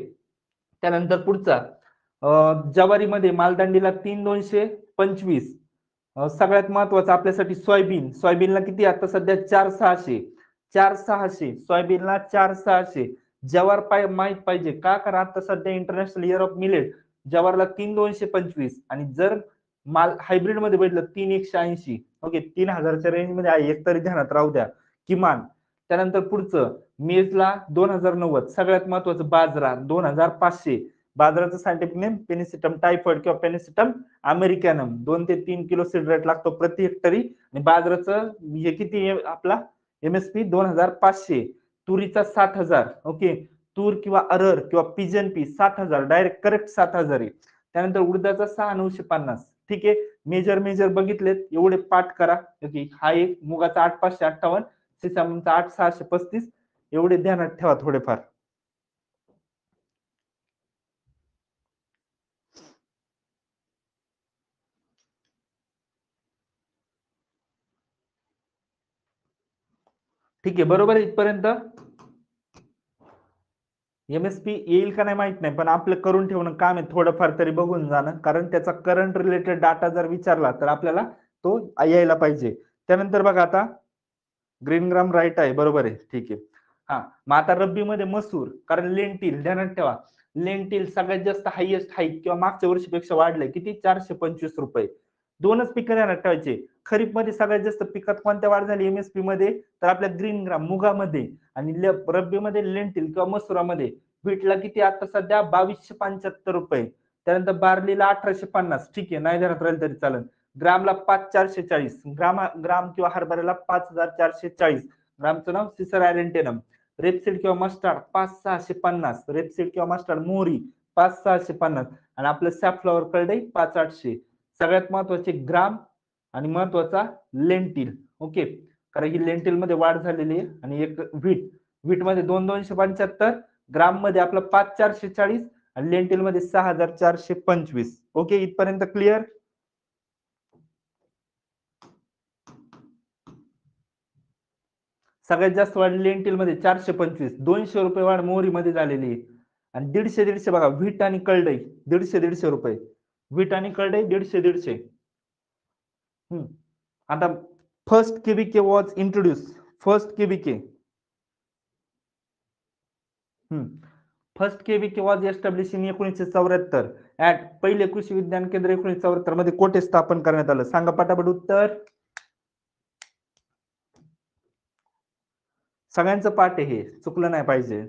त्यानंतर पुढचा ज्वारीमध्ये मालदांडीला 3,225. सगळ्यात महत्वाचं आपल्यासाठी सोयाबीन. सोयाबीनला किती आता सध्या? 4,600. 4,600 सोयाबीनला, 4,600. जवार माहित पाहिजे का, कारण आता सध्या इंटरनॅशनल इयर ऑफ मिलेट. जवारला 3,225 आणि जर माल हायब्रिड मध्ये बघितलं 3,180. ओके, 3,000च्या रेंज मध्ये आहे, एक तरी ध्यानात राहू द्या किमान. त्यानंतर पुढचं मेजला 2,090. सगळ्यात महत्वाचं बाजरा 2,500. बाजराचं सायंटिफिक नेम पेनिसिटम टायफॉइड किंवा पेनिसिटम अमेरिकॅनम. 2 ते 3 किलो सीड रेट लागतो प्रति हेक्टरी. आणि बाजराचं हे किती आहे आपला एमएसपी? 2,500. तुरीचा 7,000. ओके, तूर किंवा अरर किंवा पिजन पी 7,000, डायरेक्ट करेक्ट 7,000 आहे. त्यानंतर उडदाचा 6,950. ठीक आहे. मेजर मेजर बघितलेत, एवढे पाठ करा. ओके, हा एक मुगाचा 8,558, सिसामचा 8,635, एवढे ध्यानात ठेवा थोडेफार. ठीक आहे, बरोबर इथपर्यंत. एमएसपी येईल का नाही माहित नाही, पण आपलं करून ठेवणं काम आहे, थोडंफार तरी बघून जाणं, कारण त्याचा करंट रिलेटेड डाटा जर विचारला तर आपल्याला तो यायला पाहिजे. त्यानंतर बघा आता ग्रीन ग्राम राईट आहे, बरोबर आहे, ठीक आहे. हा, मग आता रब्बीमध्ये मसूर, कारण लेंटिल ध्यानात ठेवा, लेंटिल सगळ्यात जास्त हायएस्ट हाईक किंवा मागच्या वर्षीपेक्षा वाढलंय किती, 425 रुपये. दोनच पिकं ध्यानात ठेवायचे. खरीप मध्ये सगळ्यात जास्त पिकात कोणत्या वाढ झाली एमएसपी मध्ये, तर आपल्या ग्रीन ग्राम मुगामध्ये, आणि रब्बीमध्ये लेंटिल किंवा मसुरामध्ये. बीटला किती आता सध्या 2275 रुपये. त्यानंतर बार्लीला 1850, ठीक आहे, नाही ध्यानात राहील तरी चालेल. ग्रामला 5440, ग्राम किंवा हरभऱ्याला 5440, ग्रामचं नाव सिसर ॲरेंटेनम. रेपसीड किंवा मस्टार्ड 5650, रेपसीड किंवा मस्टार्ड मोहरी 5650, आणि आपलं सॅफ्लॉवर कळडई 5800. सगळ्यात महत्वाचे ग्राम आणि महत्वाचा लेंटिल. ओके, कारण ही लेंटिल मध्ये वाढ झालेली आहे. आणि एक व्हीट मध्ये 2275, ग्राम मध्ये आपलं 5440, आणि लेंटिल मध्ये 6425. ओके, इथपर्यंत क्लिअर. सगळ्यात जास्त वाढ लेंटिल मध्ये 425, 200 रुपये वाढ मोहरी मध्ये झालेली आहे. आणि 150 बघा व्हीट आणि कळडई 150 रुपये. व्हीट आणि कळडई 150. आता first KBK was introduce, first KBK, first KBK was establish in 1974 at, पहिले कृषी विज्ञान केंद्र 1974 मध्ये कोठे स्थापन करण्यात आलं, सांगा पटापट उत्तर. सगळ्यांचं पाठ आहे हे, चुकलं नाही पाहिजे.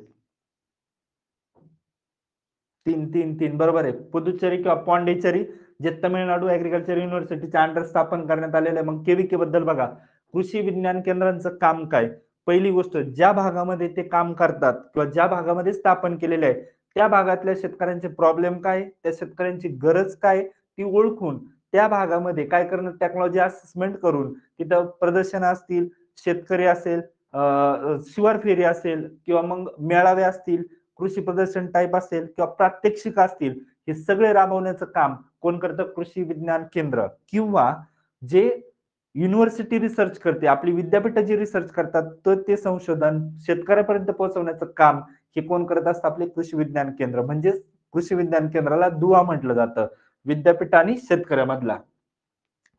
3 बरोबर आहे. पुदुच्चेरी किंवा पॉंडिचेरी, जे तमिळनाडू ऍग्रिकल्चर युनिव्हर्सिटीच्या अंडर स्थापन करण्यात आलेलं आहे. मग केबीके बद्दल बघा, कृषी विज्ञान केंद्रांचं काम काय. पहिली गोष्ट, ज्या भागामध्ये ते काम करतात किंवा ज्या भागामध्ये स्थापन केलेले आहे, त्या भागातल्या शेतकऱ्यांचे प्रॉब्लेम काय, त्या शेतकऱ्यांची गरज काय, ती ओळखून त्या भागामध्ये काय करणं, टेक्नॉलॉजी असेसमेंट करून तिथं प्रदर्शन असतील, शेतकरी असेल, शिवार फेरी असेल, किंवा मग मेळावे असतील, कृषी प्रदर्शन टाईप असेल, किंवा प्रात्यक्षिक असतील, हे सगळे राबवण्याचं काम कोण करतं, कृषी विज्ञान केंद्र. किंवा जे युनिव्हर्सिटी रिसर्च करते, आपली विद्यापीठ जे रिसर्च करतात, तर ते संशोधन शेतकऱ्यापर्यंत पोहोचवण्याचं काम हे कोण करत असतं, आपले कृषी विज्ञान केंद्र. म्हणजे कृषी विज्ञान केंद्राला दुवा म्हटलं जातं, विद्यापीठ आणि शेतकऱ्यामधला.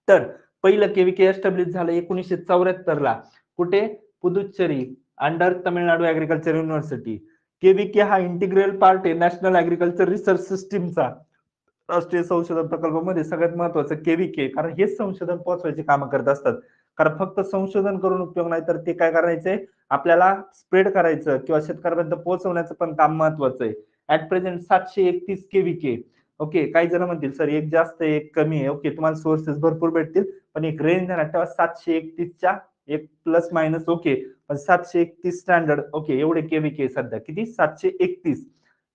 तर पहिलं केव्हीके एस्टॅब्लिश झालं 1974 ला, कुठे, Puducherry, under Tamil Nadu agriculture university. KVK हा इंटिग्रल पार्ट आहे नॅशनल ऍग्रिकल्चर रिसर्च सिस्टीमचा. राष्ट्रीय संशोधन प्रकल्पामध्ये सगळ्यात महत्वाचं केव्हीके, कारण हेच संशोधन पोहोचवायचे काम करत असतात. कारण फक्त संशोधन करून उपयोग नाही, तर ते काय करायचंय, आपल्याला स्प्रेड करायचं किंवा शेतकऱ्यापर्यंत पोहोचवण्याचं पण काम महत्वाचं आहे. At present 731 KVK. ओके, काही जण म्हणतील सर एक जास्त एक कमी आहे. ओके, तुम्हाला सोर्सेस भरपूर भेटतील, पण एक रेंज ध्यानात ठेवा, 731च्या एक प्लस मायनस. ओके, पण 731 स्टँडर्ड. ओके, एवढे केव्हीके सध्या किती, 731.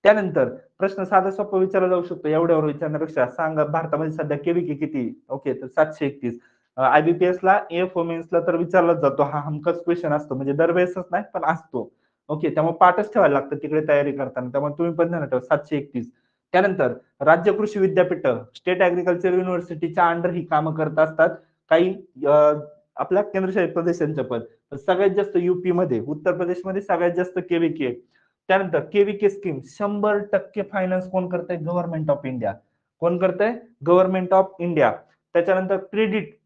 त्यानंतर प्रश्न साधा सोपा विचारला जाऊ शकतो, एवढ्यावर विचारण्यापेक्षा सांगा भारतामध्ये सध्या केव्हीके किती. ओके, तर 731. आयबीपीएस ला, एफ ला तर विचारलाच जातो, हा हमखास क्वेश्चन असतो, म्हणजे दरवेळेसच नाही पण असतो. ओके, त्यामुळे पाठच ठेवायला लागतं तिकडे तयारी करताना, त्यामुळे तुम्ही पण ध्यानात ठेवा 731. त्यानंतर राज्य कृषी विद्यापीठ, स्टेट ऍग्रिकल्चर युनिव्हर्सिटीच्या अंडर ही कामं करत असतात. काही आपल्या केंद्रशासित प्रदेशांच्या पण, सगळ्यात जास्त युपी मध्ये, उत्तर प्रदेशमध्ये सगळ्यात जास्त केव्हीके. त्यानंतर केव्हीके स्कीम 100% फायनान्स कोण करतंय, गव्हर्नमेंट ऑफ इंडिया. कोण करतंय, गव्हर्नमेंट ऑफ इंडिया. त्याच्यानंतर क्रेडिट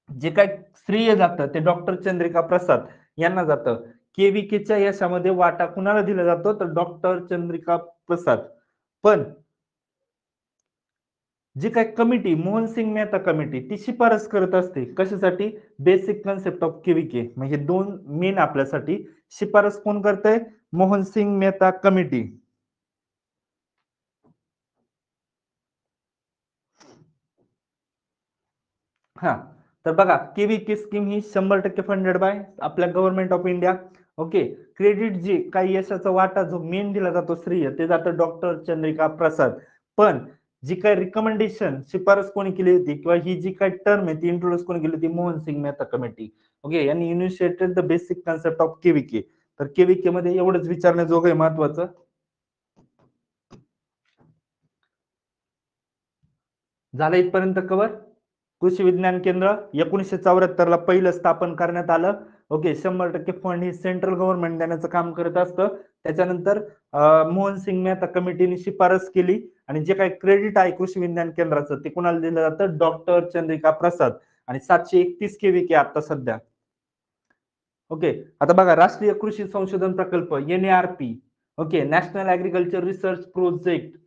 जे काय श्रेय जातं ते डॉक्टर चंद्रिका प्रसाद यांना जातं. केव्हीकेच्या यशामध्ये वाटा कुणाला दिला जातो, तर डॉक्टर चंद्रिका प्रसाद. पण जी काय कमिटी, मोहन सिंग मेहता कमिटी, ती शिफारस करत असते कशासाठी, बेसिक कन्सेप्ट ऑफ केव्हीके. म्हणजे दोन मेन आपल्यासाठी शिफारस कोण करतंय, मोहन सिंग मेहता कमिटी. हा, तर बघा KVK scheme he 100% funded by आपल्या government of India. Okay, credit जे काही यशाचा वाटा जो मेन दिला जातो श्रेय, ते जातं डॉक्टर चंद्रिका प्रसाद. पण जी काय रिकमेंडेशन शिफारस कोणी केली होती किंवा ही जी काय टर्म आहे ती इंट्रोड्यूस कोणी केली होती, मोहन सिंग मेहता कमिटी. ओके, यांनी initiated the basic concept of KVK. तर केव्हीके मध्ये एवढंच विचारण्याजोगं आहे महत्वाचं. झालं इथपर्यंत कव्हर. कृषी विज्ञान केंद्र 1974 ला पहिलं स्थापन करण्यात आलं. ओके, 100% फंड ही सेंट्रल गव्हर्नमेंट देण्याचं काम करत असतं. त्याच्यानंतर मोहन सिंग मेहता कमिटीने शिफारस केली आणि जे काही क्रेडिट आहे कृषी विज्ञान केंद्राचं ते कुणाला दिलं जातं, डॉक्टर चंद्रिका प्रसाद. आणि 731 केव्हीके आता सध्या. ओके, आता बघा राष्ट्रीय कृषी संशोधन प्रकल्प NARP. Okay, national agriculture research project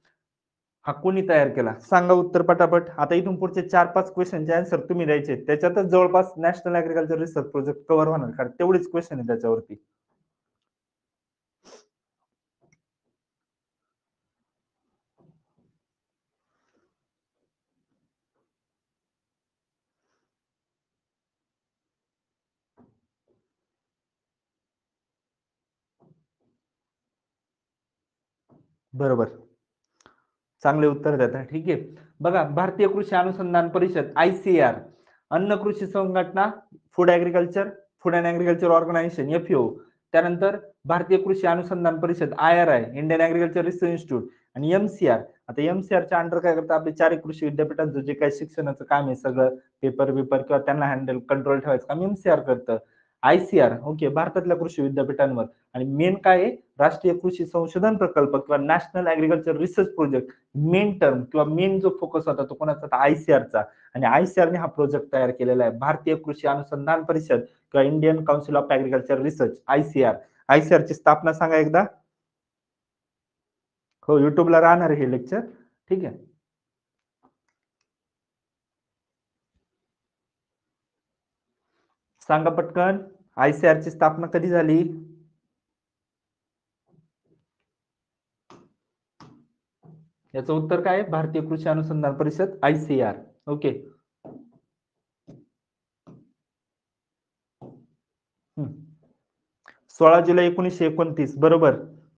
हा कोणी तयार केला? सांगा उत्तर पटापट. आता इथून पुढचे 4-5 क्वेश्चनचे आन्सर तुम्ही द्यायचे. त्याच्यातच जवळपास national agriculture research project cover होणार, कारण तेवढेच क्वेश्चन आहे त्याच्यावरती. बरोबर, चांगले उत्तर देतात. ठीक आहे, बघा भारतीय कृषी अनुसंधान परिषद ICAR, अन्न कृषी संघटना, food and agriculture organisation FAO, त्यानंतर भारतीय कृषी अनुसंधान परिषद IRI, Indian agriculture research institute, आणि MCR. आता MCRच्या अंडर काय करतं, आपले 4 कृषी विद्यापीठांचं जे काही शिक्षणाचं काम आहे सगळं पेपर बिपर किंवा त्यांना हँडल कंट्रोल ठेवायचं काम MCR करतं. ICR ओके, भारतातल्या कृषी विद्यापीठांवर. आणि मेन काय आहे, राष्ट्रीय कृषी संशोधन प्रकल्प किंवा national agriculture research project. Main term किंवा मेन जो फोकस होता तो कोणाचा होता, ICARचा. आणि ICARने हा प्रोजेक्ट तयार केलेला आहे, भारतीय कृषी अनुसंधान परिषद किंवा Indian council of agriculture research ICAR. ICAR ची स्थापना सांगा एकदा. हो, युट्यूबला राहणार आहे हे लेक्चर. ठीक आहे, सांगा पटकन. ICAR ची स्थापना कधी झाली? याचं उत्तर काय आहे? भारतीय कृषी अनुसंधान परिषद ICAR. ओके. 16 जुलै 1929 बरोबर.